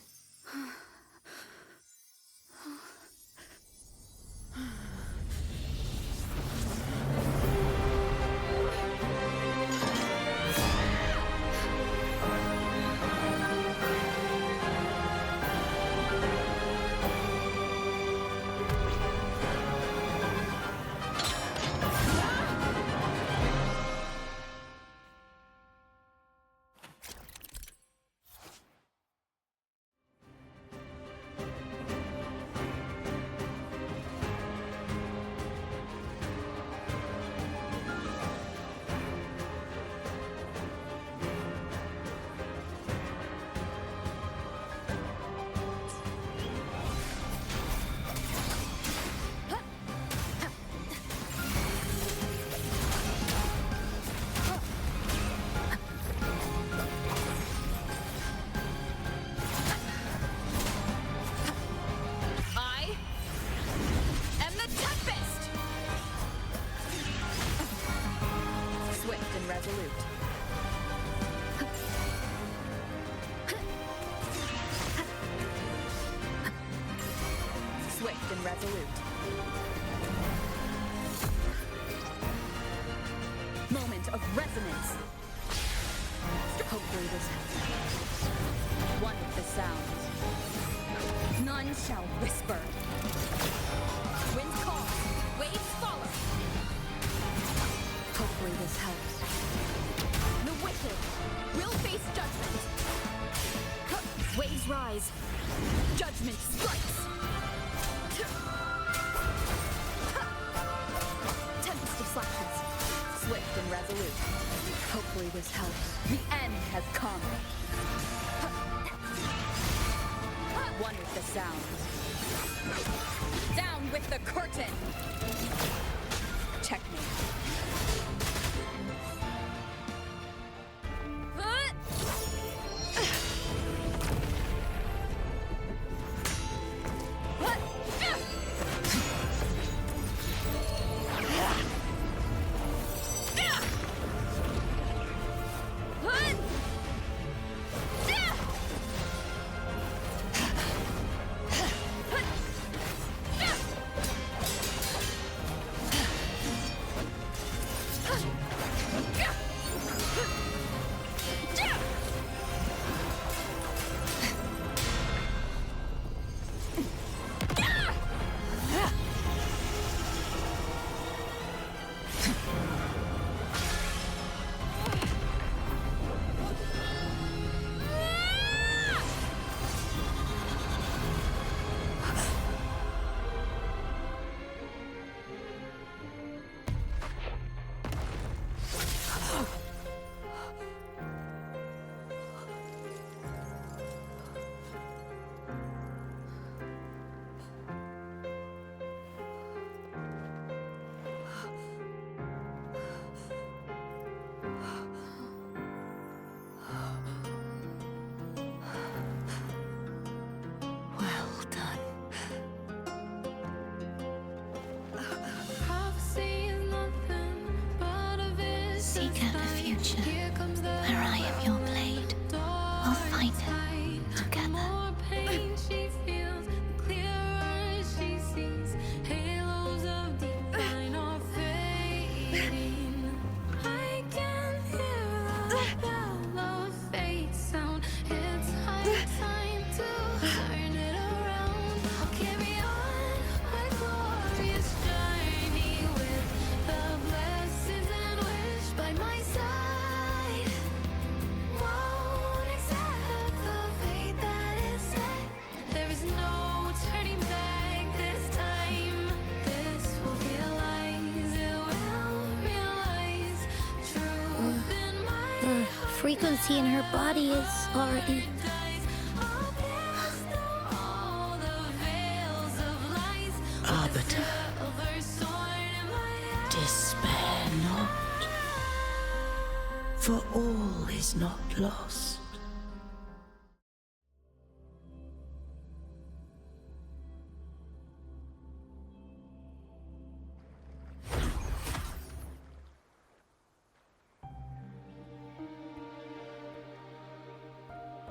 Resolute. Moment of resonance. Hopefully this one with the sounds. None shall whisper. Wind calls, waves follow. Hopefully this helps. The wicked will face judgment. Waves rise. Judgment strikes. Tempest of slashes. Swift and resolute. Hopefully this helps. The end has come. One with the sounds. Down with the curtain. Checkmate. Seek out a future where I am your blade. We'll find it together. Frequency in her body is already... Arbiter, despair not, for all is not lost.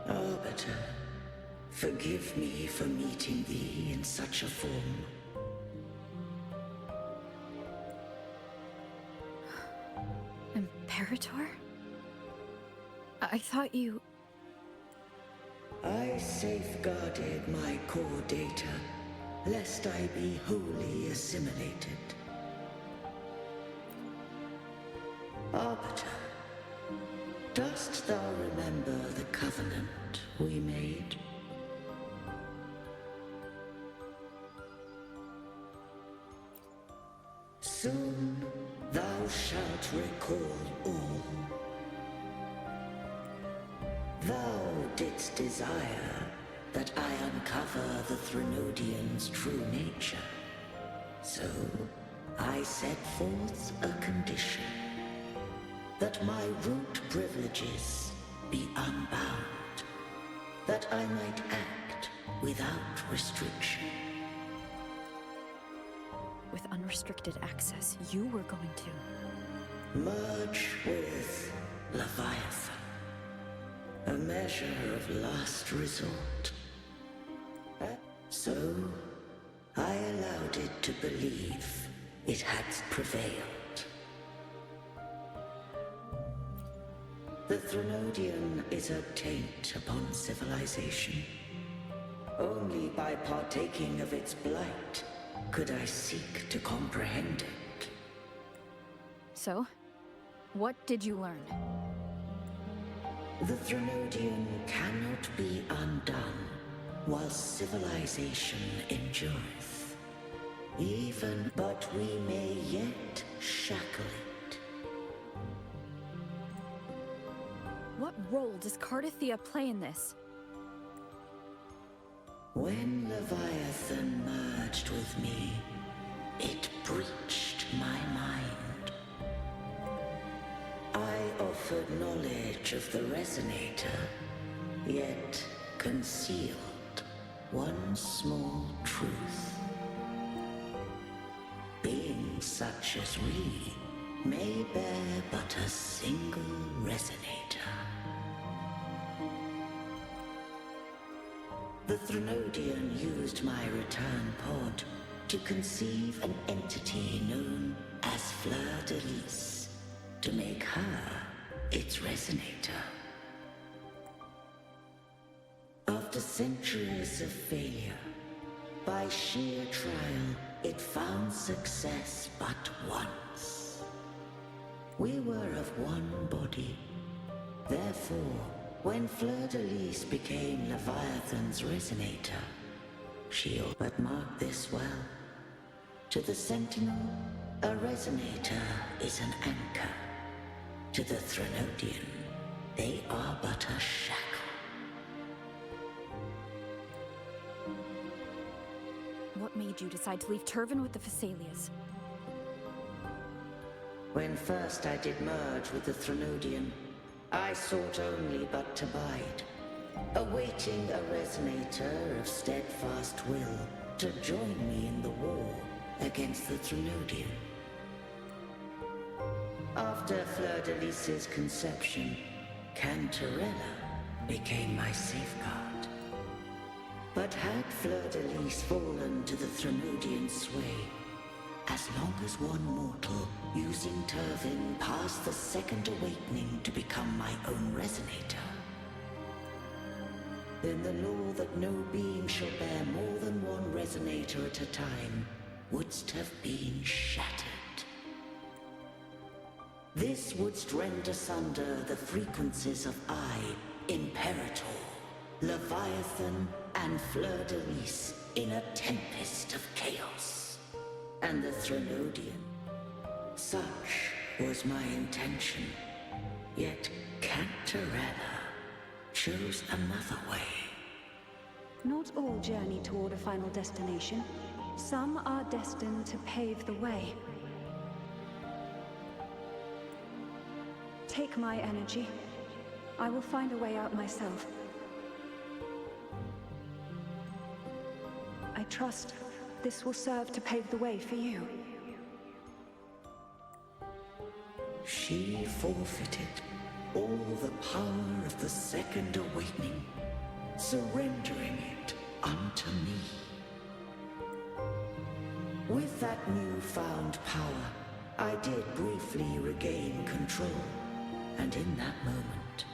Arbiter, forgive me for meeting thee in such a form. Imperator? I thought you... I safeguarded my core data, lest I be wholly assimilated. Arbiter, dost thou remember the covenant we made? Soon thou shalt recall all. Thou didst desire that I uncover the Threnodian's true nature. So I set forth a condition, that my root privileges be unbound, that I might act without restriction. With unrestricted access, you were going to... Merge with Leviathan. A measure of last resort. So, I allowed it to believe it had prevailed. The Threnodian is a taint upon civilization. Only by partaking of its blight could I seek to comprehend it. So, what did you learn? The Threnodian cannot be undone while civilization endureth. Even, but we may yet shackle it. What role does Cardathia play in this? When Leviathan merged with me, it breached my mind. I offered knowledge of the resonator, yet concealed one small truth. Beings such as we may bear but a single resonator. The Threnodian used my return pod to conceive an entity known as Fleur de Lis, to make her its resonator. After centuries of failure, by sheer trial, it found success but once. We were of one body. Therefore, when Fleur-de-Lis became Leviathan's resonator, but mark this well. To the Sentinel, a resonator is an anchor. To the Threnodian, they are but a shackle. What made you decide to leave Turvin with the Phassalias? When first I did merge with the Threnodian, I sought only but to bide, awaiting a resonator of steadfast will to join me in the war against the Threnodian. After Fleur-de-Lis's conception, Cantarella became my safeguard. But had Fleur-de-Lis fallen to the Threnodian sway, as long as one mortal using Turvin passed the second awakening to become my own resonator, then the law that no being shall bear more than one resonator at a time wouldst have been shattered. This wouldst rend asunder the frequencies of I, Imperator, Leviathan, and Fleur-de-Lis in a tempest of chaos. And the Threnodian. Such was my intention. Yet Cantarella chose another way. Not all journey toward a final destination. Some are destined to pave the way. Take my energy. I will find a way out myself. I trust this will serve to pave the way for you. She forfeited all the power of the second awakening, surrendering it unto me. With that newfound power, I did briefly regain control, and in that moment,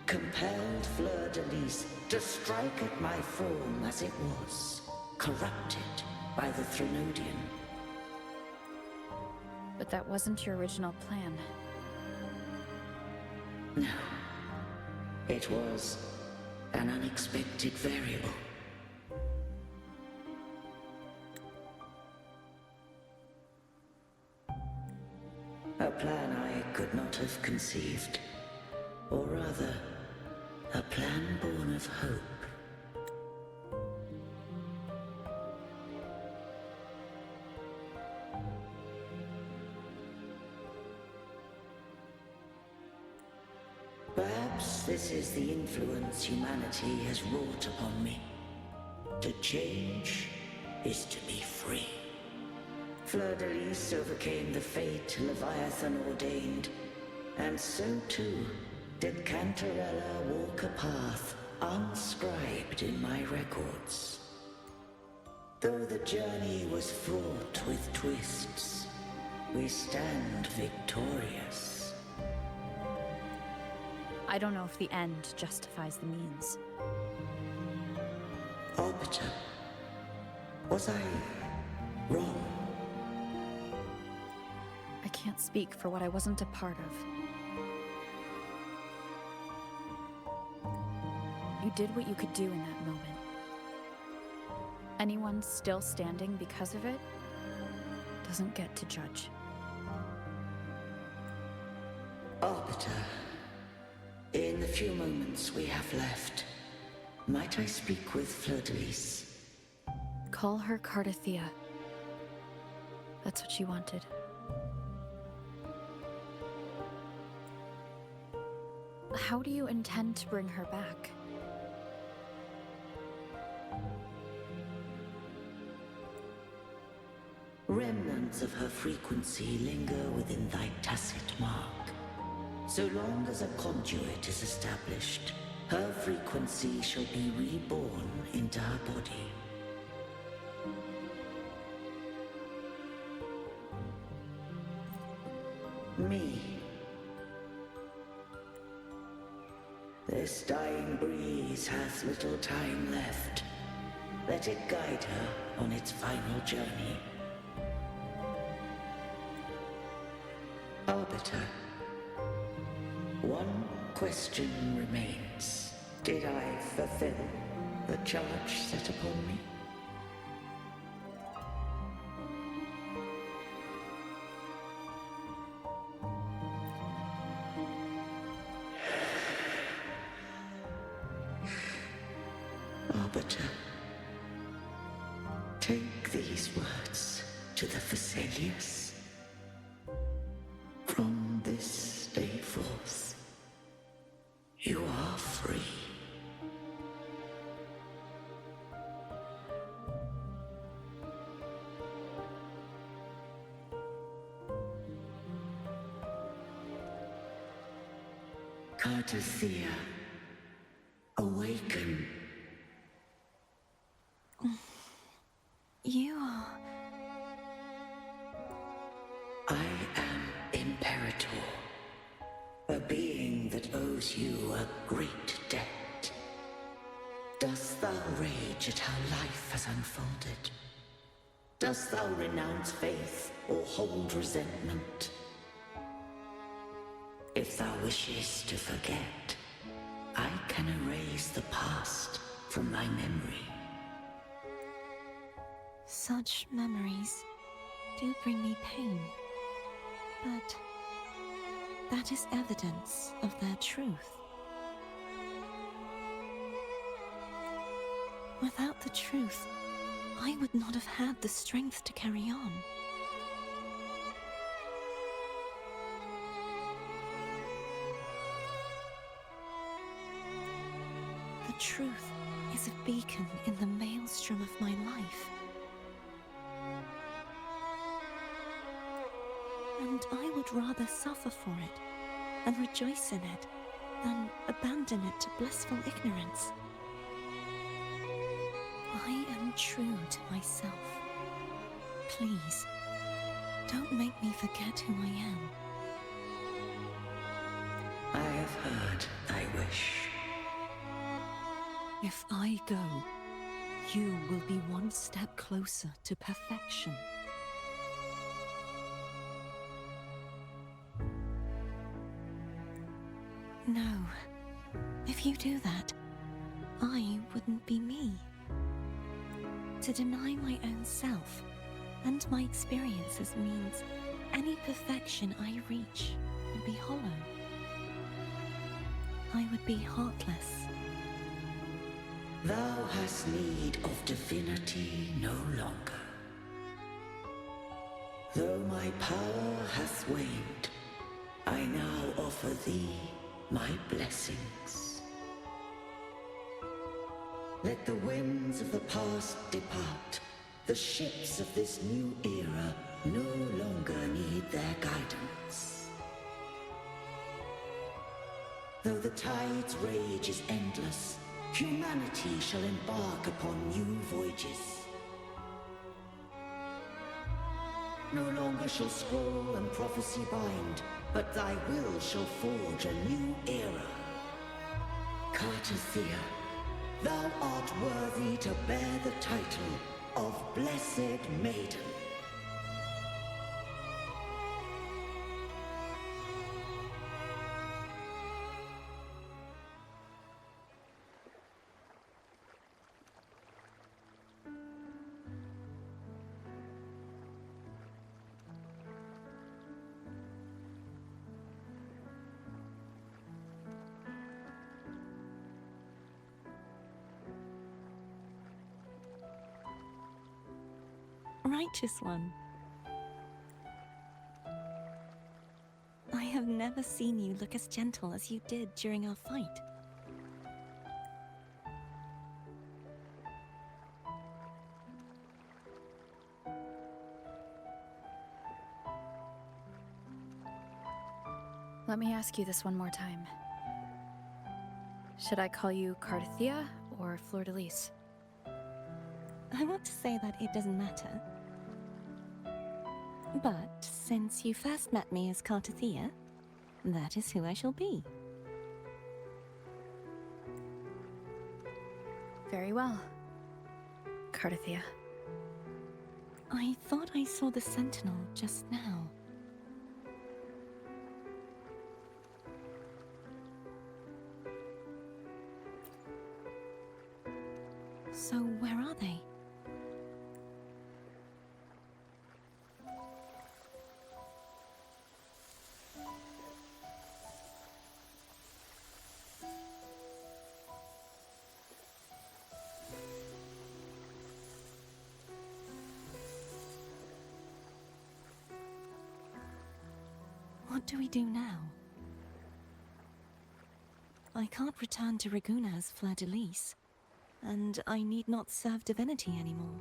compelled Fleur-de-Lis to strike at my form as it was, corrupted by the Threnodian. But that wasn't your original plan. No. It was an unexpected variable. A plan I could not have conceived. Or rather, a plan born of hope. Perhaps this is the influence humanity has wrought upon me. To change is to be free. Fleur-de-Lis overcame the fate Leviathan ordained, and so too did Cantarella walk a path unscribed in my records. Though the journey was fraught with twists, we stand victorious. I don't know if the end justifies the means. Arbiter, was I wrong? I can't speak for what I wasn't a part of. You did what you could do in that moment. Anyone still standing because of it doesn't get to judge. Arbiter, in the few moments we have left, might I speak with Fleur-de-Lis? Call her Cardathea. That's what she wanted. How do you intend to bring her back? Remnants of her frequency linger within thy tacit mark. So long as a conduit is established, her frequency shall be reborn into her body. Me. This dying breeze hath little time left. Let it guide her on its final journey. Arbiter. One question remains. Did I fulfill the charge set upon me? Arbiter, take these words to the Thessalius. From this day forth, you are free. Cartothea, awaken. You are... I am Imperator, a being that owes you a great debt. Dost thou rage at how life has unfolded? Dost thou renounce faith or hold resentment? If thou wishes to forget, I can erase the past from thy memory. Such memories do bring me pain, but that is evidence of their truth. Without the truth, I would not have had the strength to carry on. The truth is a beacon in the maelstrom of my life. And I would rather suffer for it and rejoice in it than abandon it to blissful ignorance. I am true to myself. Please, don't make me forget who I am. I have heard thy wish. If I go, you will be one step closer to perfection. No. If you do that, I wouldn't be me. To deny my own self and my experiences means any perfection I reach would be hollow. I would be heartless. Thou hast need of divinity no longer. Though my power hath waned, I now offer thee my blessings. Let the winds of the past depart. The ships of this new era no longer need their guidance. Though the tide's rage is endless, humanity shall embark upon new voyages. No longer shall scroll and prophecy bind, but thy will shall forge a new era. Cartothea, thou art worthy to bear the title of Blessed Maiden. Righteous one. I have never seen you look as gentle as you did during our fight. Let me ask you this one more time. Should I call you Cartothea or Fleur-de-Lis? I want to say that it doesn't matter. But since you first met me as Cartothea, that is who I shall be. Very well, Cartothea. I thought I saw the sentinel just now. What do we do now? I can't return to Raguna as fleur-de-lis, and I need not serve divinity anymore.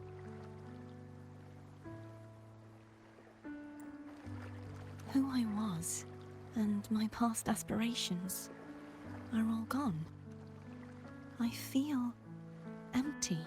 Who I was, and my past aspirations, are all gone. I feel empty.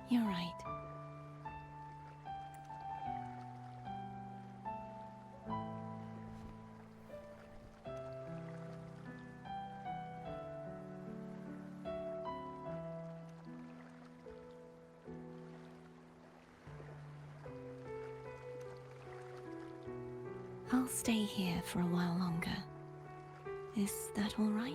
You're right. I'll stay here for a while longer. Is that all right?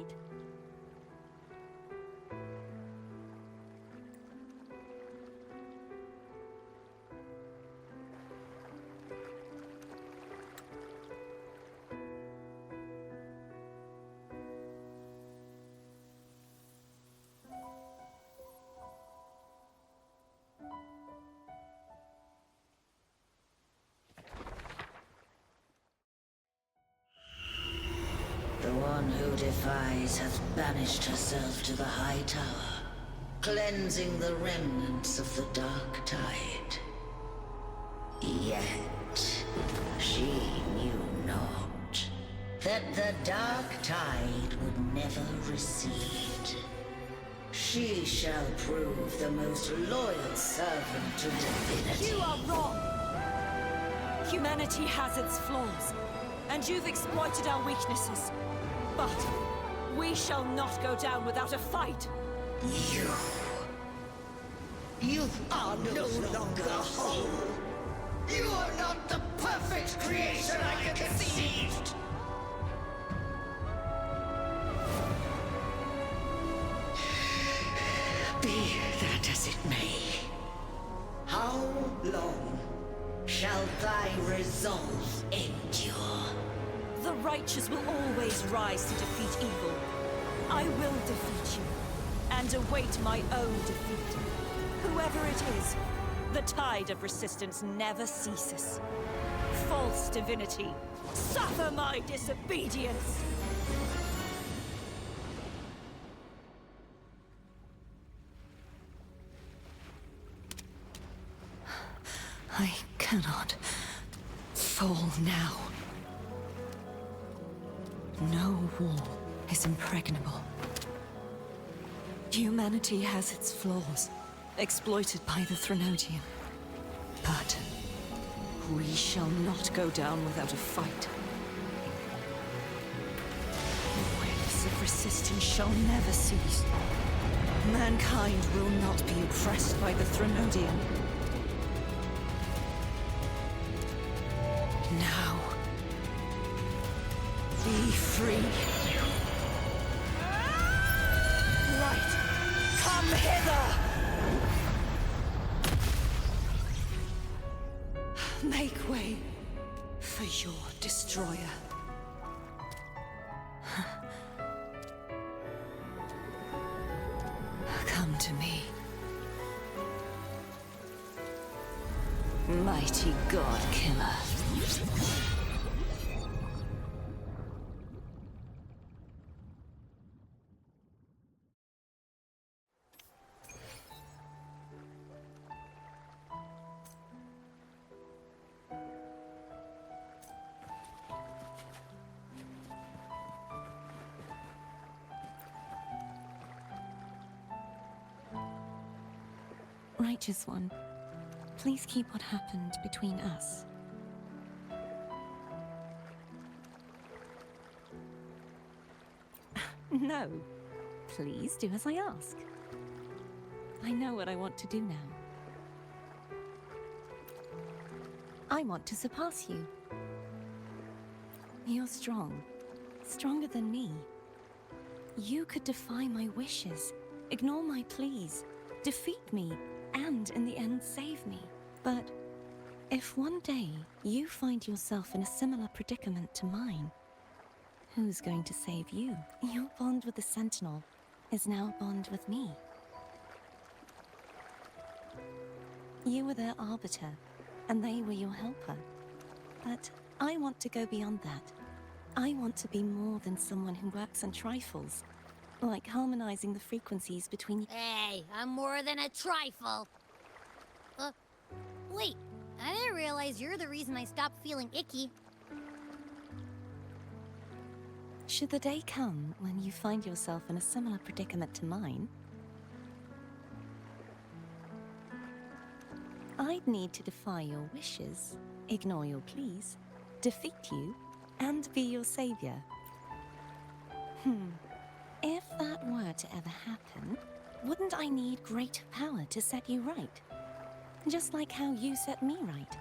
The one who defies hath banished herself to the high tower, cleansing the remnants of the dark tide. Yet, she knew not that the dark tide would never recede. She shall prove the most loyal servant to divinity. You are wrong! Humanity has its flaws, and you've exploited our weaknesses. But we shall not go down without a fight. You are no longer whole. You are not the perfect creation I conceived. Be that as it may, how long shall thy resolve endure? The righteous will always rise to defeat evil. I will defeat you, and await my own defeat. Whoever it is, the tide of resistance never ceases. False divinity, suffer my disobedience! I cannot fall now. No wall is impregnable. Humanity has its flaws, exploited by the Threnodian. But we shall not go down without a fight. The waves of resistance shall never cease. Mankind will not be oppressed by the Threnodian. Now, be free. Light, come hither! Make way for your destroyer. Come to me. Mighty God Killer. Righteous One, please keep what happened between us. No. Please do as I ask. I know what I want to do now. I want to surpass you. You're strong. Stronger than me. you could defy my wishes, ignore my pleas, defeat me, and in the end save me. But if one day you find yourself in a similar predicament to mine, who's going to save you? Your bond with the Sentinel is now a bond with me. You were their arbiter, and they were your helper. But I want to go beyond that. I want to be more than someone who works on trifles, like harmonizing the frequencies between... Hey, I'm more than a trifle. Wait, I didn't realize you're the reason I stopped feeling icky. Should the day come when you find yourself in a similar predicament to mine, I'd need to defy your wishes, ignore your pleas, defeat you, and be your savior. If that were to ever happen, wouldn't I need great power to set you right? Just like how you set me right.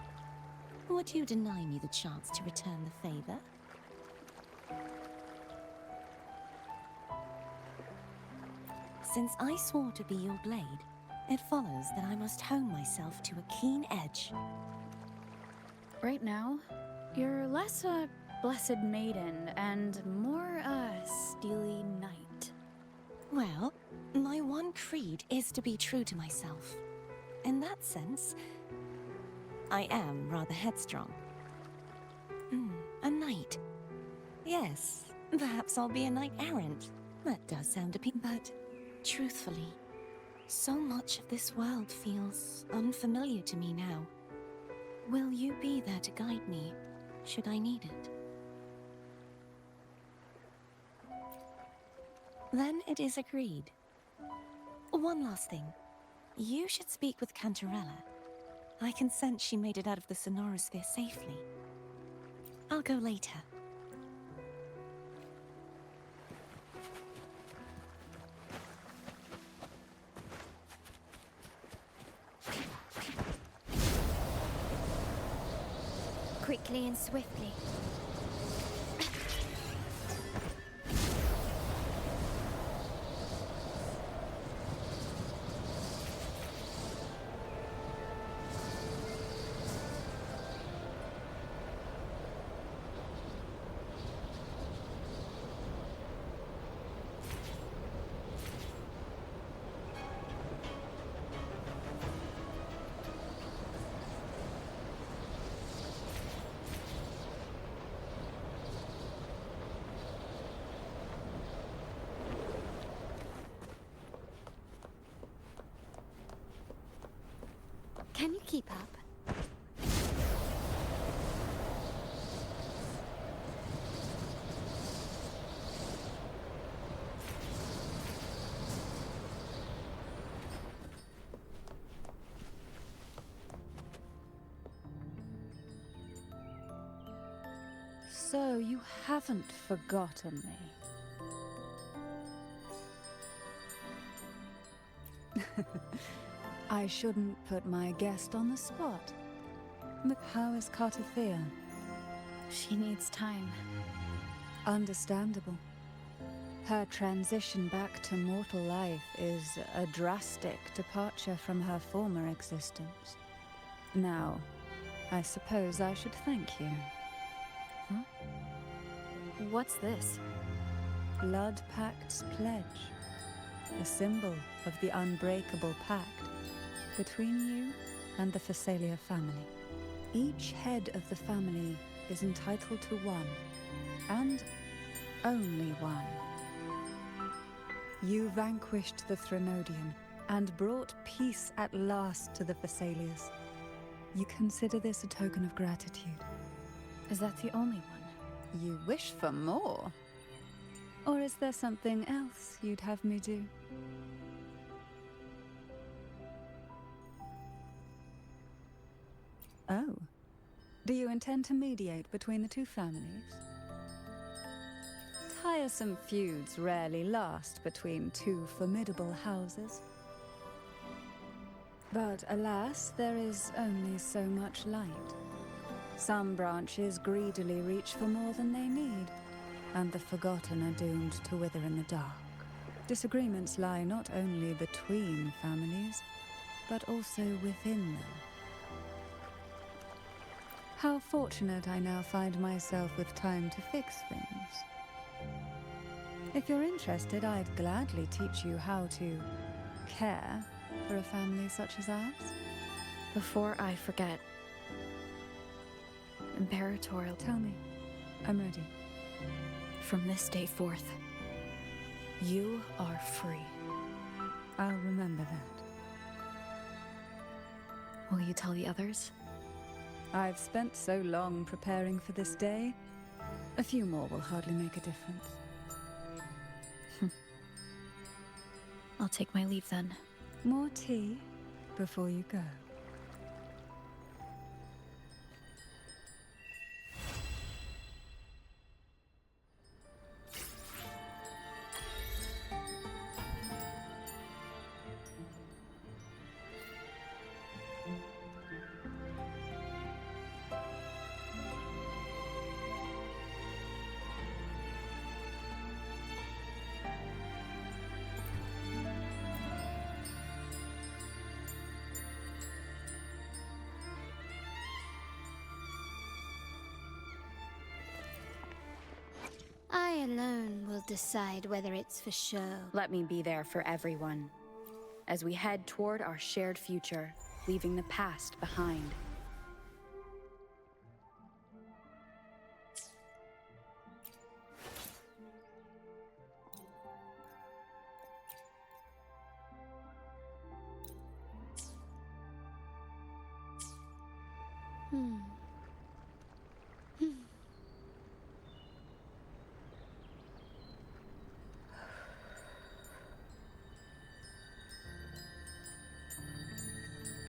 Would you deny me the chance to return the favor? Since I swore to be your blade, it follows that I must hone myself to a keen edge. Right now, you're less a blessed maiden and more a steely knight. Well, my one creed is to be true to myself. In that sense, I am rather headstrong. A knight. Yes, perhaps I'll be a knight errant. That does sound appealing, but truthfully, so much of this world feels unfamiliar to me now. Will you be there to guide me, should I need it? Then it is agreed. One last thing. You should speak with Cantarella. I can sense she made it out of the sonorosphere safely. I'll go later. Quickly and swiftly. Can you keep up? So you haven't forgotten me. I shouldn't put my guest on the spot. But how is Cartathea? She needs time. Understandable. Her transition back to mortal life is a drastic departure from her former existence. Now, I suppose I should thank you. Huh? What's this? Blood Pact's pledge. A symbol of the unbreakable pact between you and the Phasalia family. Each head of the family is entitled to one, and only one. You vanquished the Threnodian and brought peace at last to the Phasalias. You consider this a token of gratitude? Is that the only one? You wish for more? Or is there something else you'd have me do? Oh. Do you intend to mediate between the two families? Tiresome feuds rarely last between two formidable houses. But alas, there is only so much light. Some branches greedily reach for more than they need, and the forgotten are doomed to wither in the dark. Disagreements lie not only between families, but also within them. How fortunate I now find myself with time to fix things. If you're interested, I'd gladly teach you how to care for a family such as ours. Before I forget, Imperator, Tell me. I'm ready. from this day forth, you are free. I'll remember that. Will you tell the others? I've spent so long preparing for this day. A few more will hardly make a difference. I'll take my leave then. More tea before you go. I alone will decide whether it's for show. Let me be there for everyone, as we head toward our shared future, leaving the past behind.